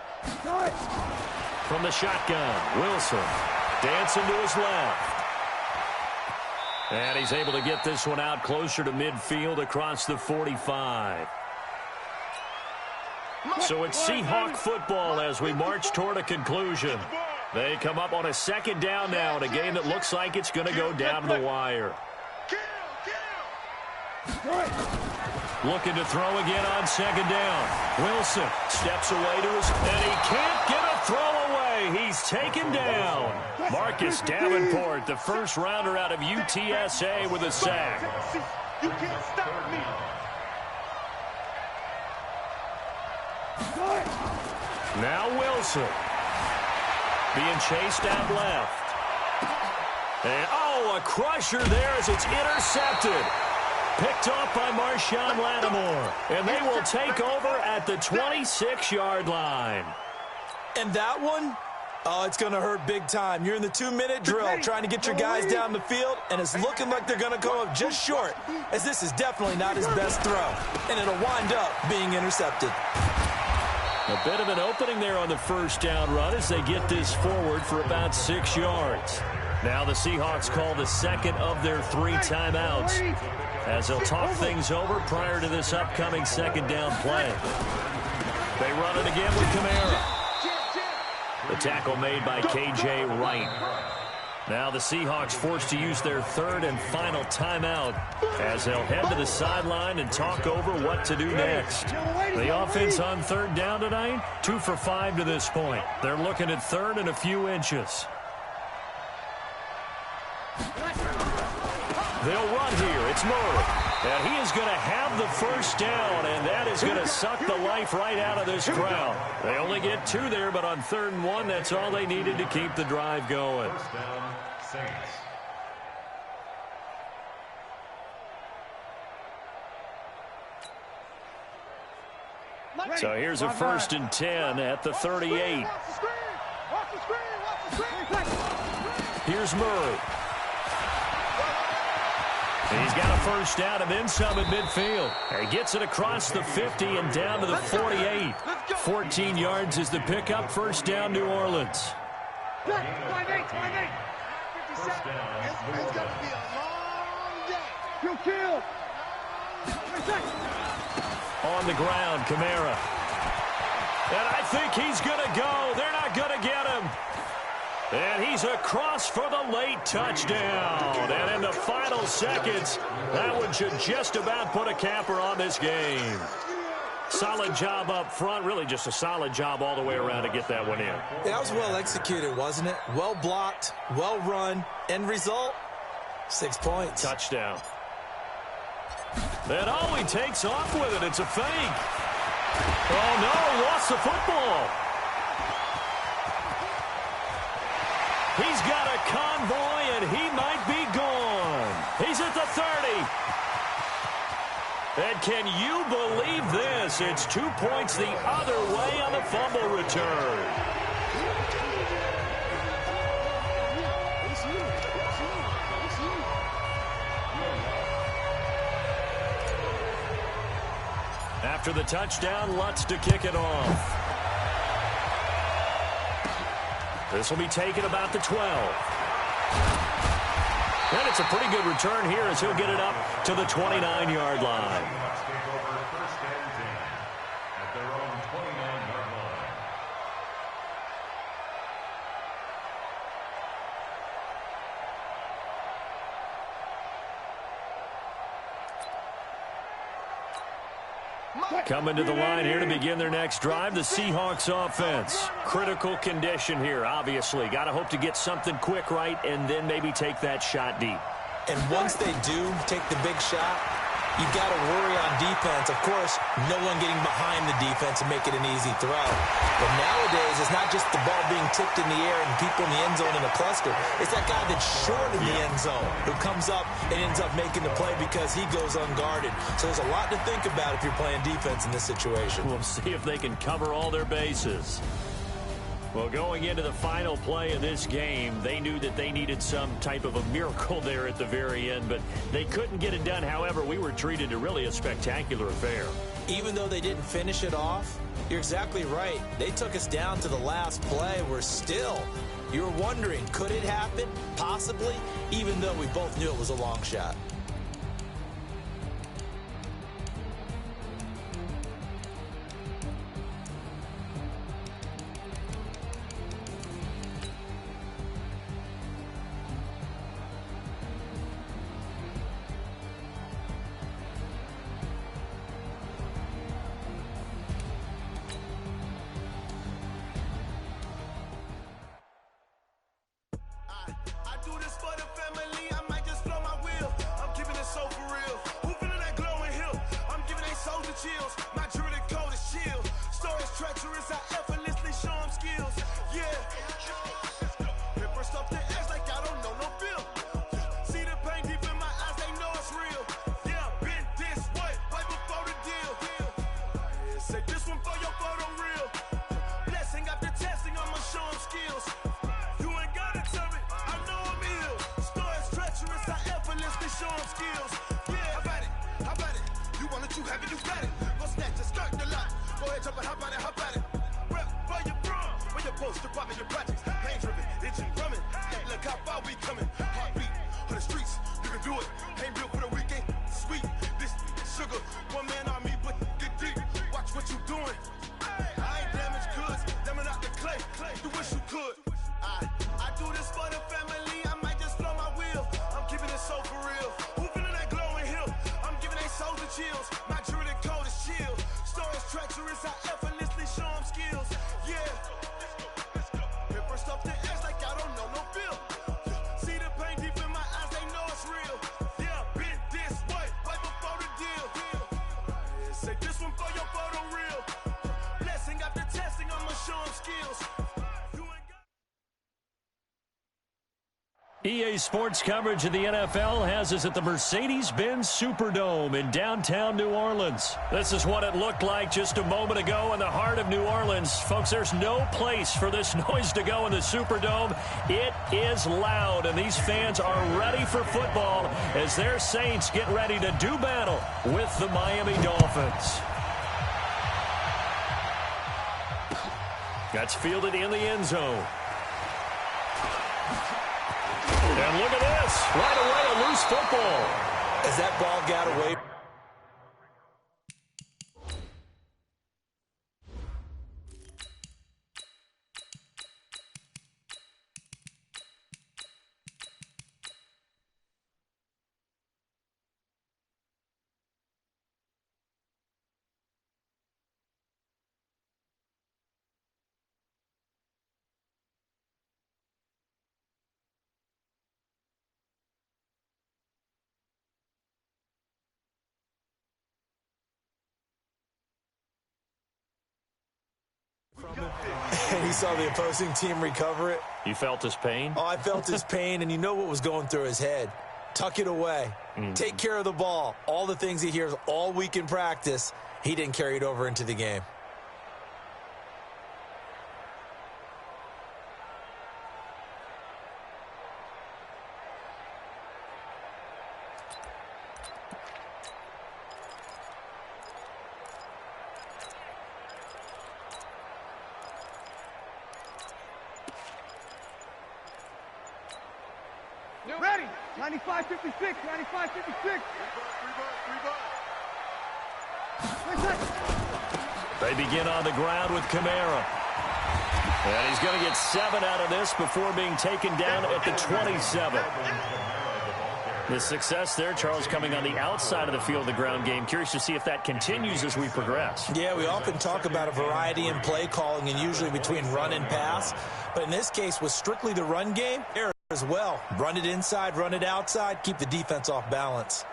From the shotgun, Wilson dancing to his left. And he's able to get this one out closer to midfield across the 45. So it's Seahawk football as we march toward a conclusion. They come up on a 2nd down now in a game that looks like it's going to go down to the wire. Looking to throw again on 2nd down. Wilson steps away to his, and he can't get a throw away. He's taken down. Marcus Davenport, the first rounder out of UTSA, with a sack. You can't stop me. Now Wilson being chased out left. And a crusher there as it's intercepted. Picked off by Marshawn Lattimore. And they will take over at the 26-yard line. And that one, it's going to hurt big time. You're in the 2-minute drill trying to get your guys down the field, and it's looking like they're going to come up just short, as this is definitely not his best throw. And it'll wind up being intercepted. A bit of an opening there on the 1st down run as they get this forward for about 6 yards. Now the Seahawks call the 2nd of their 3 timeouts, as they'll talk things over prior to this upcoming 2nd down play. They run it again with Kamara. The tackle made by K.J. Wright. Now the Seahawks forced to use their third and final timeout as they'll head to the sideline and talk over what to do next. The offense on third down tonight, 2 for 5 to this point. They're looking at third and a few inches. They'll run here. It's Murray. And he is going to have the first down, and that is going to suck the life right out of this crowd. They only get 2 there, but on 3rd and 1, that's all they needed to keep the drive going. First down, Saints. So here's a 1st and 10 at the 38. Here's Murray. He's got a first down and then some at midfield. He gets it across the 50 and down to the 48. 14 yards is the pickup. First down, New Orleans. It's going to be a long day. You kill. On the ground, Kamara. And I think he's going to go. They're not going to get him. And he's across for the late touchdown. And in the final seconds, that one should just about put a capper on this game. Solid job up front. Really just a solid job all the way around to get that one in. That was well executed, wasn't it? Well blocked, well run. End result, 6 points. Touchdown. And oh, he takes off with it. It's a fake. Oh, no, lost the football. He's got a convoy, and he might be gone. He's at the 30. And can you believe this? It's 2 points the other way on the fumble return. After the touchdown, Lutz to kick it off. This will be taken about the 12. And it's a pretty good return here as he'll get it up to the 29-yard line. First and 10 at their own 29-yard line. Coming to the line here to begin their next drive, the Seahawks offense. Critical condition here, obviously. Got to hope to get something quick right and then maybe take that shot deep. And once they do take the big shot, you've got to worry on defense. Of course, no one getting behind the defense and make it an easy throw. But nowadays, it's not just the ball being tipped in the air and people in the end zone in a cluster. It's that guy that's short in the end zone who comes up and ends up making the play because he goes unguarded. So there's a lot to think about if you're playing defense in this situation. We'll see if they can cover all their bases. Well, going into the final play of this game, they knew that they needed some type of a miracle there at the very end, but they couldn't get it done. However, we were treated to really a spectacular affair. Even though they didn't finish it off, you're exactly right. They took us down to the last play. We're still, you're wondering, could it happen? Possibly, even though we both knew it was a long shot. I do this for the family. act like I don't know no feel. See the pain deep in my eyes, they know it's real. Yeah, been this way, way before the deal. Say this one for your photo reel. Blessing after testing, I'ma show them skills. EA Sports coverage of the NFL has us at the Mercedes-Benz Superdome in downtown New Orleans. This is what it looked like just a moment ago in the heart of New Orleans. Folks, there's no place for this noise to go in the Superdome. It is loud, and these fans are ready for football as their Saints get ready to do battle with the Miami Dolphins. That's fielded in the end zone. And look at this. Right away, a loose football. As that ball got away. And he saw the opposing team recover it. You felt his pain? Oh, I felt his pain, and you know what was going through his head. Tuck it away. Take care of the ball. All the things he hears all week in practice, he didn't carry it over into the game. Ready. 95-56. 95-56. They begin on the ground with Kamara. And he's going to get 7 out of this before being taken down at the 27. The success there, Charles, coming on the outside of the field of the ground game. Curious to see if that continues as we progress. Yeah, we often talk about a variety in play calling and usually between run and pass. But in this case, with strictly the run game, as well. Run it inside, run it outside, keep the defense off balance.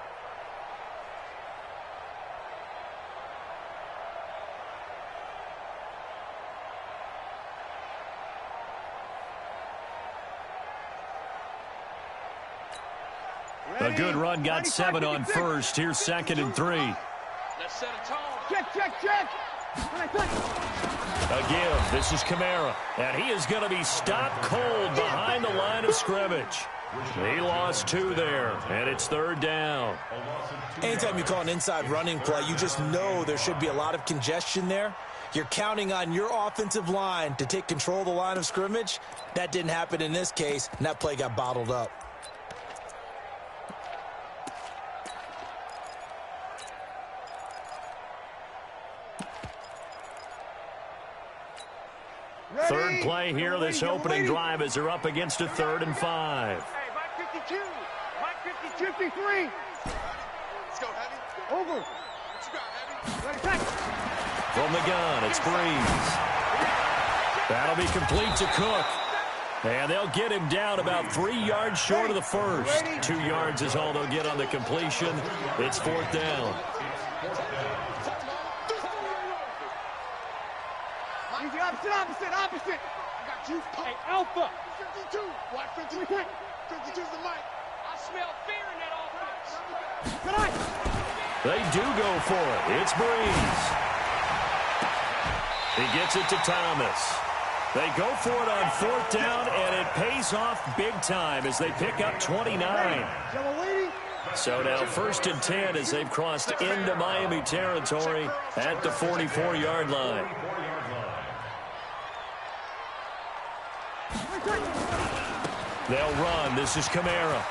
A good run got 7 on first. Here's 2nd and 3. Let's set a tone. Check. A give. This is Kamara. And he is going to be stopped cold behind the line of scrimmage. He lost 2 there, and it's 3rd down. Anytime you call an inside running play, you just know there should be a lot of congestion there. You're counting on your offensive line to take control of the line of scrimmage. That didn't happen in this case, and that play got bottled up. Third play here, this opening drive as they're up against a 3rd and 5. Hey, Mike 52. Mike 53. Let's go, Heavy. Over. What you got, Heavy? Ready, From the gun, it's Breeze. That'll be complete to Cook. And they'll get him down about 3 yards short of the first. 2 yards is all they'll get on the completion. It's 4th down. Opposite. I got you. Hey, Alpha. 52. Watch 52. 52's the mic. I smell fear in that offense. Good night. They do go for it. It's Breeze. He gets it to Thomas. They go for it on 4th down, and it pays off big time as they pick up 29. So now 1st and 10 as they've crossed into Miami territory at the 44-yard line. They'll run. This is Kamara.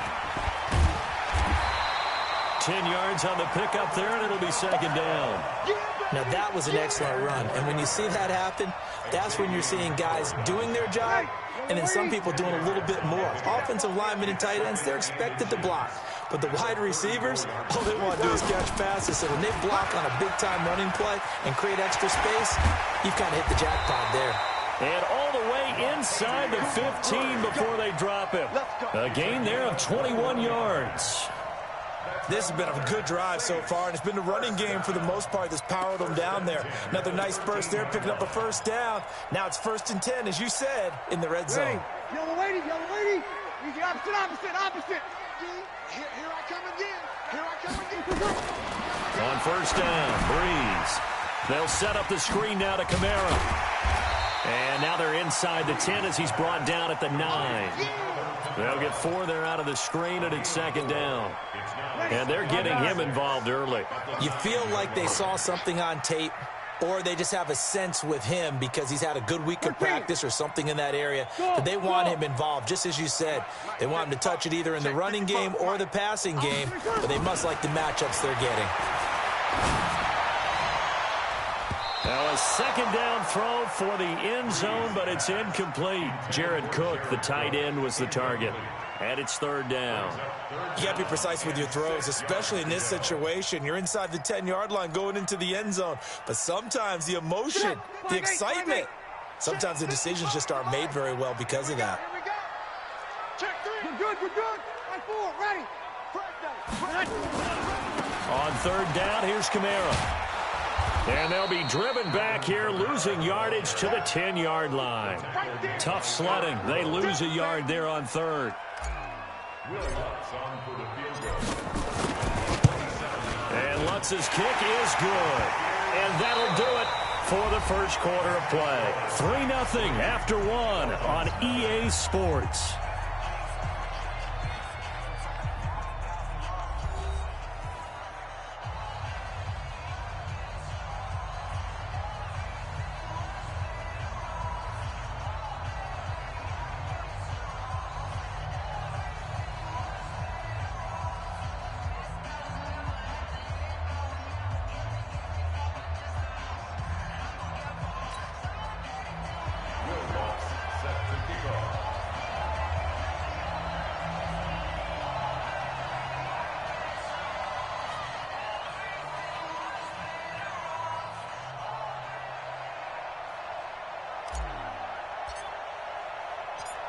10 yards on the pickup there, and it'll be 2nd down. Now, that was an excellent run. And when you see that happen, that's when you're seeing guys doing their job and then some people doing a little bit more. Offensive linemen and tight ends, they're expected to block. But the wide receivers, all they want to do is catch passes. So when they block on a big-time running play and create extra space, you've kind of hit the jackpot there. And all the way inside the 15 before they drop him. A gain there of 21 yards. This has been a good drive so far, and it's been the running game for the most part that's powered them down there. Another nice burst there, picking up a first down. Now it's 1st and 10, as you said, in the red zone. Yellow lady, yellow lady. Easy, opposite. Here I come again. On 1st down, Breeze. They'll set up the screen now to Kamara. And now they're inside the 10 as he's brought down at the 9. They'll get 4 there out of the screen, and it's 2nd down. And they're getting him involved early. You feel like they saw something on tape, or they just have a sense with him because he's had a good week of practice or something in that area that they want him involved, just as you said. They want him to touch it either in the running game or the passing game, but they must like the matchups they're getting. Now a 2nd down throw for the end zone, but it's incomplete. Jared Cook, the tight end, was the target. And it's 3rd down. You got to be precise with your throws, especially in this situation. You're inside the 10-yard line going into the end zone. But sometimes the emotion, the excitement, sometimes the decisions just aren't made very well because of that. We're good. 4, ready. On 3rd down, here's Kamara. And they'll be driven back here, losing yardage to the 10-yard line. Tough sledding. They lose a yard there on 3rd. And Lutz's kick is good. And that'll do it for the first quarter of play. 3-0 after 1 on EA Sports.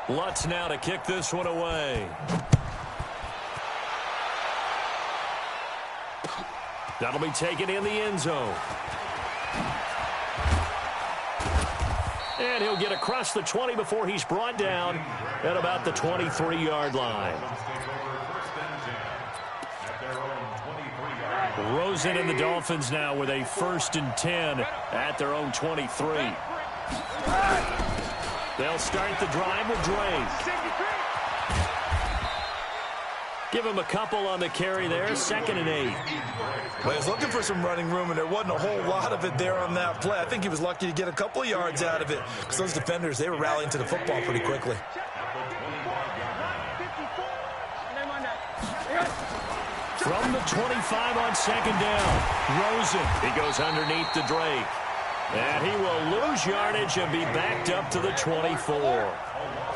Lutz now to kick this one away. That'll be taken in the end zone. And he'll get across the 20 before he's brought down at about the 23-yard line. Rosen and the Dolphins now with a 1st and 10 at their own 23. They'll start the drive with Drake. Give him a couple on the carry there. 2nd and 8. Well, he was looking for some running room, and there wasn't a whole lot of it there on that play. I think he was lucky to get a couple of yards out of it because those defenders, they were rallying to the football pretty quickly. From the 25 on 2nd down, Rosen. He goes underneath to Drake. And he will lose yardage and be backed up to the 24.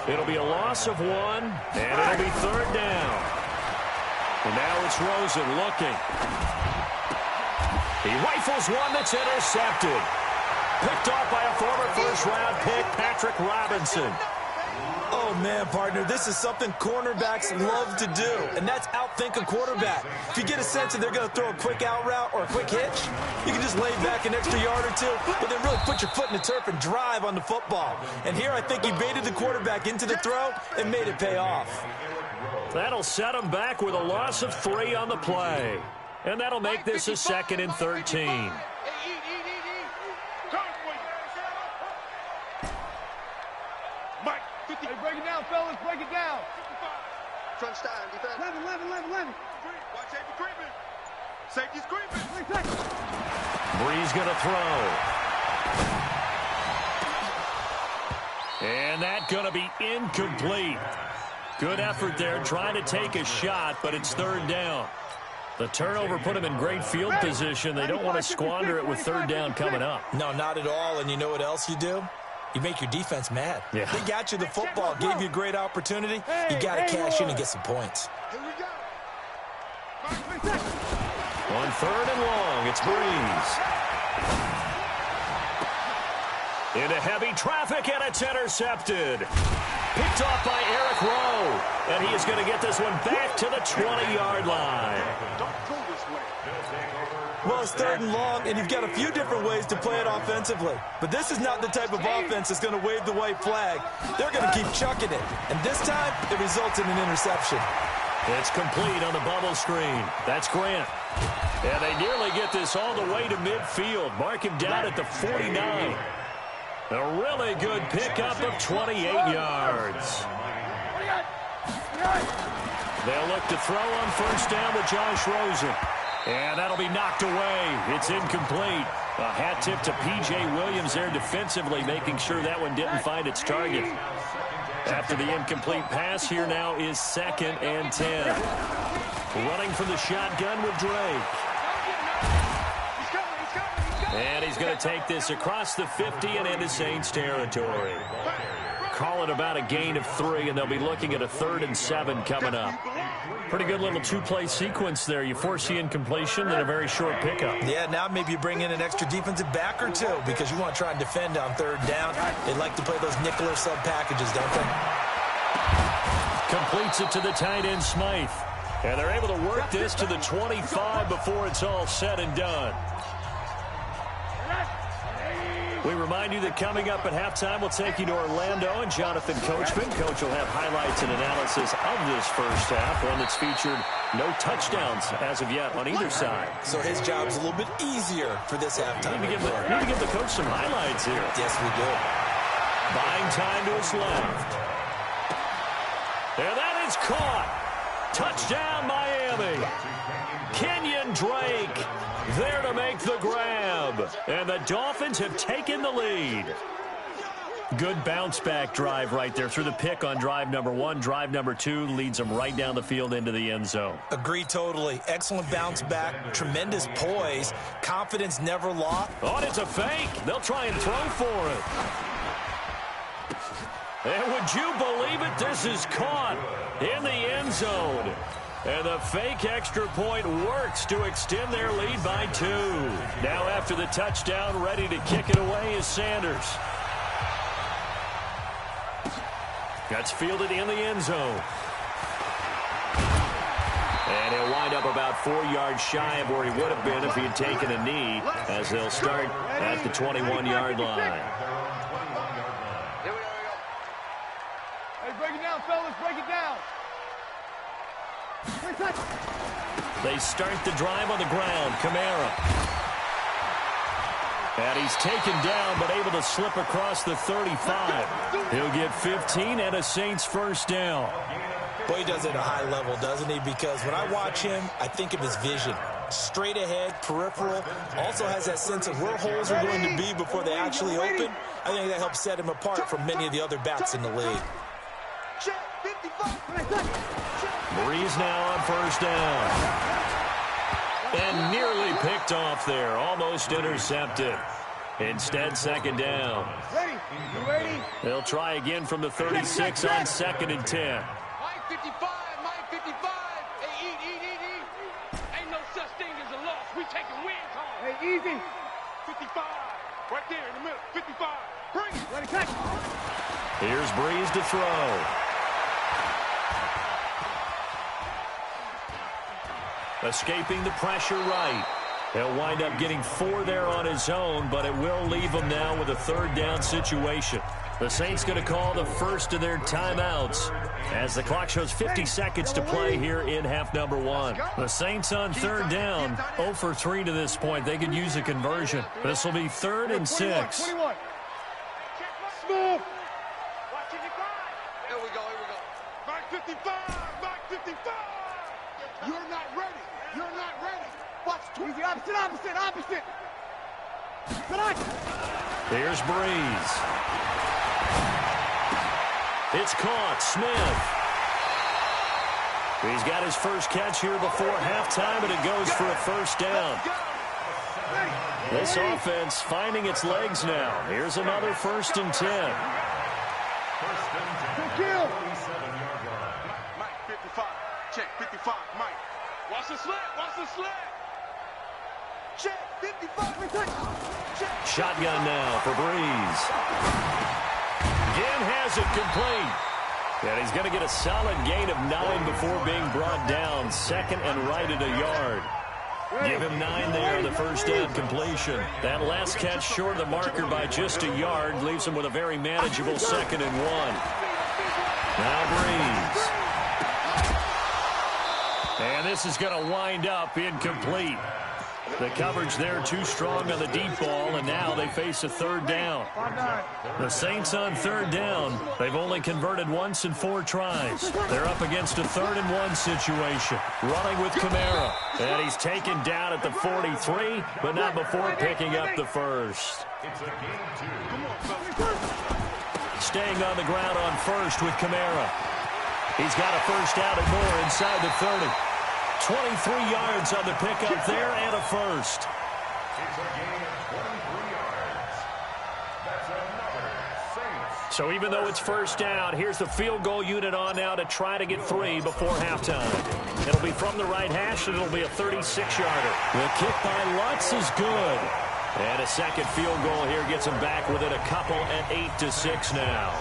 It'll be a loss of 1, and it'll be 3rd down. And now it's Rosen looking. He rifles one that's intercepted. Picked off by a former first-round pick, Patrick Robinson. Oh, man, partner, this is something cornerbacks love to do, and that's outthink a quarterback. If you get a sense that they're going to throw a quick out route or a quick hitch, you can just lay back an extra yard or two, but then really put your foot in the turf and drive on the football. And here I think he baited the quarterback into the throw and made it pay off. That'll set him back with a loss of 3 on the play. And that'll make this a 2nd and 13. Hey, break it down, fellas. Break it down. Crunch time. Defense. 11. Watch safety creeping. Safety's creeping. Breeze going to throw. And that going to be incomplete. Good effort there, trying to take a shot, but it's 3rd down. The turnover put him in great field position. They don't want to squander it with 3rd down coming up. No, not at all. And you know what else you do? You make your defense mad. Yeah. They got you the football, gave you a great opportunity. You got to cash in and get some points. Here we go. On 3rd and long, it's Breeze. Into heavy traffic, and it's intercepted. Picked off by Eric Rowe. And he is going to get this one back to the 20-yard line. Don't go this way. Well, it's 3rd and long, and you've got a few different ways to play it offensively. But this is not the type of offense that's going to wave the white flag. They're going to keep chucking it. And this time, it results in an interception. It's complete on the bubble screen. That's Grant. And they nearly get this all the way to midfield. Mark him down at the 49. A really good pickup of 28 yards. They'll look to throw on 1st down with Josh Rosen. And that'll be knocked away. It's incomplete. A hat tip to P.J. Williams there defensively, making sure that one didn't find its target. After the incomplete pass, here now is 2nd and 10. Running from the shotgun with Drake. And he's going to take this across the 50 and into Saints territory. Call it about a gain of 3, and they'll be looking at a 3rd and 7 coming up. Pretty good little 2-play sequence there. You force the incompletion, then a very short pickup. Yeah, now maybe you bring in an extra defensive back or 2 because you want to try and defend on 3rd down. They like to play those nickel or sub packages, don't they? Completes it to the tight end, Smythe. And they're able to work this to the 25 before it's all said and done. We remind you that coming up at halftime, we'll take you to Orlando and Jonathan Coachman. Coach will have highlights and analysis of this first half, one that's featured no touchdowns as of yet on either side. So his job's a little bit easier for this halftime. We need to give the coach some highlights here. Yes, we do. Buying time to his left. And that is caught. Touchdown, Miami. Kenyon Drake there to make the grab. And the Dolphins have taken the lead. Good bounce-back drive right there through the pick on drive number 1. Drive number 2 leads them right down the field into the end zone. Agree totally. Excellent bounce back. Tremendous poise. Confidence never lost. Oh, and it's a fake. They'll try and throw for it. And would you believe it? This is caught in the end zone. And the fake extra point works to extend their lead by 2. Now after the touchdown, ready to kick it away is Sanders. That's fielded in the end zone. And he'll wind up about 4 yards shy of where he would have been if he had taken a knee, as they'll start at the 21-yard line. Hey, break it down, fellas. Break it down. They start the drive on the ground. Kamara. And he's taken down, but able to slip across the 35. He'll get 15 and a Saints first down. Boy, he does it at a high level, doesn't he? Because when I watch him, I think of his vision. Straight ahead, peripheral. Also has that sense of where holes are going to be before they actually open. I think that helps set him apart from many of the other backs in the league. Breeze now on first down. And nearly picked off there. Almost intercepted. Instead, second down. Ready? You ready? They'll try again from the 36 on 2nd and 10. Mike 55, Mike 55. Hey, eat. Ain't no such thing as a loss. We taking wins home. Hey, easy. 55. Right there in the middle. 55. Bring it. Let it catch. Here's Breeze to throw. Escaping the pressure right. He'll wind up getting 4 there on his own, but it will leave him now with a 3rd down situation. The Saints going to call the first of their timeouts as the clock shows 50 seconds to play here in half number 1. The Saints on 3rd down, 0 for 3 to this point. They could use a conversion. This will be 3rd and 6. 21. Smooth. Here we go. Mike 55, Mike 55. You're not ready. Watch. Easy, opposite. Here's Breeze. It's caught. Smith. He's got his first catch here before halftime, and it goes for a first down. This offense finding its legs now. Here's another 1st and 10. Kill. Mike 55. Check 55. Mike. Watch the slant. Check 55. Shotgun now for Breeze. Again has it complete. And he's going to get a solid gain of 9 before being brought down. Second and right at a yard. Give him 9 there on the first down completion. That last catch short of the marker by just a yard leaves him with a very manageable 2nd and 1. Now Breeze. And this is going to wind up incomplete. The coverage there too strong on the deep ball, and now they face a 3rd down. The Saints on 3rd down. They've only converted once in 4 tries. They're up against a 3rd and 1 situation. Running with Kamara. And he's taken down at the 43, but not before picking up the first. Staying on the ground on first with Kamara. He's got a first down and more inside the 30. 23 yards on the pickup there and a first. It's a gain of 23 yards. That's another Saints. So even though it's first down, here's the field goal unit on now to try to get 3 before halftime. It'll be from the right hash, and it'll be a 36-yarder. The kick by Lutz is good. And a second field goal here gets him back within a couple at 8-6 now.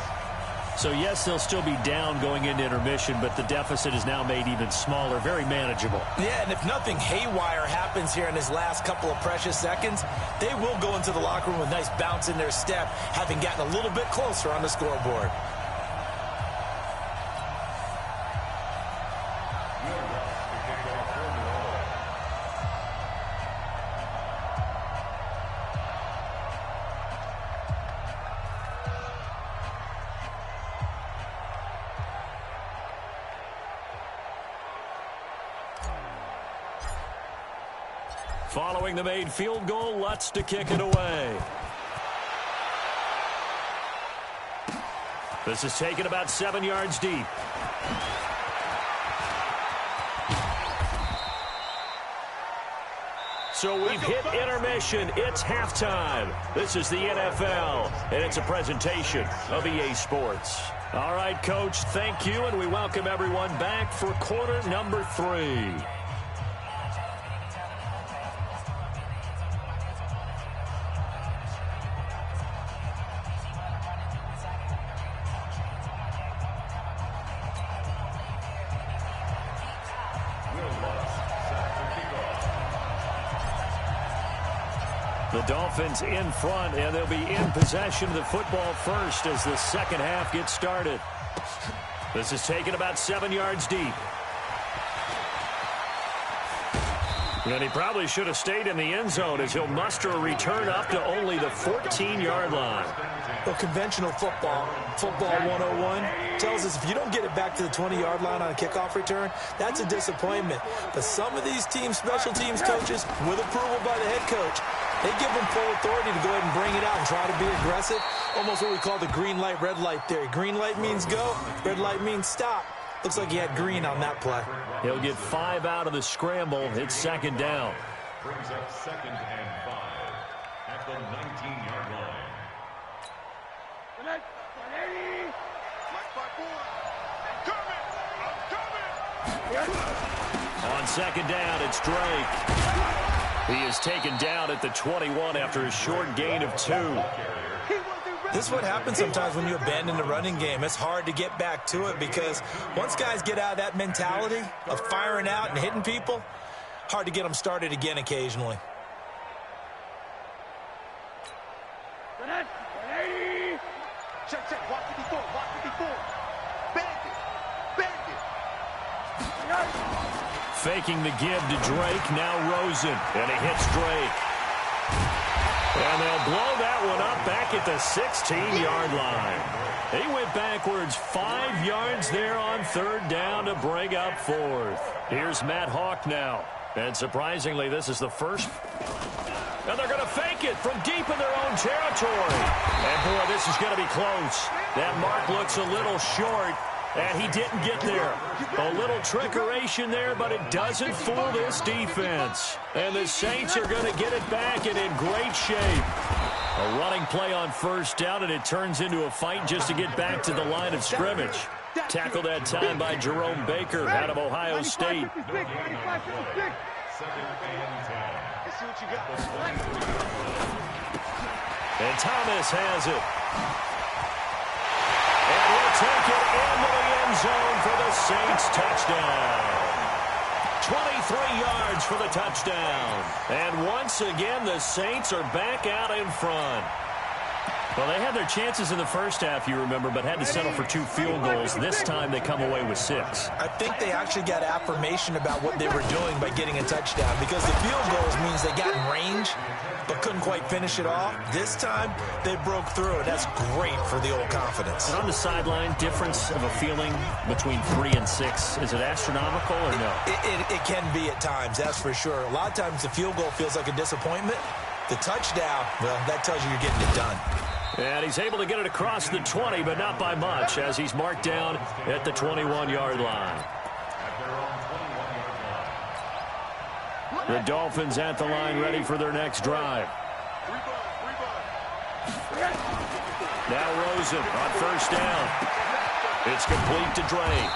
So, yes, they'll still be down going into intermission, but the deficit is now made even smaller, very manageable. Yeah, and if nothing haywire happens here in his last couple of precious seconds, they will go into the locker room with a nice bounce in their step, having gotten a little bit closer on the scoreboard. Following the made field goal, Lutz to kick it away. This is taken about 7 yards deep. So we've hit intermission. It's halftime. This is the NFL, and it's a presentation of EA Sports. All right, Coach, thank you, and we welcome everyone back for quarter number 3. The Dolphins in front, and they'll be in possession of the football first as the second half gets started. This is taken about 7 yards deep. And he probably should have stayed in the end zone as he'll muster a return up to only the 14-yard line. Well, conventional football 101, tells us if you don't get it back to the 20-yard line on a kickoff return, that's a disappointment. But some of these teams, special teams coaches, with approval by the head coach, they give them full authority to go ahead and bring it out and try to be aggressive. Almost what we call the green light, red light theory. Green light means go, red light means stop. Looks like he had green on that play. He'll get 5 out of the scramble. It's second down. Brings up 2nd and 5 at the 19-yard line. On second down, it's Drake. He is taken down at the 21 after a short gain of 2. This is what happens sometimes when you abandon the running game. It's hard to get back to it because once guys get out of that mentality of firing out and hitting people, hard to get them started again occasionally. Check, watch 54, watch 54. Bandit. Faking the give to Drake, now Rosen, and he hits Drake. And they'll blow that one up back at the 16-yard line. He went backwards 5 yards there on third down to bring up 4th. Here's Matt Hawk now. And surprisingly, this is the first. And they're going to fake it from deep in their own territory. And, boy, this is going to be close. That mark looks a little short, and he didn't get there. A little trickeration there, but it doesn't fool this defense. And the Saints are going to get it back and in great shape. A running play on first down, and it turns into a fight just to get back to the line of scrimmage. Tackled that time by Jerome Baker out of Ohio State. And Thomas has it. And will take it into the end zone for the Saints touchdown. 23 yards for the touchdown. And once again, the Saints are back out in front. Well, they had their chances in the first half, you remember, but had to settle for 2 field goals. This time they come away with 6. I think they actually got affirmation about what they were doing by getting a touchdown, because the field goals means they got in range but couldn't quite finish it off. This time they broke through, and that's great for the old confidence. And on the sideline, difference of a feeling between 3 and 6, is it astronomical or no? It can be at times, that's for sure. A lot of times the field goal feels like a disappointment. The touchdown, well, that tells you you're getting it done. And he's able to get it across the 20, but not by much, as he's marked down at the 21-yard line. The Dolphins at the line, ready for their next drive. Now Rosen on first down. It's complete to Drake.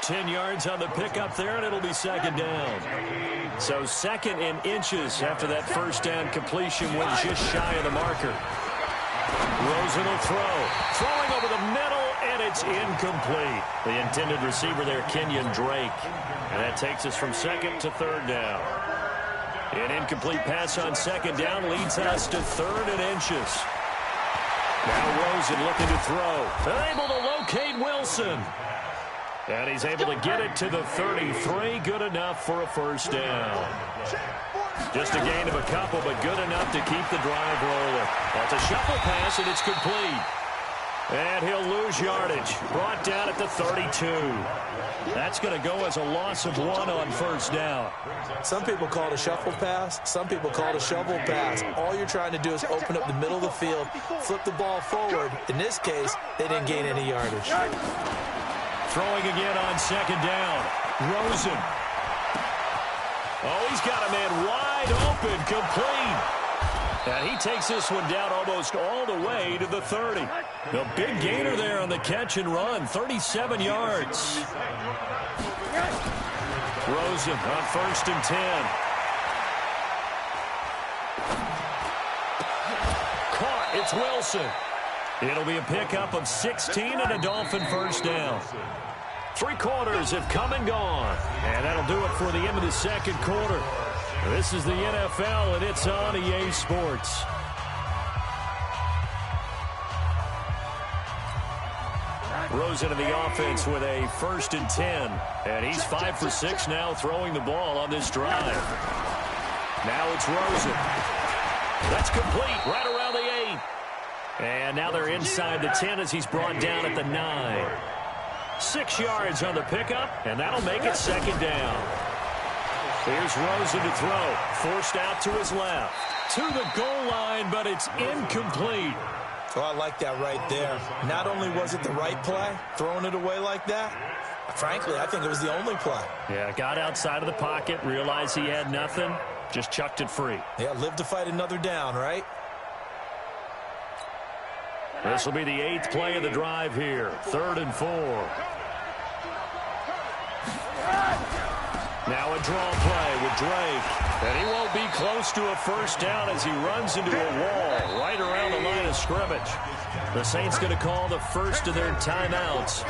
10 yards on the pickup there, and it'll be second down. So 2nd and inches after that first down completion, went just shy of the marker. Rosen will throw. Throwing over the middle, and it's incomplete. The intended receiver there, Kenyon Drake. And that takes us from 2nd to 3rd down. An incomplete pass on 2nd down leads us to 3rd and inches. Now Rosen looking to throw. They're able to locate Wilson. And he's able to get it to the 33. Good enough for a first down. Just a gain of a couple, but good enough to keep the drive rolling. That's a shuffle pass, and it's complete. And he'll lose yardage. Brought down at the 32. That's going to go as a loss of 1 on first down. Some people call it a shuffle pass. Some people call it a shovel pass. All you're trying to do is open up the middle of the field, flip the ball forward. In this case, they didn't gain any yardage. Throwing again on 2nd down. Rosen. Oh, he's got a man wide open, complete. And he takes this one down almost all the way to the 30. The big gainer there on the catch and run, 37 yards. Rosen on 1st and 10. Caught, it's Wilson. It'll be a pickup of 16 and a Dolphin first down. 3 quarters have come and gone. And that'll do it for the end of the 2nd quarter. This is the NFL, and it's on EA Sports. Rosen in the offense with a 1st and 10. And he's 5 for 6 now throwing the ball on this drive. Now it's Rosen. That's complete right around the 8. And now they're inside the 10 as he's brought down at the 9. 6 yards on the pickup, and that'll make it 2nd down. Here's Rosen to throw. Forced out to his left. To the goal line, but it's incomplete. Oh, I like that right there. Not only was it the right play, throwing it away like that, frankly, I think it was the only play. Yeah, got outside of the pocket, realized he had nothing, just chucked it free. Yeah, live to fight another down, right? This will be the 8th play of the drive here. 3rd and 4. Now a draw play with Drake. And he won't be close to a first down as he runs into a wall right around the line of scrimmage. The Saints going to call the first of their timeouts.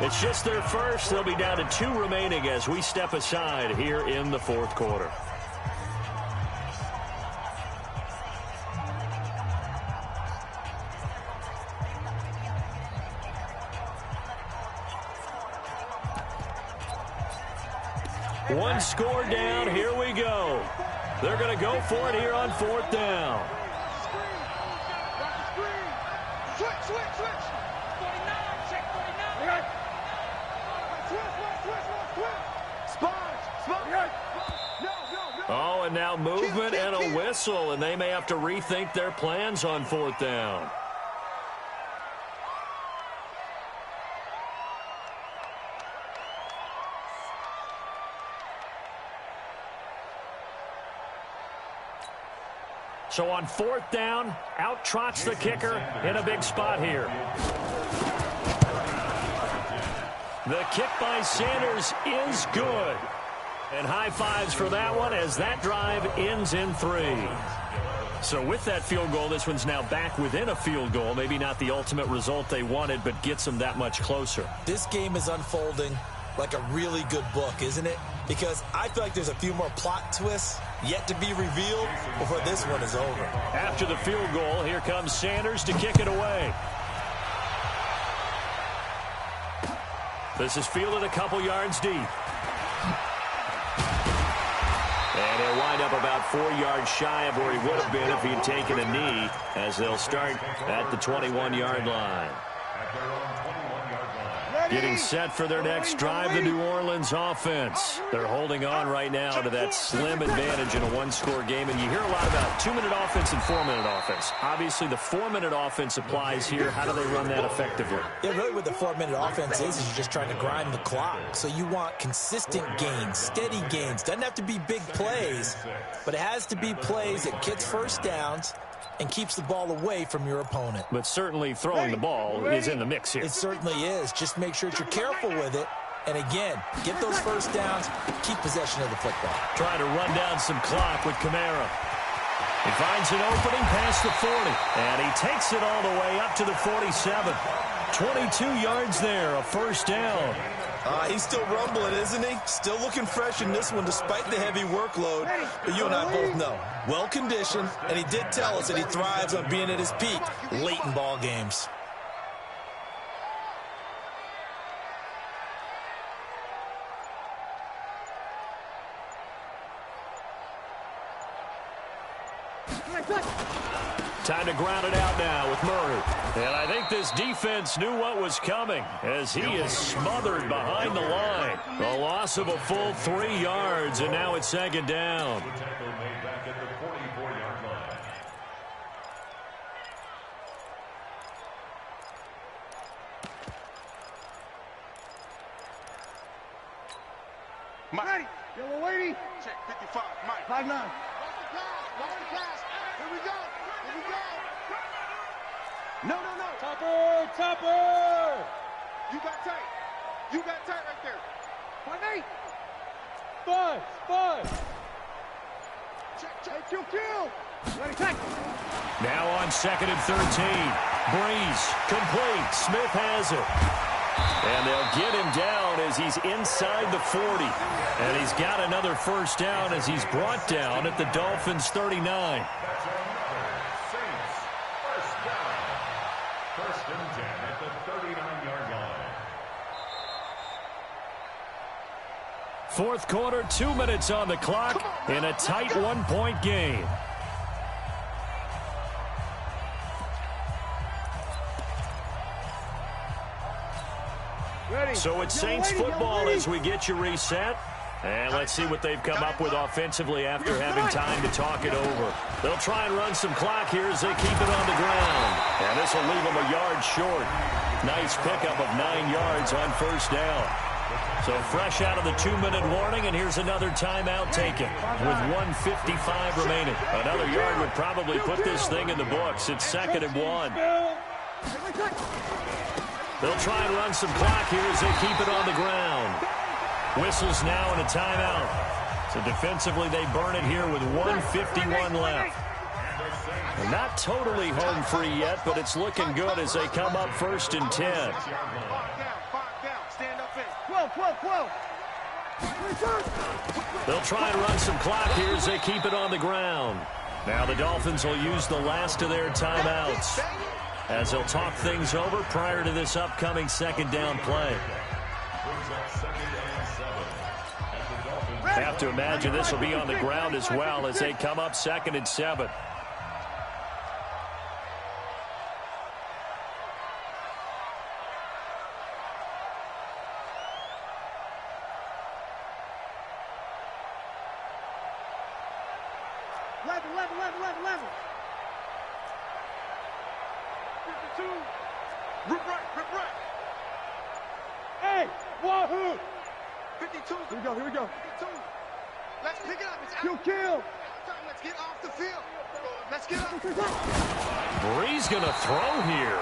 It's just their first. They'll be down to 2 remaining as we step aside here in the 4th quarter. One score down. Here we go. They're going to go for it here on 4th down. Switch. 49, check 49. Oh, and now movement and a whistle, and they may have to rethink their plans on 4th down. So on 4th down, out trots the kicker in a big spot here. The kick by Sanders is good. And high fives for that one as that drive ends in 3. So with that field goal, this one's now back within a field goal. Maybe not the ultimate result they wanted, but gets them that much closer. This game is unfolding like a really good book, isn't it? Because I feel like there's a few more plot twists yet to be revealed before this one is over. After the field goal, here comes Sanders to kick it away. This is fielded a couple yards deep. And he'll wind up about 4 yards shy of where he would have been if he had taken a knee, as they'll start at the 21-yard line. Getting set for their next drive, the New Orleans offense. They're holding on right now to that slim advantage in a one-score game. And you hear a lot about 2-minute offense and 4-minute offense. Obviously, the 4-minute offense applies here. How do they run that effectively? Yeah, really what the 4-minute offense is you're just trying to grind the clock. So you want consistent gains, steady gains. Doesn't have to be big plays, but it has to be plays that gets first downs and keeps the ball away from your opponent. But certainly throwing the ball is in the mix here. It certainly is. Just make sure that you're careful with it. And again, get those first downs, keep possession of the football. Trying to run down some clock with Kamara. He finds an opening past the 40, and he takes it all the way up to the 47. 22 yards there, a first down. He's still rumbling, isn't he? Still looking fresh in this one despite the heavy workload. But you and I both know, well-conditioned, and he did tell us that he thrives on being at his peak late in ball games. Time to ground it out now with Murray. And I think this defense knew what was coming as he is smothered behind the line. A loss of a full 3 yards, and now it's second down. Mike. Yellow lady. Check 55. Mike. 5'9". Watch the pass. Here we go. Here we go. No. Topper. You got tight. Right there. 5'8". 5. Check. Kill. Ready, take. Now on 2nd and 13. Breeze complete. Smith has it. And they'll get him down as he's inside the 40. And he's got another first down as he's brought down at the Dolphins' 39. First and 10 at the 39-yard line. Fourth quarter, 2 minutes on the clock in a tight 1-point game. So it's Saints football as we get you reset. And let's see what they've come up with offensively after having time to talk it over. They'll try and run some clock here as they keep it on the ground. And this will leave them a yard short. Nice pickup of 9 yards on first down. So fresh out of the 2-minute warning, and here's another timeout taken with 1:55 remaining. Another yard would probably put this thing in the books. It's 2nd and 1. They'll try and run some clock here as they keep it on the ground. Whistles now and a timeout. So defensively, they burn it here with 1:51 left. They're not totally home free yet, but it's looking good as they come up 1st and 10. 5 down. Stand up in. 12. They'll try and run some clock here as they keep it on the ground. Now the Dolphins will use the last of their timeouts as they'll talk things over prior to this upcoming 2nd down play. Have to imagine this will be on the ground as well as they come up 2nd and 7. Level. 52. Rip right. Hey, wahoo! 52. Here we go. 52. Let's pick it up. It's out. Kill. Let's get off the field. Let's get off. Breeze going to throw here.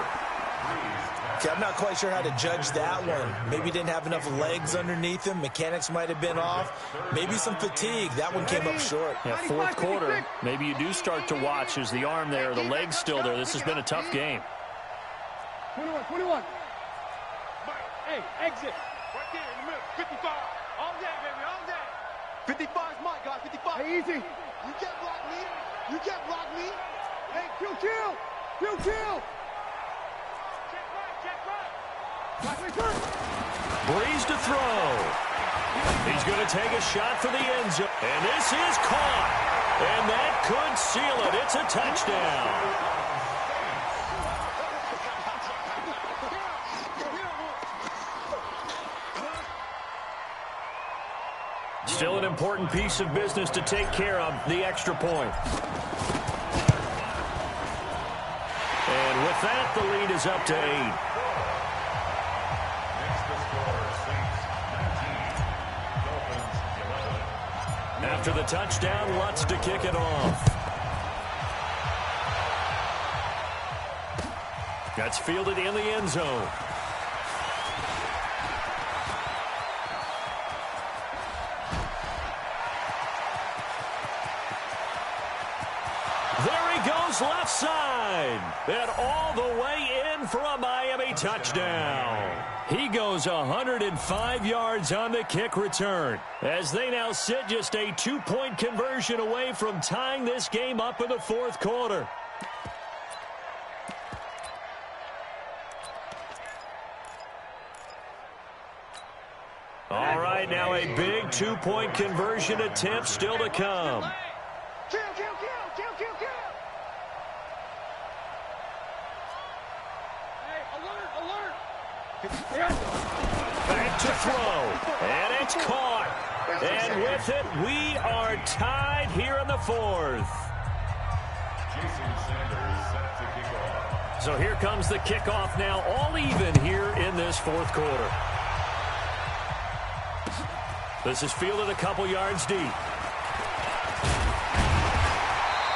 Okay, I'm not quite sure how to judge that one. Maybe didn't have enough legs underneath him. Mechanics might have been off. Maybe some fatigue. That one came up short. Yeah, fourth quarter, maybe you do start to watch as the arm there, the leg's still there. This has been a tough game. 21. Hey, exit. Right there in the middle. 55. All day, baby, all day. 55 is mine, guys. 55. Hey, easy. You can't block me. You can't block me. Hey, kill. Breeze to throw. He's going to take a shot for the end zone. And this is caught. And that could seal it. It's a touchdown. Still an important piece of business to take care of, the extra point. And with that, the lead is up to 8. After the touchdown, Lutz to kick it off. That's fielded in the end zone. There he goes left side. And all the way in for a Miami touchdown. He goes 105 yards on the kick return as they now sit just a 2-point conversion away from tying this game up in the fourth quarter. All right, now a big 2-point conversion attempt still to come. Kill. Hey, alert. Back to throw, and it's caught. And with it, we are tied here in the fourth. So here comes the kickoff now, all even here in this fourth quarter. This is fielded a couple yards deep.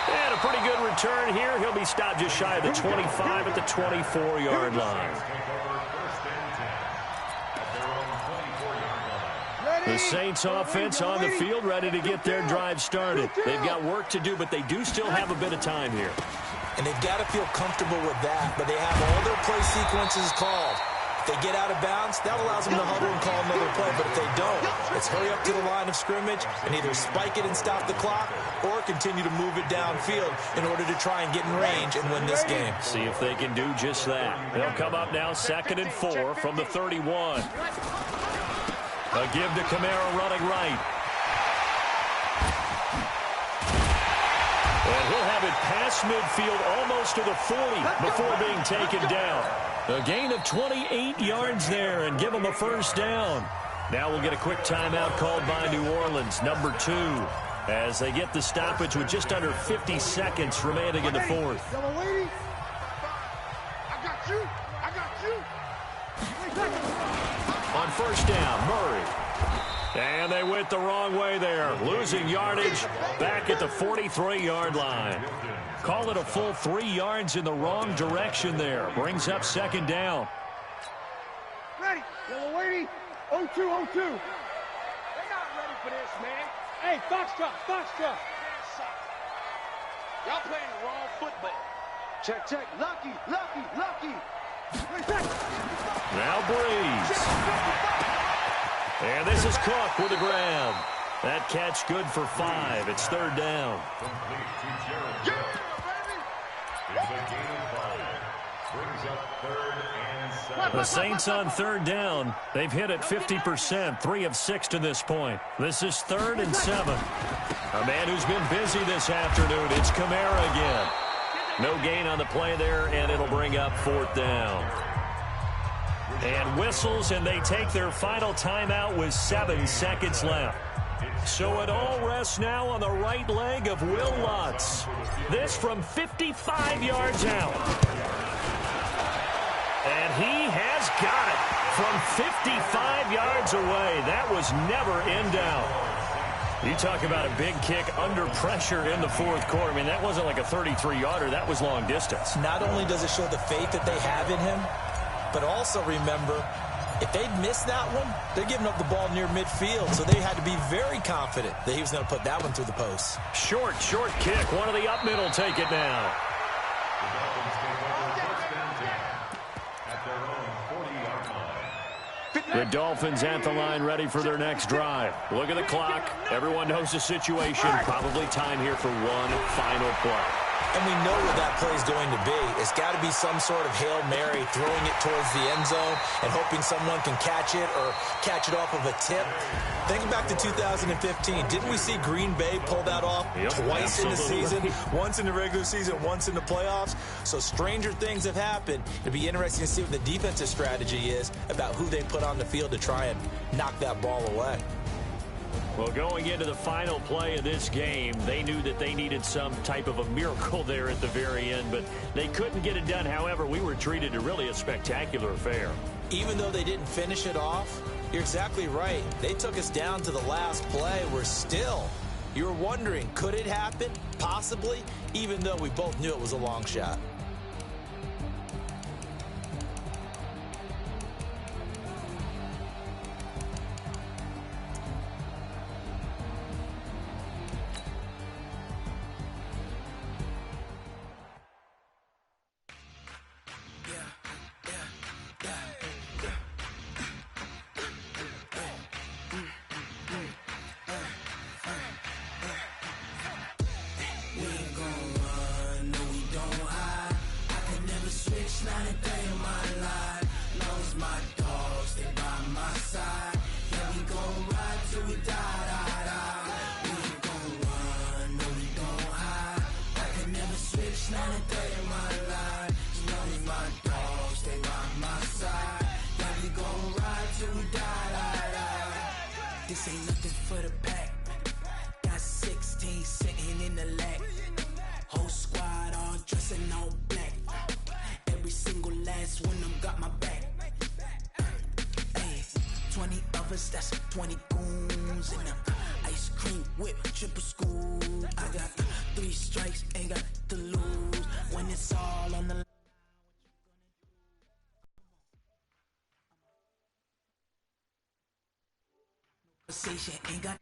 And a pretty good return here. He'll be stopped just shy of the 25 at the 24-yard line. The Saints offense on the field, ready to get their drive started. They've got work to do, but they do still have a bit of time here. And they've got to feel comfortable with that, but they have all their play sequences called. If they get out of bounds, that allows them to huddle and call another play, but if they don't, it's hurry up to the line of scrimmage and either spike it and stop the clock or continue to move it downfield in order to try and get in range and win this game. See if they can do just that. They'll come up now 2nd and 4 from the 31. A give to Kamara running right. And he'll have it past midfield almost to the 40 before being taken down. A gain of 28 yards there and give them a first down. Now we'll get a quick timeout called by New Orleans, number 2, as they get the stoppage with just under 50 seconds remaining in the fourth. I got you. On first down, Murray. And they went the wrong way there, losing yardage back at the 43-yard line. Call it a full 3 yards in the wrong direction there. Brings up 2nd down. Ready. Yellow lady. 0-2. They're not ready for this, man. Hey, Foxtrot. Y'all playing the wrong football. Check. Lucky. Now Breeze. And this is Cook with the grab. That catch good for 5. It's 3rd down. The Saints on 3rd down. They've hit it 50%, 3 of 6 to this point. This is 3rd and 7. A man who's been busy this afternoon. It's Kamara again. No gain on the play there, and it'll bring up 4th down. And whistles, and they take their final timeout with 7 seconds left. So it all rests now on the right leg of Will Lutz. This from 55 yards out. And he has got it from 55 yards away. That was never in doubt. You talk about a big kick under pressure in the fourth quarter. I mean, that wasn't like a 33-yarder. That was long distance. Not only does it show the faith that they have in him, but also remember, if they'd missed that one, they're giving up the ball near midfield, so they had to be very confident that he was going to put that one through the post. Short kick. One of the up middle take it now. The Dolphins take over first and 10 at their own 40-yard line. The Dolphins at the line, ready for their next drive. Look at the clock. Everyone knows the situation. Probably time here for one final play. And we know what that play is going to be. It's got to be some sort of Hail Mary, throwing it towards the end zone and hoping someone can catch it or catch it off of a tip. Think back to 2015. Didn't we see Green Bay pull that off twice in the season? Once in the regular season, once in the playoffs. So stranger things have happened. It'll be interesting to see what the defensive strategy is about who they put on the field to try and knock that ball away. Well, going into the final play of this game, they knew that they needed some type of a miracle there at the very end, but they couldn't get it done. However, we were treated to really a spectacular affair. Even though they didn't finish it off, you're exactly right. They took us down to the last play. We're still, you're wondering, could it happen? Possibly, even though we both knew it was a long shot. This ain't nothing for the pack. Got 16 sitting in the lap. Whole squad all dressing all black. Every single last one of them got my back. Hey, 20 of us, that's 20 goons in them. Ice cream whip, triple school. I got 3 strikes, ain't got to lose. When it's all on the line. Conversation ain't got